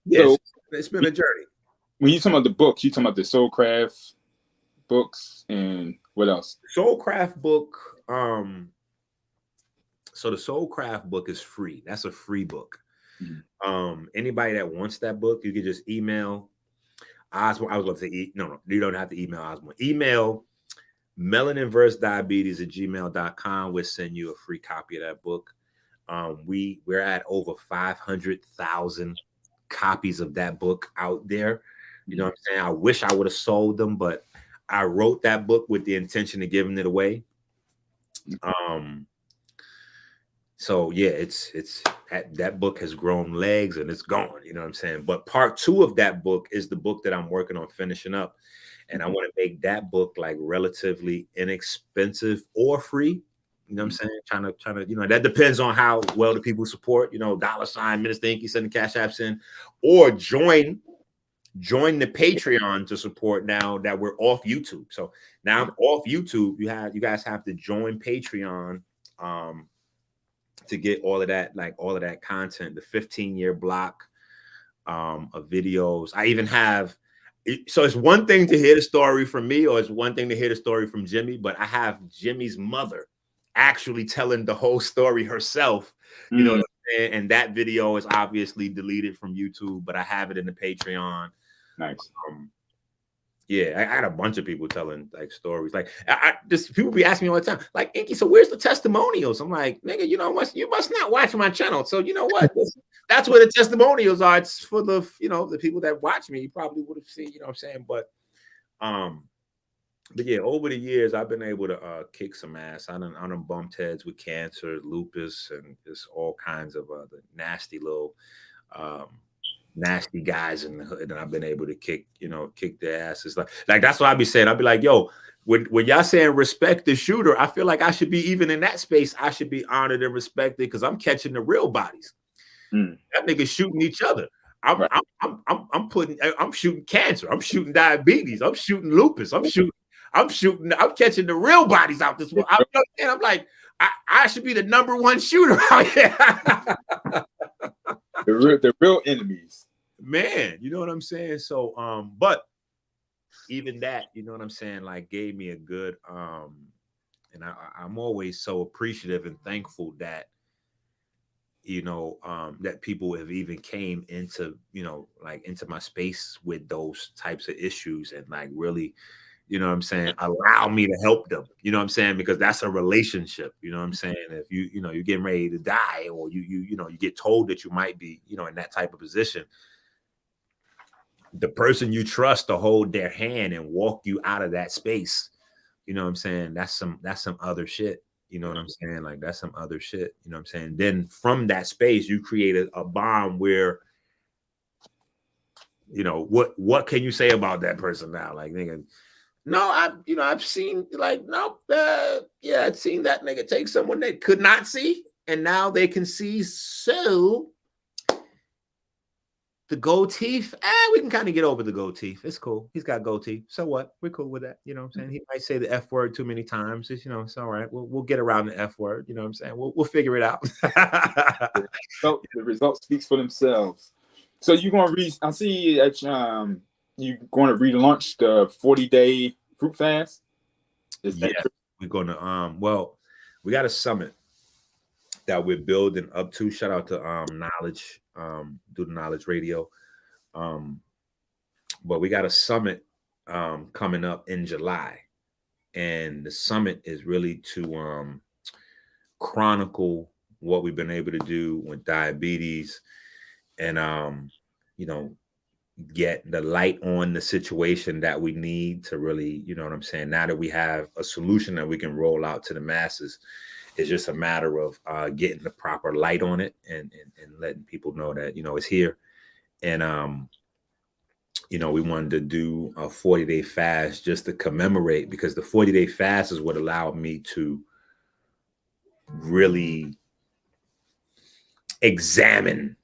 yes, so, it's been a journey. When you talk about the books, you talking about the Soulcraft books and what else? Soulcraft book. So the Soulcraft book is free. That's a free book. Mm-hmm. Anybody that wants that book, you can just email Osmo. I was going to say, no, you don't have to email Osmo. Email melaninverseddiabetes@gmail.com. We'll send you a free copy of that book. We're at over 500,000 copies of that book out there. You know what I'm saying? I wish I would have sold them, but I wrote that book with the intention of giving it away. So yeah, it's that book has grown legs and it's gone. You know what I'm saying? But part 2 of that book is the book that I'm working on finishing up, and I want to make that book like relatively inexpensive or free. You know what I'm saying? Trying to, you know, that depends on how well the people support, you know, $ Minister Enqi, send the cash apps in, or join the Patreon to support now that we're off YouTube. So now I'm off YouTube. You guys have to join Patreon to get all of that, like all of that content, the 15-year block of videos. I even have, so it's one thing to hear the story from me, or it's one thing to hear the story from Jimmy, but I have Jimmy's mother actually telling the whole story herself, you know what I'm saying? And that video is obviously deleted from YouTube, but I have it in the Patreon. Nice. Yeah, I had a bunch of people telling like stories. Like just people be asking me all the time, like, Enqi, so where's the testimonials? I'm like, nigga, you know what? You must not watch my channel. So you know what? That's where the testimonials are. It's for the, you know, the people that watch me. You probably would have seen, you know what I'm saying? But yeah, over the years, I've been able to kick some ass. I done bumped heads with cancer, lupus, and just all kinds of other nasty little nasty guys in the hood, and I've been able to kick their asses. Like that's what I'd be saying. I'd be like, yo, when y'all saying respect the shooter, I feel like I should be, even in that space, I should be honored and respected, because I'm catching the real bodies. That nigga's shooting each other. I'm shooting cancer. I'm shooting diabetes. I'm shooting lupus. I'm catching the real bodies out this world. I'm like, I should be the #1 shooter out here. The real enemies, man. You know what I'm saying? So, but even that, you know what I'm saying, like gave me a good, and I'm always so appreciative and thankful that, you know, that people have even came into, you know, like into my space with those types of issues, and like really, you know what I'm saying, allow me to help them, you know what I'm saying, because that's a relationship, you know what I'm saying. If you know, you're getting ready to die, or you know, you get told that you might be, you know, in that type of position, the person you trust to hold their hand and walk you out of that space, you know what I'm saying, that's some other shit, you know what I'm saying, like that's some other shit, you know what I'm saying. Then from that space, you create a bond where, you know, what can you say about that person now, like, nigga, no, I've seen, like, no, yeah, I've seen that nigga take someone they could not see, and now they can see. So the gold teeth, we can kind of get over the gold teeth. It's cool. He's got gold teeth. So what? We're cool with that. You know what I'm saying? He might say the F word too many times. It's, you know, it's all right. We'll get around the F word. You know what I'm saying? We'll figure it out. So the result speaks for themselves. So you're going to read, I see that you're going to relaunch the 40-day fruit fast. Yeah, we're going to, well, we got a summit that we're building up to. Shout out to Knowledge, do the Knowledge Radio. But we got a summit coming up in July, and the summit is really to chronicle what we've been able to do with diabetes, and you know, get the light on the situation that we need to really, you know what I'm saying, now that we have a solution that we can roll out to the masses. It's just a matter of getting the proper light on it, and letting people know that, you know, it's here. And you know, we wanted to do a 40-day fast just to commemorate, because the 40-day fast is what allowed me to really examine,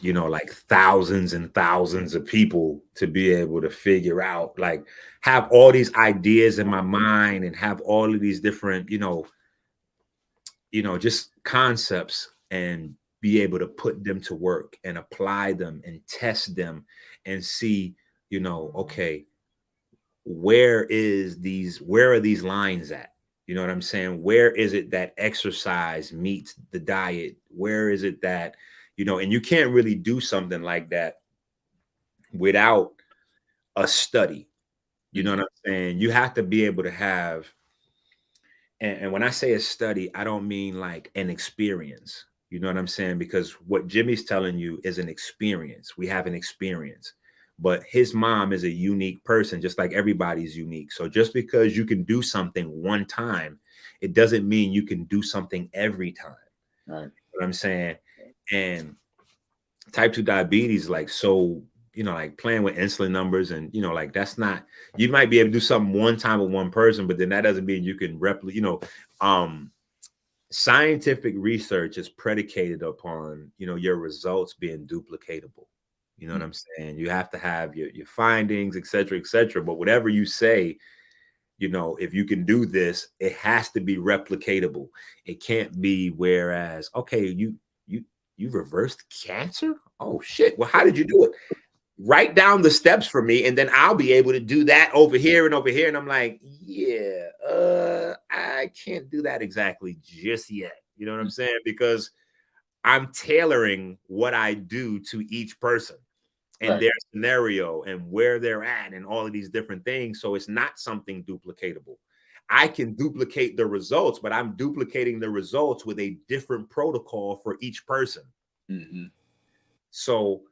you know, like thousands and thousands of people, to be able to figure out, like, have all these ideas in my mind and have all of these different, you know, just concepts, and be able to put them to work and apply them and test them and see, you know, okay, where are these lines at? You know what I'm saying? Where is it that exercise meets the diet? Where is it that, you know, and you can't really do something like that without a study. You know what I'm saying? You have to be able to have, and when I say a study, I don't mean like an experience. You know what I'm saying? Because what Jimmy's telling you is an experience. We have an experience, but his mom is a unique person, just like everybody's unique. So just because you can do something one time, it doesn't mean you can do something every time. Right. You know what I'm saying? And type 2 diabetes, like, so, you know, like playing with insulin numbers, and, you know, like, that's not, you might be able to do something one time with one person, but then that doesn't mean you can replicate, you know. Scientific research is predicated upon, you know, your results being duplicatable. You know what I'm saying? You have to have your findings, et cetera, but whatever you say, you know, if you can do this, it has to be replicatable. It can't be, whereas, okay, you reversed cancer? Oh shit. Well, how did you do it? Write down the steps for me, and then I'll be able to do that over here and over here. And I'm like, yeah, I can't do that exactly just yet. You know what I'm saying? Because I'm tailoring what I do to each person and their scenario and where they're at and all of these different things. So it's not something duplicatable. I can duplicate the results, but I'm duplicating the results with a different protocol for each person. Mm-hmm. So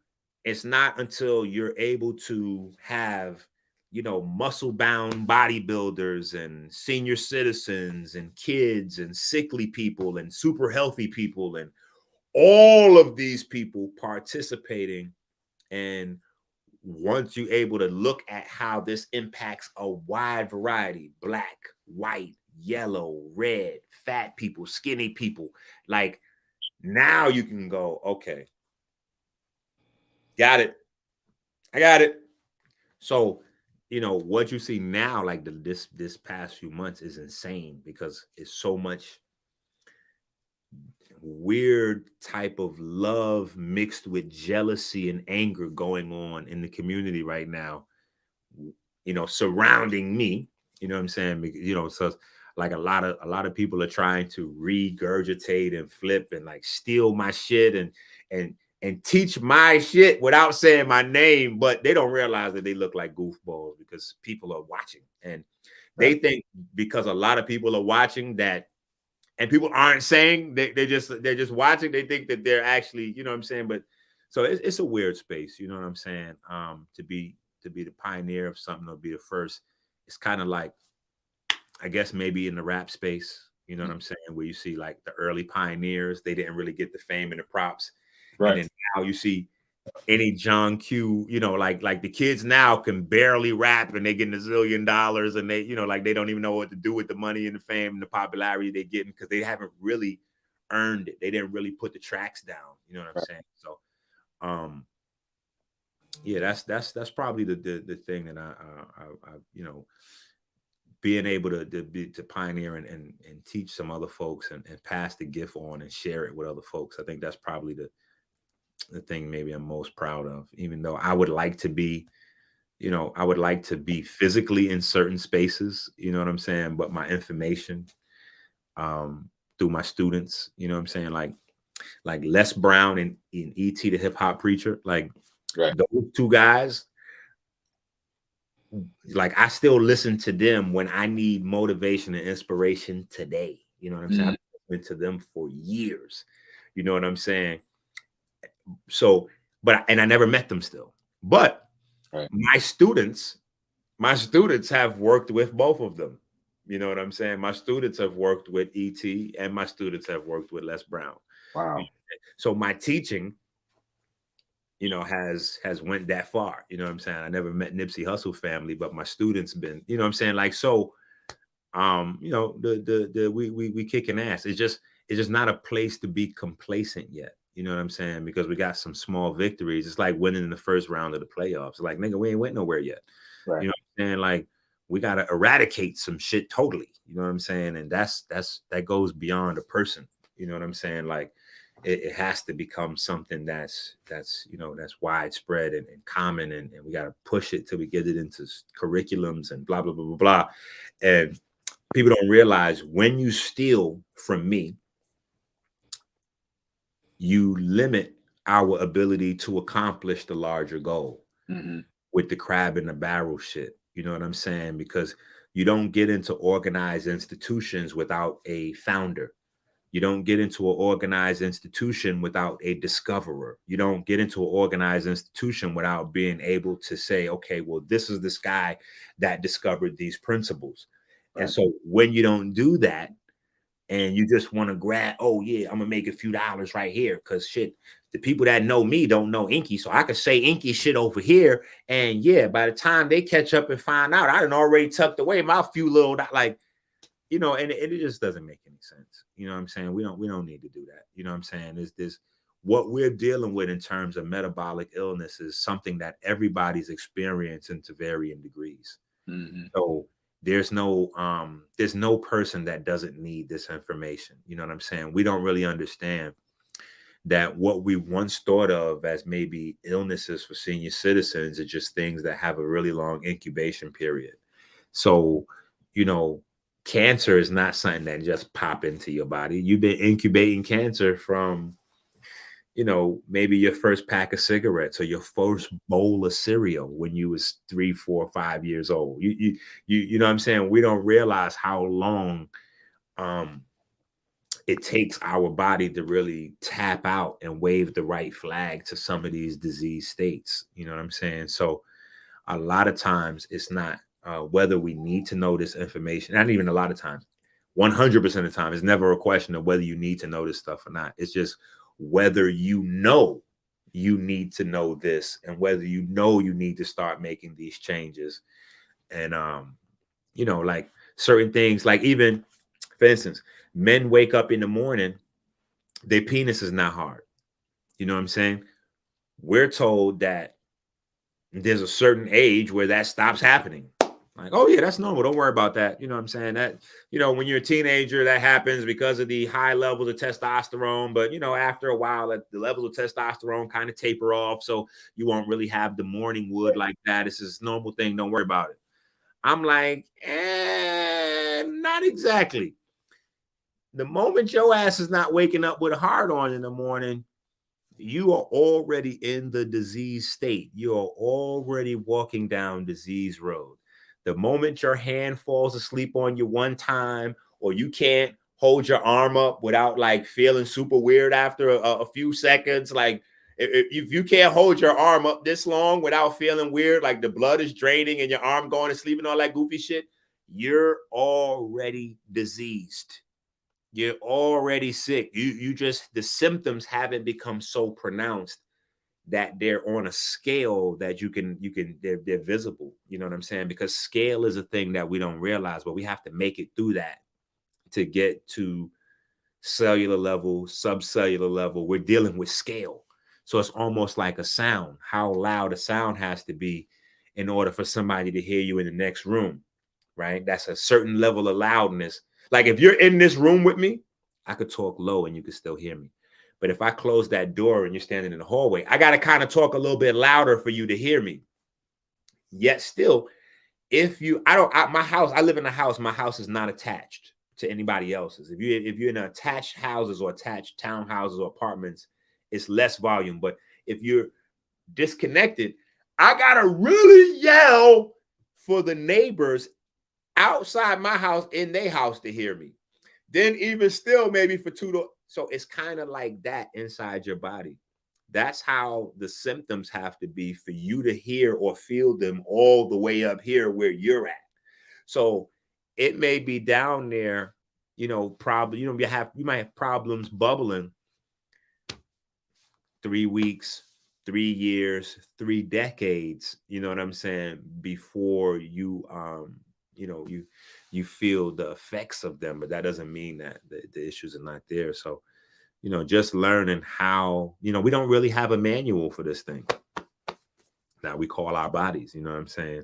it's not until you're able to have, you know, muscle bound bodybuilders and senior citizens and kids and sickly people and super healthy people and all of these people participating. And once you're able to look at how this impacts a wide variety, black, white, yellow, red, fat people, skinny people, like, now you can go, okay, got it. I got it. So, you know, what you see now, like this past few months, is insane, because it's so much weird type of love mixed with jealousy and anger going on in the community right now, you know, surrounding me. You know what I'm saying? You know, so like a lot of people are trying to regurgitate and flip and like steal my shit and teach my shit without saying my name, but they don't realize that they look like goofballs because people are watching, and they think because a lot of people are watching that, and people aren't saying they're just watching, they think that they're actually, you know what I'm saying? But so it's a weird space, you know what I'm saying? To be the pioneer of something, or be the first, it's kind of like, I guess maybe in the rap space, you know what I'm saying, where you see like the early pioneers, they didn't really get the fame and the props. Right. And then now you see any John Q, you know, like the kids now can barely rap and they get $1 zillion, and they, you know, like they don't even know what to do with the money and the fame and the popularity they're getting, because they haven't really earned it. They didn't really put the tracks down. You know what I'm saying? So, yeah, that's probably the thing that I you know, being able to pioneer and teach some other folks and pass the gift on and share it with other folks. I think that's probably the thing maybe I'm most proud of, even though I would like to be, you know, I would like to be physically in certain spaces, you know what I'm saying? But my information, through my students, you know what I'm saying? Like Les Brown and E.T. the hip hop preacher, like those two guys like I still listen to them when I need motivation and inspiration today. You know what I'm saying? I've been to them for years. You know what I'm saying? So, but I never met them still. But my students have worked with both of them. You know what I'm saying? My students have worked with ET and my students have worked with Les Brown. Wow. So my teaching, you know, has went that far. You know what I'm saying? I never met Nipsey Hussle family, but my students been, you know what I'm saying? Like, so, you know, we kicking ass. It's just not a place to be complacent yet. You know what I'm saying? Because we got some small victories. It's like winning in the first round of the playoffs. Like, nigga, we ain't went nowhere yet. Right. You know what I'm saying? Like, we got to eradicate some shit totally. You know what I'm saying? And that goes beyond a person. You know what I'm saying? Like, it has to become something that's you know, that's widespread and common, and we got to push it till we get it into curriculums and blah blah blah blah blah. And people don't realize when you steal from me, you limit our ability to accomplish the larger goal with the crab in the barrel shit. You know what I'm saying? Because you don't get into organized institutions without a founder. You don't get into an organized institution without a discoverer. You don't get into an organized institution without being able to say, okay, well, this is this guy that discovered these principles. Right. And so when you don't do that, and you just want to grab, oh yeah, I'm gonna make a few dollars right here, because shit, the people that know me don't know Enqi, so I could say Enqi shit over here, and yeah, by the time they catch up and find out, I done already tucked away my few little, like, you know, and it just doesn't make any sense. You know what I'm saying? We don't need to do that. You know what I'm saying? Is this what we're dealing with in terms of metabolic illness is something that everybody's experiencing to varying degrees. So there's no person that doesn't need this information. You know what I'm saying? We don't really understand that what we once thought of as maybe illnesses for senior citizens are just things that have a really long incubation period. So, you know, cancer is not something that just pop into your body. You've been incubating cancer from, you know, maybe your first pack of cigarettes or your first bowl of cereal when you was 3, 4, 5 years old. You know what I'm saying? We don't realize how long it takes our body to really tap out and wave the right flag to some of these disease states. You know what I'm saying? So a lot of times it's not whether we need to know this information. Not even a lot of times. 100% of the time, it's never a question of whether you need to know this stuff or not. It's just whether you know you need to know this, and whether you know you need to start making these changes. And you know, like certain things, like even, for instance, men wake up in the morning, their penis is not hard. You know what I'm saying? We're told that there's a certain age where that stops happening. Like, oh yeah, that's normal. Don't worry about that. You know what I'm saying? That, you know, when you're a teenager, that happens because of the high levels of testosterone. But, you know, after a while, the levels of testosterone kind of taper off. So you won't really have the morning wood like that. It's just a normal thing. Don't worry about it. I'm like, not exactly. The moment your ass is not waking up with a hard on in the morning, you are already in the disease state. You are already walking down disease road. The moment your hand falls asleep on you one time, or you can't hold your arm up without like feeling super weird after a few seconds, like if you can't hold your arm up this long without feeling weird, like the blood is draining and your arm going to sleep and all that goofy shit, you're already diseased. You're already sick. You just, the symptoms haven't become so pronounced that they're on a scale that they're visible. You know what I'm saying? Because scale is a thing that we don't realize, but we have to make it through that to get to cellular level, subcellular level. We're dealing with scale. So it's almost like a sound, how loud a sound has to be in order for somebody to hear you in the next room, right? That's a certain level of loudness. Like if you're in this room with me, I could talk low and you can still hear me. But if I close that door and you're standing in the hallway, I got to kind of talk a little bit louder for you to hear me. Yet still, if you, I live in a house. My house is not attached to anybody else's. If you're in attached houses or attached townhouses or apartments, it's less volume. But if you're disconnected, I got to really yell for the neighbors outside my house in their house to hear me. Then even still, maybe for 2 to, so it's kind of like that inside your body. That's how the symptoms have to be for you to hear or feel them all the way up here where you're at. So it may be down there, you know, probably, you know, you might have problems bubbling 3 weeks, 3 years, 3 decades, you know what I'm saying, before you, you know, you feel the effects of them, but that doesn't mean that the issues are not there. So, you know, just learning how, you know, we don't really have a manual for this thing that we call our bodies, you know what I'm saying?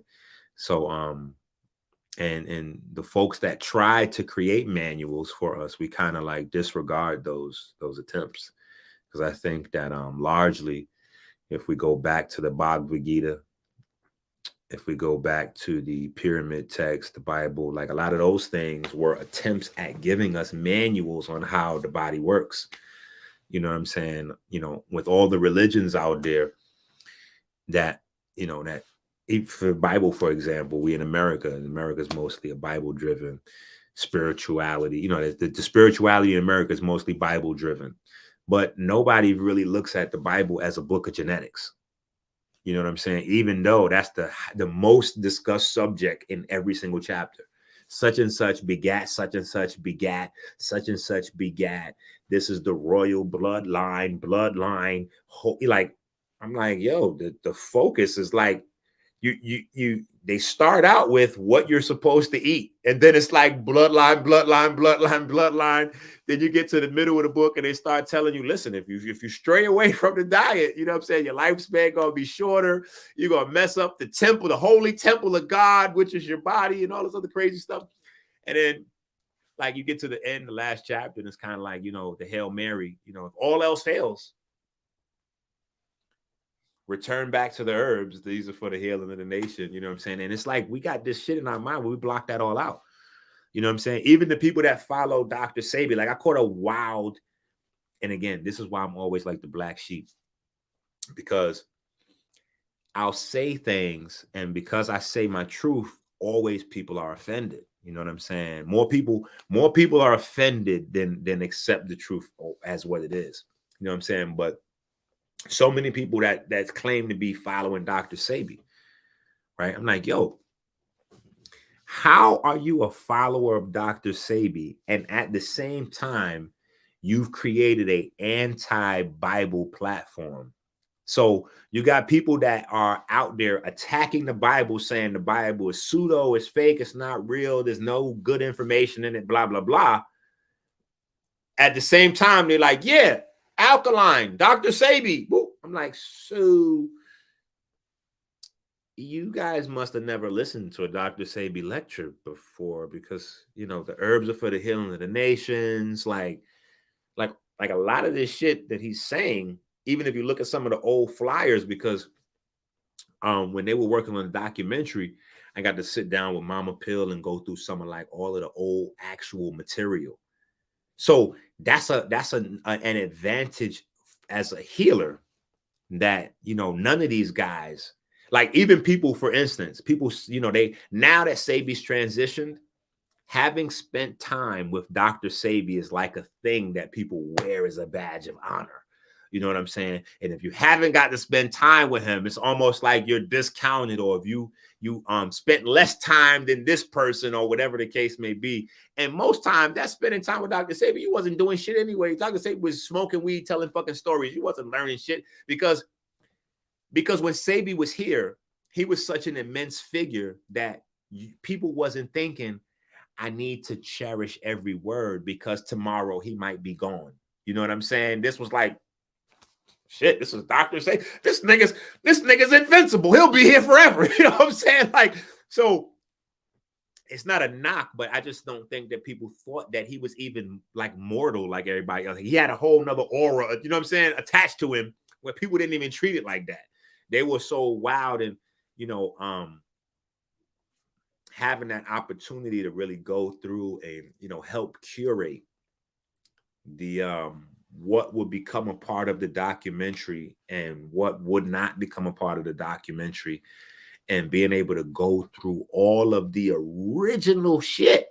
So, and the folks that try to create manuals for us, we kind of like disregard those attempts. Because I think that largely, if we go back to the Bhagavad Gita, if we go back to the pyramid text, the Bible, like a lot of those things were attempts at giving us manuals on how the body works. You know what I'm saying? You know, with all the religions out there that, you know, that for the Bible, for example, we in America, and America is mostly a Bible-driven spirituality. You know, the spirituality in America is mostly Bible-driven. But nobody really looks at the Bible as a book of genetics. You know what I'm saying? Even though that's the most discussed subject in every single chapter. Such and such begat, such and such begat, such and such begat. This is the royal bloodline. Like, I'm like, yo, the focus is like, they start out with what you're supposed to eat. And then it's like bloodline. Then you get to the middle of the book and they start telling you, listen, if you stray away from the diet, you know what I'm saying, your lifespan going to be shorter. You're going to mess up the temple, the holy temple of God, which is your body, and all this other crazy stuff. And then like you get to the end, the last chapter, and it's kind of like, you know, the Hail Mary, you know, if all else fails, return back to the herbs. These are for the healing of the nation. You know what I'm saying? And it's like, we got this shit in our mind where we block that all out. You know what I'm saying? Even the people that follow Dr. Sebi, like I caught a wild, and again, this is why I'm always like the black sheep, because I'll say things, and because I say my truth, always people are offended. You know what I'm saying? More people are offended than accept the truth as what it is. You know what I'm saying? But so many people that claim to be following Dr. Sebi, right? I'm like, yo, how are you a follower of Dr. Sebi and at the same time you've created an anti-Bible platform? So you got people that are out there attacking the Bible, saying the Bible is pseudo, it's fake, it's not real, there's no good information in it, blah, blah, blah. At the same time, they're like, yeah, alkaline, Dr. Sebi. I'm like, so you guys must have never listened to a Dr. Sebi lecture before, because, you know, the herbs are for the healing of the nations. Like a lot of this shit that he's saying, even if you look at some of the old flyers, because when they were working on the documentary, I got to sit down with Mama Pill and go through some of like all of the old actual material. So that's an advantage as a healer, that, you know, none of these guys, like even people, for instance, people, you know, now that Sebi's transitioned, having spent time with Dr. Sebi is like a thing that people wear as a badge of honor. You know what I'm saying? And if you haven't got to spend time with him, it's almost like you're discounted, or if you spent less time than this person, or whatever the case may be. And most time that's spending time with Dr. Sebi, you wasn't doing shit anyway. Dr. Sebi was smoking weed, telling fucking stories. You wasn't learning shit, because when Sebi was here, he was such an immense figure that people wasn't thinking, I need to cherish every word because tomorrow he might be gone. You know what I'm saying? This was like, shit, this is Dr. Sebi. This nigga's invincible. He'll be here forever. You know what I'm saying? Like, so it's not a knock, but I just don't think that people thought that he was even like mortal like everybody else. He had a whole nother aura, you know what I'm saying, attached to him, where people didn't even treat it like that. They were so wild, and, you know, having that opportunity to really go through and, you know, help curate the what would become a part of the documentary and what would not become a part of the documentary, and being able to go through all of the original shit.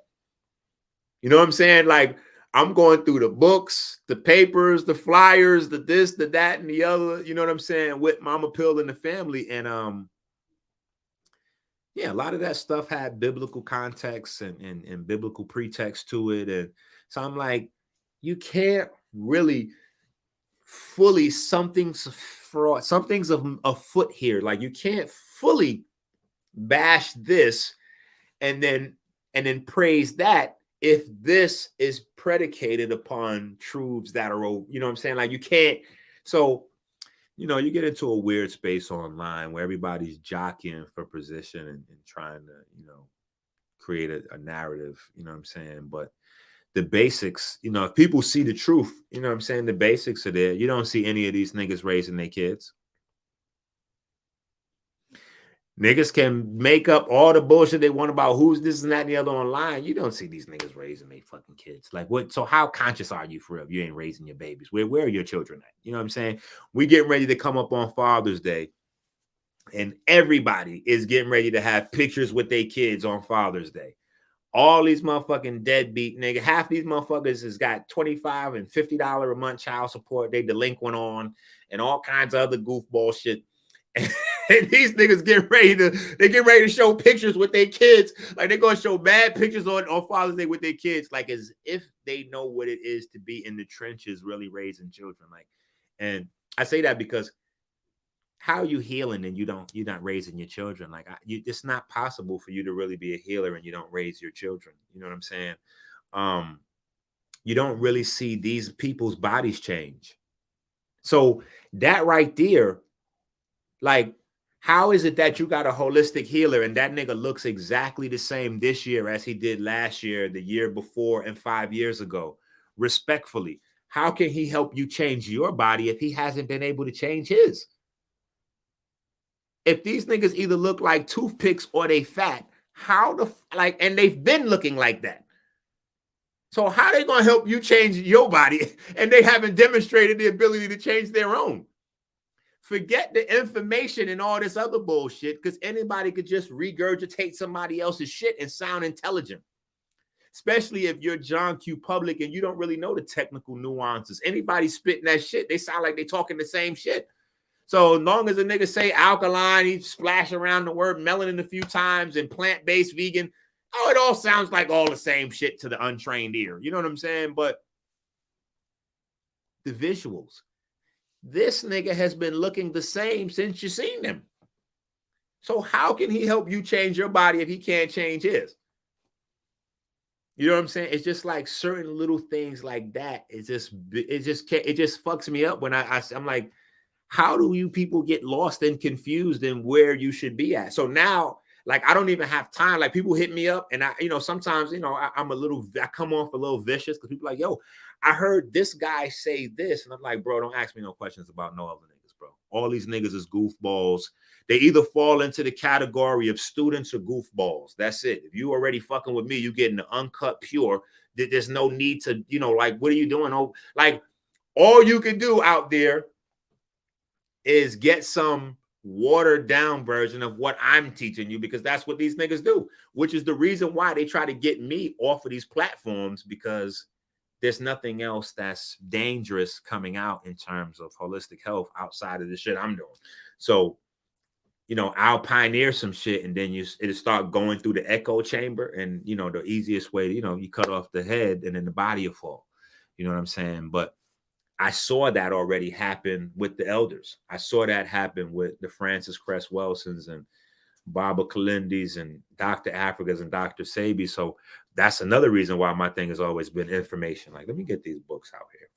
You know what I'm saying? Like, I'm going through the books, the papers, the flyers, the this, the that, and the other, you know what I'm saying, with Mama Pill and the family. And yeah, a lot of that stuff had biblical context and biblical pretext to it. And so I'm like, you can't really fully, something's afoot here. Like, you can't fully bash this and then praise that if this is predicated upon truths that are, you know what I'm saying? Like, you can't. So, you know, you get into a weird space online where everybody's jockeying for position and trying to, you know, create a narrative, you know what I'm saying? But the basics, you know, if people see the truth, you know what I'm saying? The basics are there. You don't see any of these niggas raising their kids. Niggas can make up all the bullshit they want about who's this and that and the other online. You don't see these niggas raising their fucking kids. Like, what? So how conscious are you for real? You ain't raising your babies. Where are your children at? You know what I'm saying? We getting ready to come up on Father's Day, and everybody is getting ready to have pictures with their kids on Father's Day. All these motherfucking deadbeat niggas, half these motherfuckers has got $25 and $50 a month child support they delinquent on, and all kinds of other goofball shit. And these niggas get ready to show pictures with their kids. Like, they're gonna show bad pictures on Father's Day with their kids, like as if they know what it is to be in the trenches really raising children. Like, and I say that because how are you healing and you're not raising your children? Like, it's not possible for you to really be a healer and you don't raise your children. You know what I'm saying? You don't really see these people's bodies change. So that right there, like, how is it that you got a holistic healer and that nigga looks exactly the same this year as he did last year, the year before, and 5 years ago? Respectfully, how can he help you change your body if he hasn't been able to change his? If these niggas either look like toothpicks or they fat, and they've been looking like that. So how they gonna help you change your body and they haven't demonstrated the ability to change their own? Forget the information and all this other bullshit, because anybody could just regurgitate somebody else's shit and sound intelligent. Especially if you're John Q. Public and you don't really know the technical nuances. Anybody spitting that shit, they sound like they talking the same shit. So as long as a nigga say alkaline, he splash around the word melanin a few times and plant-based vegan, it all sounds like all the same shit to the untrained ear. You know what I'm saying? But the visuals. This nigga has been looking the same since you've seen him. So how can he help you change your body if he can't change his? You know what I'm saying? It's just like certain little things like that. It just fucks me up when I'm like, how do you people get lost and confused in where you should be at? So now, like, I don't even have time. Like, people hit me up and sometimes, I come off a little vicious because people are like, yo, I heard this guy say this. And I'm like, bro, don't ask me no questions about no other niggas, bro. All these niggas is goofballs. They either fall into the category of students or goofballs. That's it. If you already fucking with me, you getting the uncut pure. There's no need to, like, what are you doing? Oh, like, all you can do out there is get some watered down version of what I'm teaching you, because that's what these niggas do, which is the reason why they try to get me off of these platforms, because there's nothing else that's dangerous coming out in terms of holistic health outside of the shit I'm doing. So, I'll pioneer some shit and then it'll start going through the echo chamber, and, the easiest way, you cut off the head and then the body will fall. You know what I'm saying? But I saw that already happen with the elders. I saw that happen with the Francis Cress Welsons and Baba Kalindis and Dr. Afrikas and Dr. Sabi. So that's another reason why my thing has always been information. Like, let me get these books out here.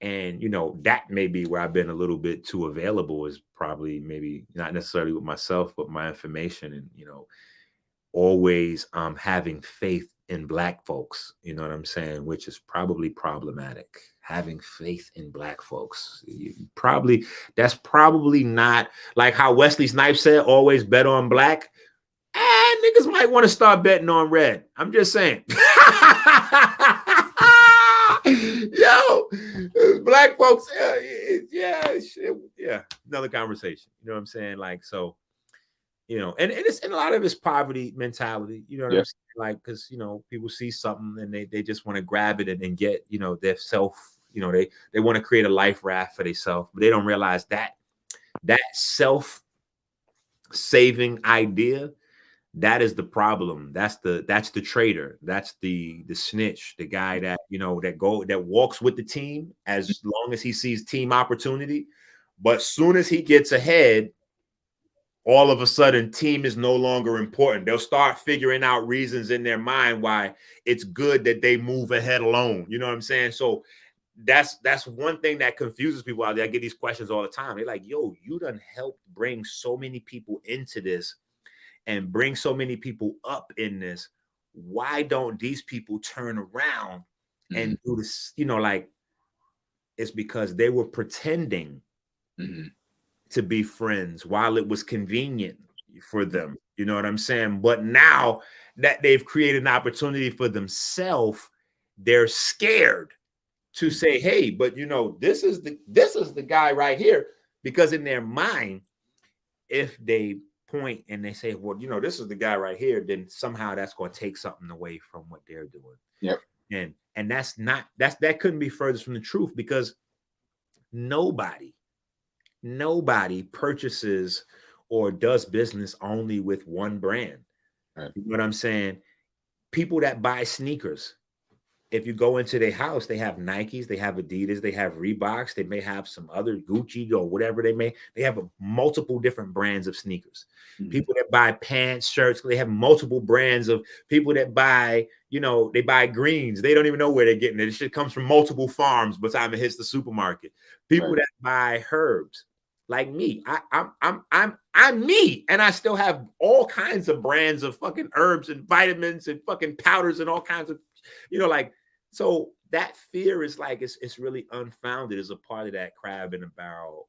And, that may be where I've been a little bit too available, is probably maybe not necessarily with myself, but my information, and, always having faith in Black folks, you know what I'm saying, which is probably problematic. Having faith in Black folks, that's probably not like how Wesley Snipes said, always bet on Black. Niggas might want to start betting on red. I'm just saying. Yo, Black folks, yeah. another conversation. You know what I'm saying? Like, so, you know, and a lot of it's poverty mentality, you know what I'm saying? Like, because, you know, people see something and they just want to grab it and get, you know, their self, you know, they want to create a life raft for themselves, but they don't realize that self-saving idea, that is the problem. That's the traitor. That's the snitch, the guy that, you know, that walks with the team as long as he sees team opportunity. But soon as he gets ahead, all of a sudden team is no longer important. They'll start figuring out reasons in their mind why it's good that they move ahead alone. You know what I'm saying? So that's one thing that confuses people out there. I get these questions all the time. They're like, yo, you done helped bring so many people into this and bring so many people up in this. Why don't these people turn around and do this? You know, like, it's because they were pretending to be friends while it was convenient for them. You know what I'm saying? But now that they've created an opportunity for themselves, they're scared to say, hey, but you know, this is the guy right here. Because in their mind, if they point and they say, well, you know, this is the guy right here, then somehow that's going to take something away from what they're doing. Yep. And that couldn't be further from the truth, because nobody purchases or does business only with one brand. Right. You know what I'm saying? People that buy sneakers, if you go into their house, they have Nikes, they have Adidas, they have Reeboks, they may have some other Gucci or whatever they have multiple different brands of sneakers. People that buy pants, shirts, they have multiple brands of people that buy, you know, they buy greens. They don't even know where they're getting it. It shit comes from multiple farms by the time it hits the supermarket. People that buy herbs, like me. I'm me, and I still have all kinds of brands of fucking herbs and vitamins and fucking powders and all kinds of, you know, like, so that fear is like, it's really unfounded as a part of that crab in a barrel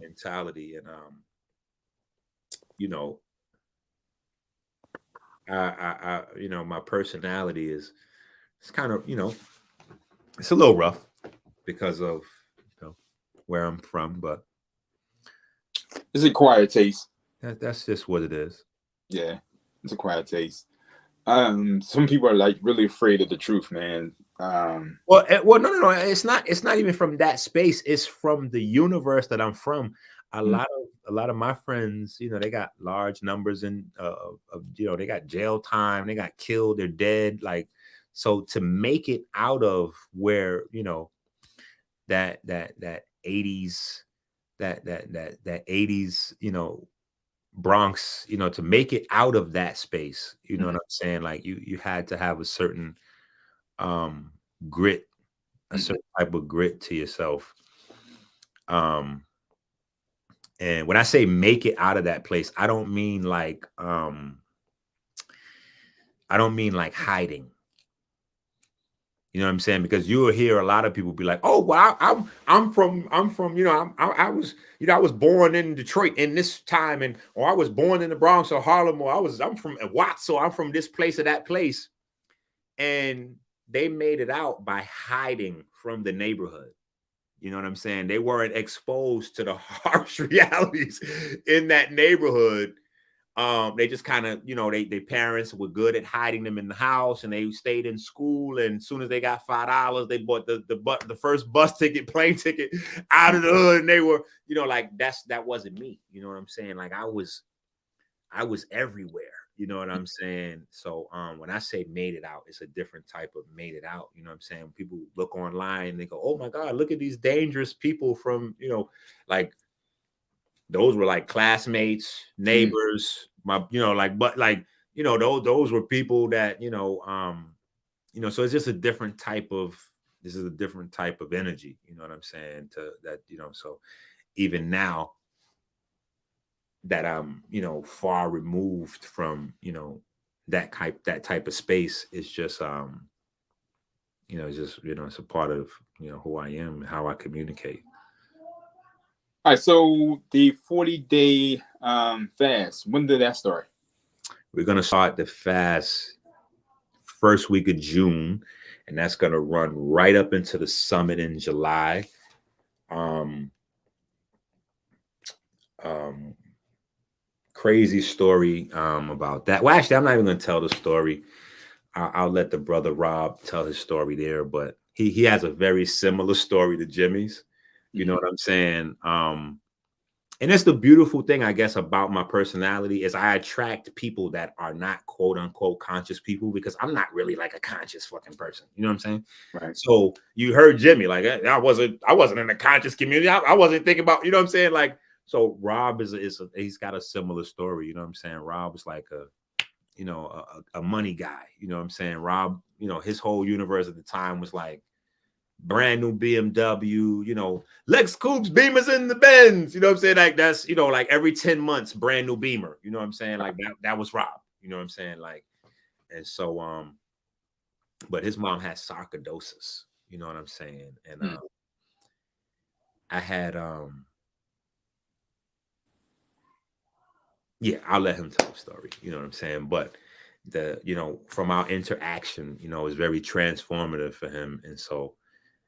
mentality. And you know, I you know, my personality it's kind of, you know, it's a little rough because of, you know, where I'm from, but it's a quiet taste. That's just what it is. Yeah, it's a quiet taste. Some people are like really afraid of the truth, man. Well, no. It's not even from that space. It's from the universe that I'm from. A lot of my friends, you know, they got large numbers in of, you know, they got jail time, they got killed, they're dead. Like, so to make it out of where, you know, that 80s, that 80s, you know, Bronx, you know, to make it out of that space, you know what I'm saying? Like, you had to have a certain grit, a certain type of grit to yourself. And when I say make it out of that place, I don't mean like hiding. You know what I'm saying? Because you will hear a lot of people be like, "Oh, well, I'm from, you know, I was born in Detroit in this time, or I was born in the Bronx or Harlem, or I'm from Watts, so I'm from this place or that place," and they made it out by hiding from the neighborhood. You know what I'm saying? They weren't exposed to the harsh realities in that neighborhood. They just kind of, you know, their parents were good at hiding them in the house, and they stayed in school. And as soon as they got $5, they bought the first bus ticket, plane ticket out of the hood. And they were, you know, like, that wasn't me. You know what I'm saying? Like, I was everywhere. You know what I'm saying? So when I say made it out, it's a different type of made it out. You know what I'm saying? When people look online and they go, "Oh my God, look at these dangerous people from," you know, like, those were like classmates, neighbors, you know, like, but like, you know, those were people that, you know, so it's just a different type of, this is a different type of energy. You know what I'm saying? To that, you know, so even now that I'm, you know, far removed from, you know, that type of space, is just, you know, it's just, you know, it's a part of, you know, who I am and how I communicate. All right, so the 40-day fast, when did that start? We're going to start the fast first week of June, and that's going to run right up into the summit in July. crazy story about that. Well, actually, I'm not even going to tell the story. I'll let the brother Rob tell his story there, but he has a very similar story to Jimmy's. You know what I'm saying? And it's the beautiful thing, I guess, about my personality is I attract people that are not quote unquote conscious people because I'm not really like a conscious fucking person. You know what I'm saying? Right. So you heard Jimmy, like I wasn't in the conscious community. I wasn't thinking about, you know what I'm saying? Like, so Rob he's got a similar story. You know what I'm saying? Rob is like a money guy. You know what I'm saying? Rob, his whole universe at the time was like, brand new BMW, Lex Coupes, Beamers in the Benz, you know what I'm saying? Like that's, like every 10 months, brand new Beamer, you know what I'm saying? Like that was Rob, you know what I'm saying? Like, and so, but his mom had sarcoidosis, you know what I'm saying? And I had, I'll let him tell the story, you know what I'm saying? But from our interaction, it's very transformative for him. And so,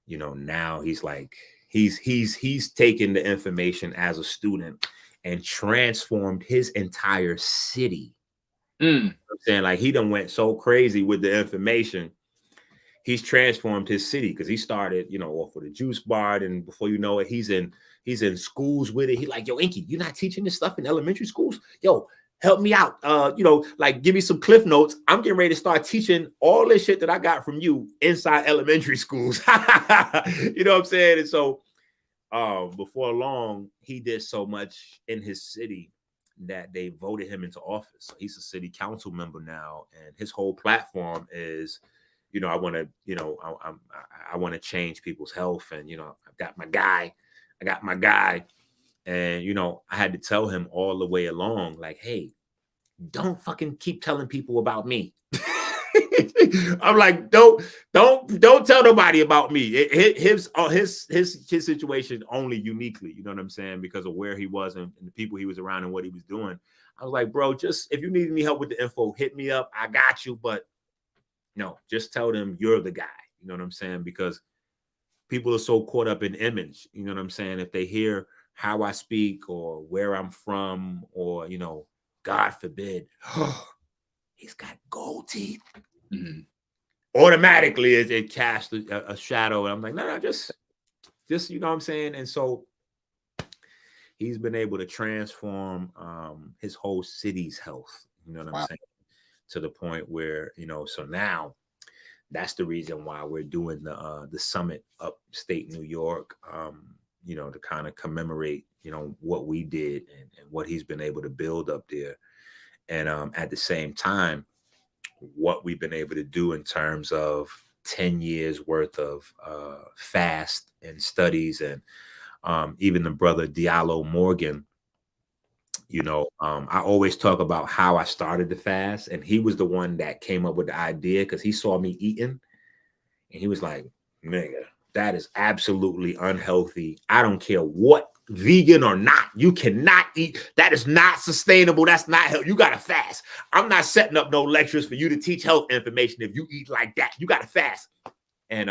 now he's like, he's taken the information as a student and transformed his entire city. You know what I'm saying? Like he done went so crazy with the information. He's transformed his city because he started, off with a juice bar. And before you know it, he's in schools with it. He like, yo, Enqi, you're not teaching this stuff in elementary schools? Yo, help me out. Like give me some cliff notes. I'm getting ready to start teaching all this shit that I got from you inside elementary schools. You know what I'm saying? And so before long, he did so much in his city that they voted him into office. So he's a city council member now. And his whole platform is, I want to change people's health. And, I got my guy. And, I had to tell him all the way along, like, hey, don't fucking keep telling people about me. I'm like, don't tell nobody about me. His situation only uniquely, you know what I'm saying? Because of where he was and the people he was around and what he was doing. I was like, bro, just if you need any help with the info, hit me up. I got you. But no, just tell them you're the guy. You know what I'm saying? Because people are so caught up in image. You know what I'm saying? If they hear how I speak or where I'm from, or, God forbid, he's got gold teeth. Automatically, it casts a shadow. And I'm like, no, just, you know what I'm saying? And so he's been able to transform his whole city's health. You know what I'm saying? To the point where, so now that's the reason why we're doing the summit upstate New York, to kind of commemorate, what we did and what he's been able to build up there. And at the same time, what we've been able to do in terms of 10 years worth of fast and studies. And even the brother Diallo Morgan, I always talk about how I started the fast, and he was the one that came up with the idea because he saw me eating and he was like, nigga, that is absolutely unhealthy. I don't care what, vegan or not, you cannot eat. That is not sustainable. That's not health. You got to fast. I'm not setting up no lectures for you to teach health information if you eat like that. You got to fast. And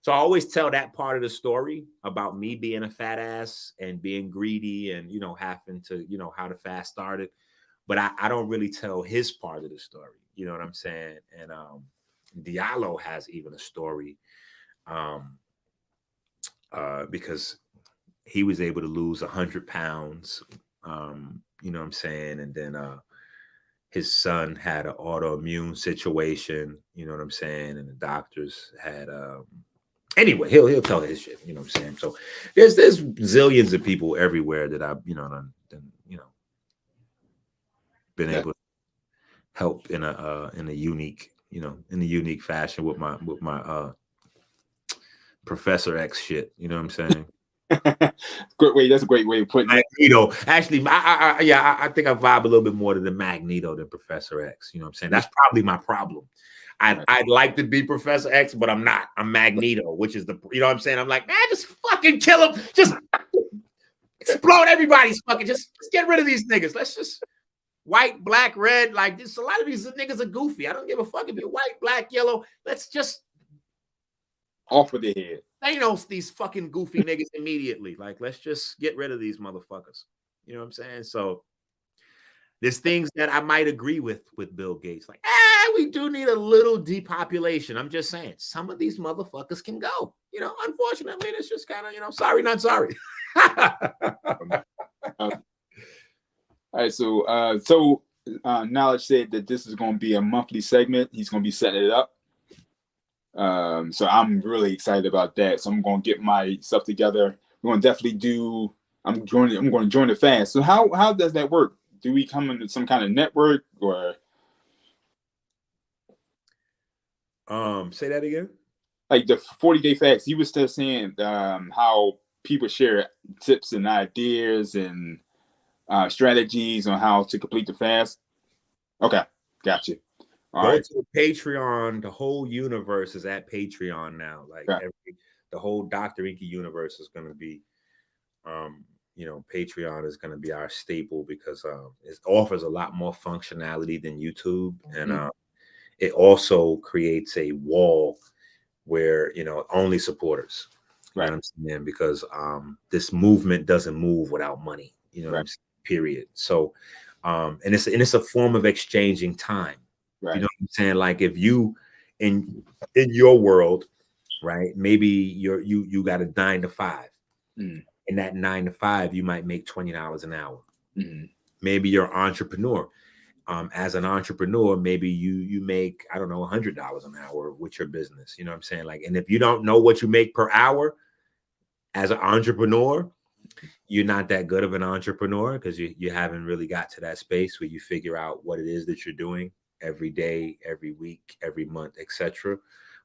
so I always tell that part of the story about me being a fat ass and being greedy and, having to, how the fast started. But I don't really tell his part of the story. You know what I'm saying? And Diallo has even a story because he was able to lose 100 pounds, you know what I'm saying? And then his son had an autoimmune situation, you know what I'm saying? And the doctors had... Anyway, he'll tell his shit, you know what I'm saying? So there's zillions of people everywhere that I've, been able to help in a unique, in a unique fashion with my Professor X shit, you know what I'm saying? Great way. That's a great way of putting it. Magneto. Actually, I think I vibe a little bit more to the Magneto than Professor X. You know what I'm saying? That's probably my problem. I'd like to be Professor X, but I'm not. I'm Magneto, which is you know what I'm saying? I'm like, man, just fucking kill him. Just explode everybody's fucking. Just get rid of these niggas. Let's just white, black, red. Like this, a lot of these niggas are goofy. I don't give a fuck if you're white, black, yellow. Let's just off with their head. Thanos these fucking goofy niggas immediately. Like, let's just get rid of these motherfuckers. You know what I'm saying? So there's things that I might agree with Bill Gates. Like, we do need a little depopulation. I'm just saying, some of these motherfuckers can go. You know, unfortunately, it's just kind of, you know, sorry, not sorry. All right, so Knowledge said that this is going to be a monthly segment. He's going to be setting it up. So I'm really excited about that. So I'm going to get myself together. We're going to definitely do. I'm going to join the fast. So how does that work? Do we come into some kind of network or? Say that again. Like the 40-day fast. You were still saying how people share tips and ideas and strategies on how to complete the fast. Okay, gotcha. All right. Go to Patreon. The whole universe is at Patreon now. Like the whole Dr. Enqi universe is going to be, you know, Patreon is going to be our staple because it offers a lot more functionality than YouTube, and it also creates a wall where, you know, only supporters. You know what I'm saying? Because this movement doesn't move without money. You know what I'm saying? Period. So, and it's a form of exchanging time. You know what I'm saying? Like if you in your world, right? Maybe you got a 9 to 5. In that 9 to 5, you might make $20 an hour. Maybe you're an entrepreneur. As an entrepreneur, maybe you make, I don't know, $100 an hour with your business. You know what I'm saying? Like, and if you don't know what you make per hour as an entrepreneur, you're not that good of an entrepreneur because you haven't really got to that space where you figure out what it is that you're doing every day, every week, every month, etc.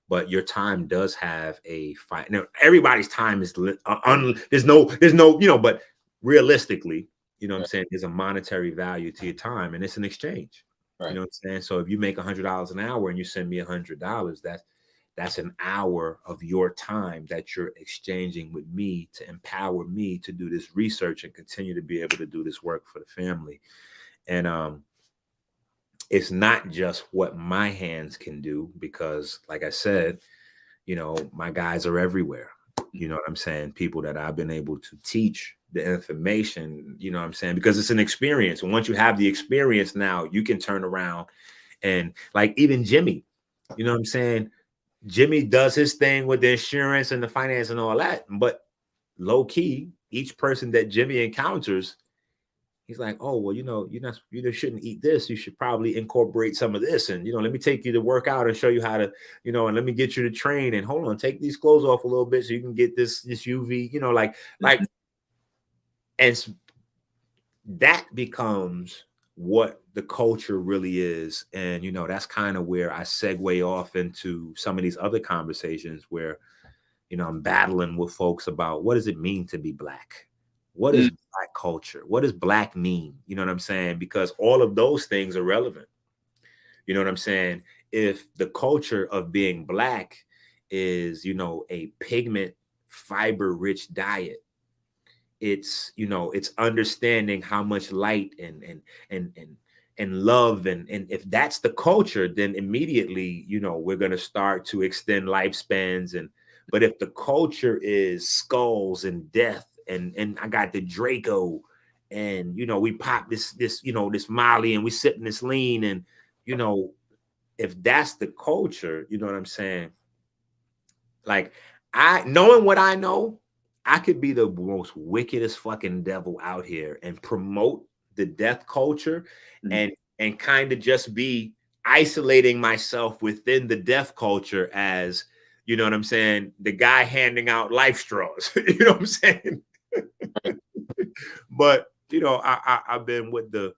But your time does have a fight. Now, everybody's time is there's no, you know, but realistically, you know what I'm saying, there's a monetary value to your time, and it's an exchange. You know what I'm saying? So if you make $100 an hour and you send me $100, that's an hour of your time that you're exchanging with me to empower me to do this research and continue to be able to do this work for the family. And it's not just what my hands can do, because like I said, you know, my guys are everywhere. You know what I'm saying? People that I've been able to teach the information, you know what I'm saying? Because it's an experience. And once you have the experience, now you can turn around and, like, even Jimmy, you know what I'm saying? Jimmy does his thing with the insurance and the finance and all that. But low key, each person that Jimmy encounters, he's like, oh, well, you know, you shouldn't eat this. You should probably incorporate some of this. And, you know, let me take you to work out and show you how to, you know, and let me get you to train. And hold on, take these clothes off a little bit so you can get this UV, you know, like, and that becomes what the culture really is. And, you know, that's kind of where I segue off into some of these other conversations where, you know, I'm battling with folks about what does it mean to be Black? What is Black culture? What does Black mean? You know what I'm saying? Because all of those things are relevant. You know what I'm saying? If the culture of being Black is, you know, a pigment fiber rich diet, it's, you know, it's understanding how much light and love, and if that's the culture, then immediately, you know, we're going to start to extend lifespans. And but if the culture is skulls and death, and I got the Draco, and, you know, we pop this you know, this Molly, and we sip in this lean, and, you know, if that's the culture, you know what I'm saying? Like, knowing what I know, I could be the most wickedest fucking devil out here and promote the death culture and kind of just be isolating myself within the death culture as, you know what I'm saying, the guy handing out life straws. You know what I'm saying? But, you know, I've been with the,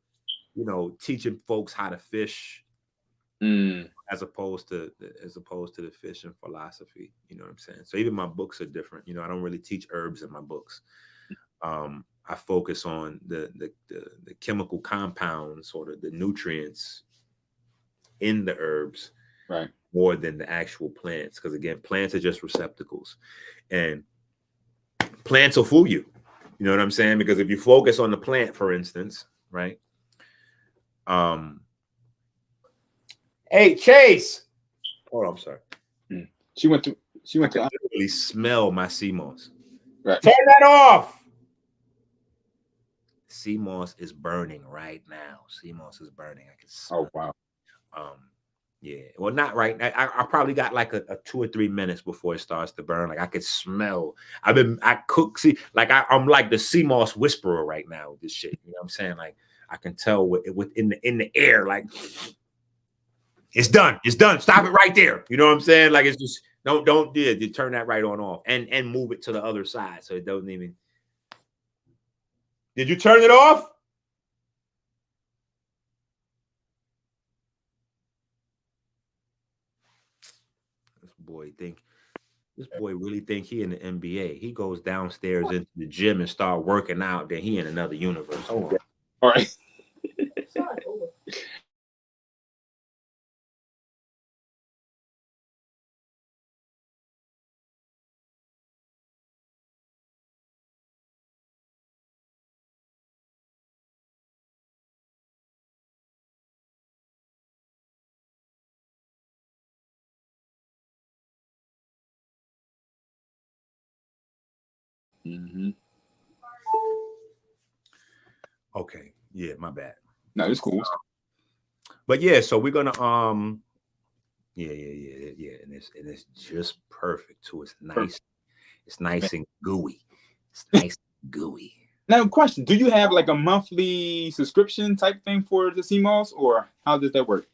you know, teaching folks how to fish as opposed to the fishing philosophy. You know what I'm saying? So even my books are different. You know, I don't really teach herbs in my books. I focus on the chemical compounds or the nutrients in the herbs, right, more than the actual plants. Because again, plants are just receptacles, and plants will fool you. You know what I'm saying? Because if you focus on the plant, for instance, right? Hey, Chase. Oh, I'm sorry. She went to literally smell my sea moss. Right. Turn that off. sea moss is burning right now. Sea moss is burning. I can smell. Oh wow. Yeah. Well, not right. I probably got like a 2 or 3 minutes before it starts to burn. Like I could smell. I cook. See, like I'm like the sea moss whisperer right now with this shit. You know what I'm saying? Like I can tell in the air. Like it's done. It's done. Stop it right there. You know what I'm saying? Like it's just don't you turn that right on off and move it to the other side so it doesn't even. Did you turn it off? This boy really think he in the NBA. He goes downstairs into the gym and start working out. Then he in another universe. Hold on. All right. Mm-hmm. Okay. Yeah, my bad. No, it's cool. But yeah, so we're gonna yeah, and it's just perfect too. It's nice. Perfect. It's nice and gooey. It's nice and gooey. Now, question: do you have like a monthly subscription type thing for the sea moss, or how does that work?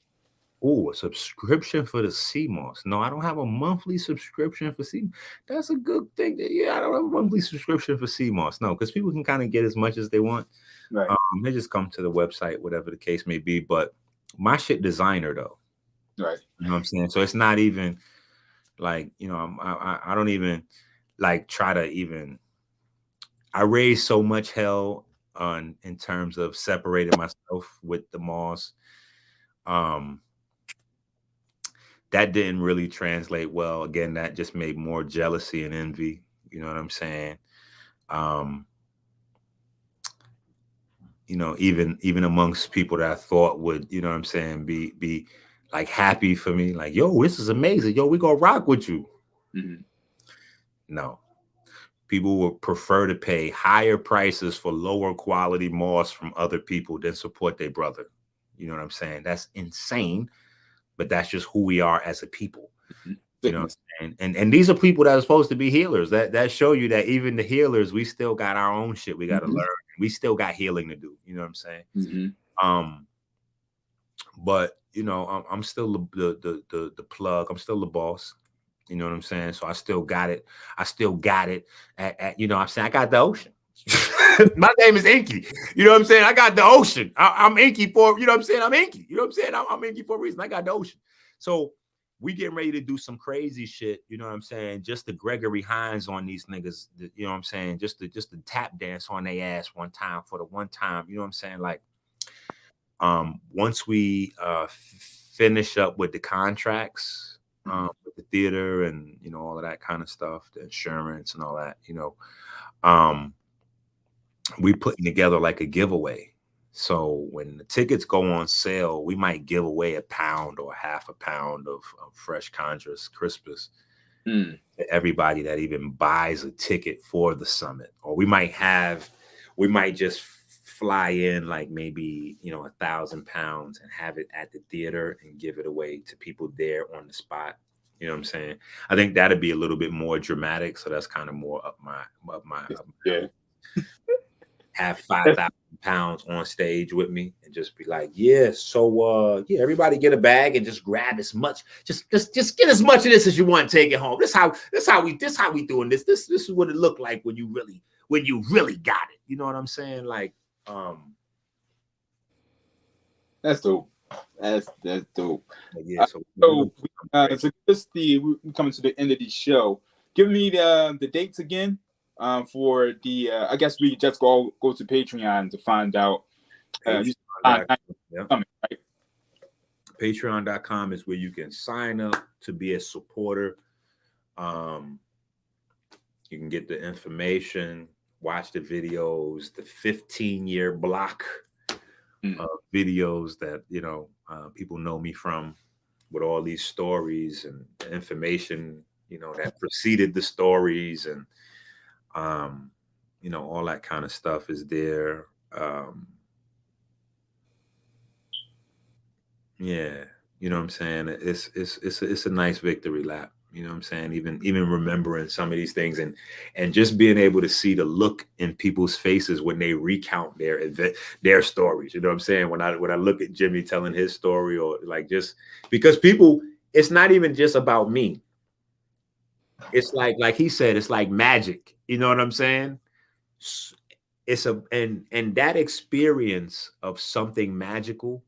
Oh, a subscription for the sea moss. No, I don't have a monthly subscription for sea. That's a good thing. Yeah, I don't have a monthly subscription for sea moss. No, because people can kind of get as much as they want. Right. They just come to the website, whatever the case may be. But my shit designer though. Right. You know what I'm saying? So it's not even like, you know, I don't even like try to even. I raised so much hell in terms of separating myself with the moss. That didn't really translate well. Again, that just made more jealousy and envy. You know what I'm saying? You know, even amongst people that I thought would, you know what I'm saying, be like happy for me, like, yo, this is amazing. Yo, we gonna rock with you. Mm-hmm. No. People would prefer to pay higher prices for lower quality moss from other people than support their brother. You know what I'm saying? That's insane. But that's just who we are as a people. Mm-hmm. You know what I'm saying? And these are people that are supposed to be healers. That show you that even the healers, we still got our own shit we got to learn. We still got healing to do. You know what I'm saying? Mm-hmm. But you know, I'm still the plug. I'm still the boss. You know what I'm saying? So I still got it. I still got it at you know what I'm saying? I got the ocean. My name is Enqi. You know what I'm saying? I got the ocean. I'm Enqi for, you know what I'm saying? I'm Enqi. You know what I'm saying? I'm Enqi for a reason. I got the ocean. So we getting ready to do some crazy shit. You know what I'm saying? Just the Gregory Hines on these niggas. You know what I'm saying? Just the tap dance on their ass one time for the one time. You know what I'm saying? Like, once we finish up with the contracts, with the theater and, you know, all of that kind of stuff, the insurance and all that, you know, we putting together like a giveaway. So when the tickets go on sale, we might give away a pound or half a pound of fresh Conjures Crispus to everybody that even buys a ticket for the summit. Or we might just fly in like maybe, you know, 1,000 pounds and have it at the theater and give it away to people there on the spot. You know what I'm saying? I think that'd be a little bit more dramatic. So that's kind of more up my yeah. Have 5,000 pounds on stage with me and just be like, yeah, so yeah, everybody get a bag and just grab as much, just get as much of this as you want to take it home. This how we doing this. This is what it looked like when you really got it. You know what I'm saying? Like, that's dope. That's dope. Yeah. So we're coming to the end of the show. Give me the dates again. For the I guess we just go to Patreon to find out. Patreon.com is where you can sign up to be a supporter. You can get the information, watch the videos, the 15-year block of videos that, you know, people know me from, with all these stories and the information, you know, that preceded the stories, and you know, all that kind of stuff is there. Yeah, you know what I'm saying? It's a nice victory lap. You know what I'm saying? Even remembering some of these things and just being able to see the look in people's faces when they recount their stories. You know what I'm saying? When I look at Jimmy telling his story, or like, just because people, it's not even just about me. It's like he said, it's like magic. You know what I'm saying? And that experience of something magical,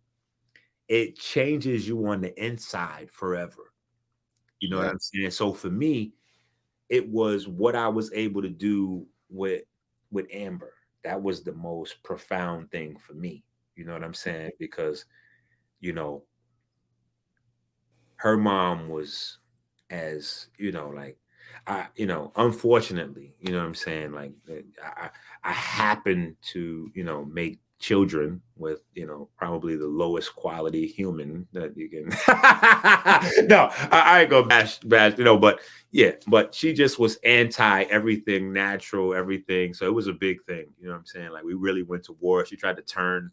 it changes you on the inside forever. You know what I'm saying? So for me, it was what I was able to do with Amber. That was the most profound thing for me. You know what I'm saying? Because, you know, her mom was, as like, unfortunately, you know what I'm saying, like, I happened to make children with probably the lowest quality human that you can no, I ain't gonna bash but yeah, but she just was anti everything natural, everything. So it was a big thing, you know what I'm saying? Like, we really went to war. She tried to turn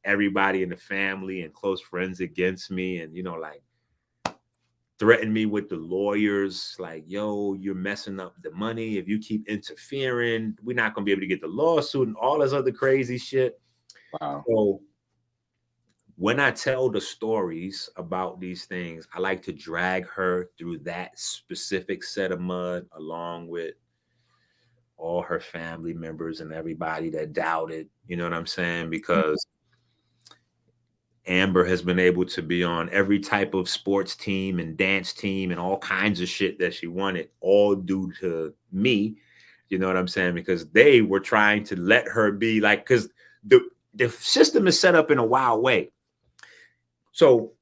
everybody in the family and close friends against me, and like, threatened me with the lawyers, like, yo, you're messing up the money. If you keep interfering, we're not going to be able to get the lawsuit and all this other crazy shit. Wow. So when I tell the stories about these things, I like to drag her through that specific set of mud, along with all her family members and everybody that doubted, you know what I'm saying? Because Amber has been able to be on every type of sports team and dance team and all kinds of shit that she wanted, all due to me. You know what I'm saying? Because they were trying to let her be like, because the system is set up in a wild way. So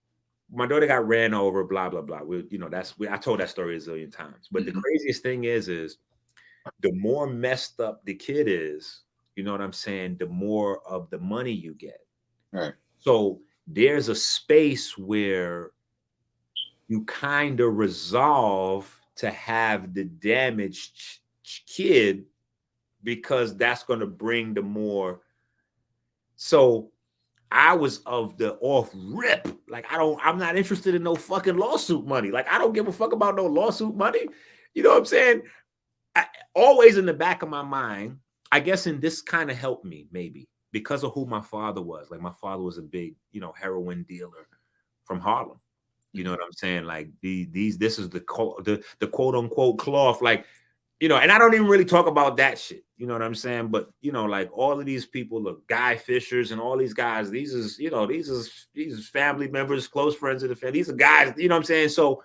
my daughter got ran over, blah, blah, blah. I told that story a zillion times. But the craziest thing is the more messed up the kid is, you know what I'm saying, the more of the money you get. Right. So there's a space where you kind of resolve to have the damaged kid, because that's going to bring the more. So I was of the off rip. Like, I'm not interested in no fucking lawsuit money. Like, I don't give a fuck about no lawsuit money. You know what I'm saying? Always in the back of my mind, I guess, and this kind of helped me maybe, because of who my father was. Like, my father was a big, heroin dealer from Harlem. You know what I'm saying? Like, this is the quote unquote cloth, like, and I don't even really talk about that shit. You know what I'm saying? But like, all of these people, look, Guy Fishers and all these guys, these is family members, close friends of the family. These are guys, you know what I'm saying? So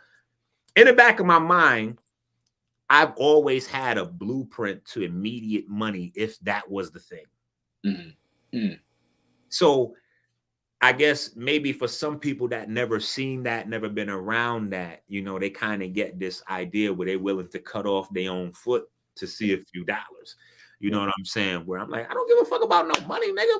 in the back of my mind, I've always had a blueprint to immediate money if that was the thing. So I guess maybe for some people that never seen that, never been around that, they kind of get this idea where they're willing to cut off their own foot to see a few dollars. You know what I'm saying? Where I'm like, I don't give a fuck about no money, nigga.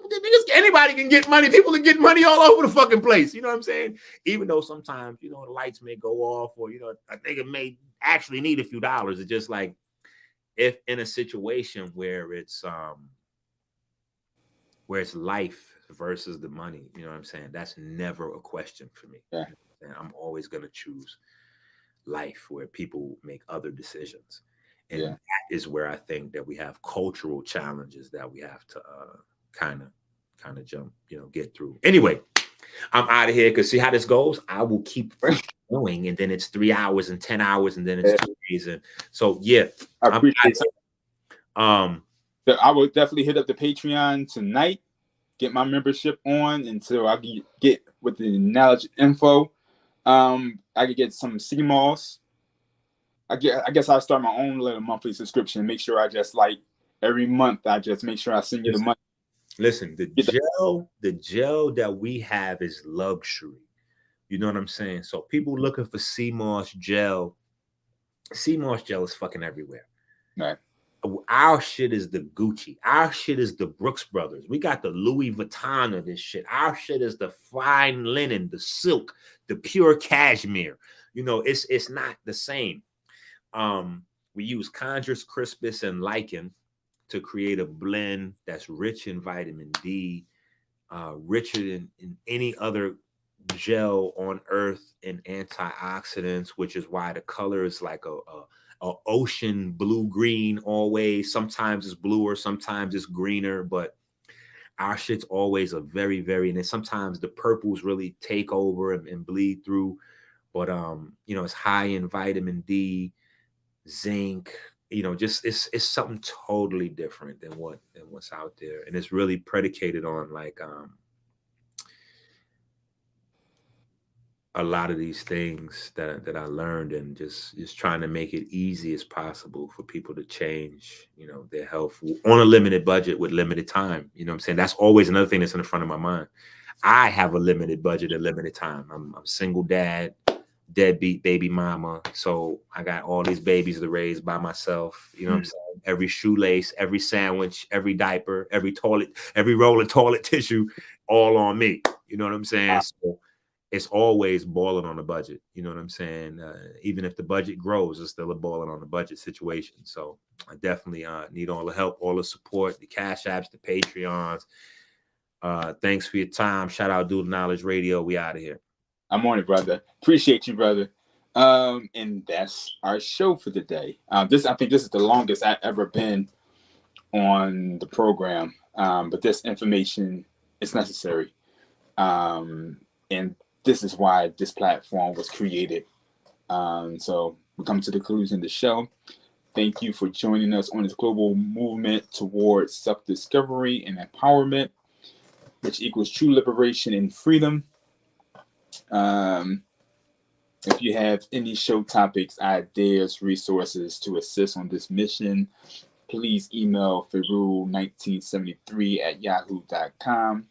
Anybody can get money. People can get money all over the fucking place. You know what I'm saying? Even though sometimes, the lights may go off, or, a nigga may actually need a few dollars. It's just like, if in a situation where it's life versus the money, you know what I'm saying? That's never a question for me. Yeah. And I'm always going to choose life, where people make other decisions. And that is where I think that we have cultural challenges that we have to kind of jump, get through. Anyway, I'm out of here, because see how this goes? I will keep going, and then it's 3 hours and 10 hours, and then it's 2 days. And so, yeah, I appreciate it. I will definitely hit up the Patreon tonight, get my membership on until I get with the knowledge info. I could get some CMOS. I guess I'll start my own little monthly subscription. Make sure I just, like, every month, I just make sure I send you the money. Listen, the gel that we have is luxury. You know what I'm saying? So people looking for CMOS gel is fucking everywhere. Right. Our shit is the Gucci. Our shit is the Brooks Brothers. We got the Louis Vuitton of this shit. Our shit is the fine linen, the silk, the pure cashmere. It's not the same. We use Chondrus crispus and lichen to create a blend that's rich in vitamin D, richer than any other gel on earth in antioxidants, which is why the color is like a ocean blue green always. Sometimes it's bluer, sometimes it's greener, but our shit's always a very, very, and then sometimes the purples really take over and bleed through. But you know, it's high in vitamin D, zinc, you know, just it's something totally different than what's out there. And it's really predicated on like a lot of these things that I learned, and just trying to make it easy as possible for people to change, you know, their health on a limited budget with limited time. You know what I'm saying? That's always another thing that's in the front of my mind. I have a limited budget and limited time. I'm a single dad, deadbeat baby mama. So I got all these babies to raise by myself. You know what I'm saying? Every shoelace, every sandwich, every diaper, every roll of toilet tissue, all on me. You know what I'm saying? So it's always balling on the budget. You know what I'm saying? Even if the budget grows, it's still a balling on the budget situation. So I definitely need all the help, all the support, the Cash Apps, the Patreons. Thanks for your time. Shout out Dual Knowledge Radio. We out of here. I'm on it, brother. Appreciate you, brother. And that's our show for the day. I think this is the longest I've ever been on the program. But this information is necessary. And this is why this platform was created. So we come to the conclusion of the show. Thank you for joining us on this global movement towards self-discovery and empowerment, which equals true liberation and freedom. If you have any show topics, ideas, resources to assist on this mission, please email Farugh1973@yahoo.com.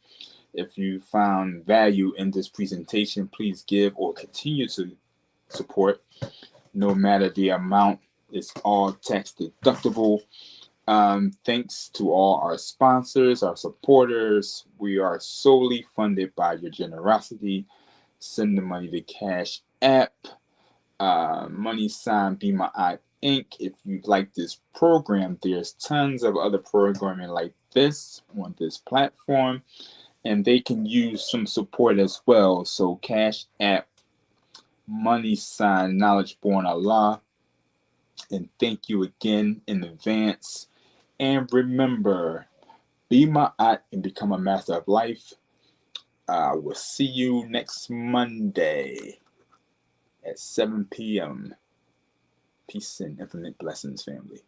If you found value in this presentation, please give or continue to support. No matter the amount, it's all tax deductible. Thanks to all our sponsors, our supporters. We are solely funded by your generosity. Send the money to Cash App, money sign BMa'at Inc. If you like this program, there's tons of other programming like this on this platform, and they can use some support as well. So Cash App, money sign Knowledge Born Allah. And thank you again in advance. And remember, be Ma'at and become a master of life. We'll see you next Monday at 7 p.m. Peace and infinite blessings, family.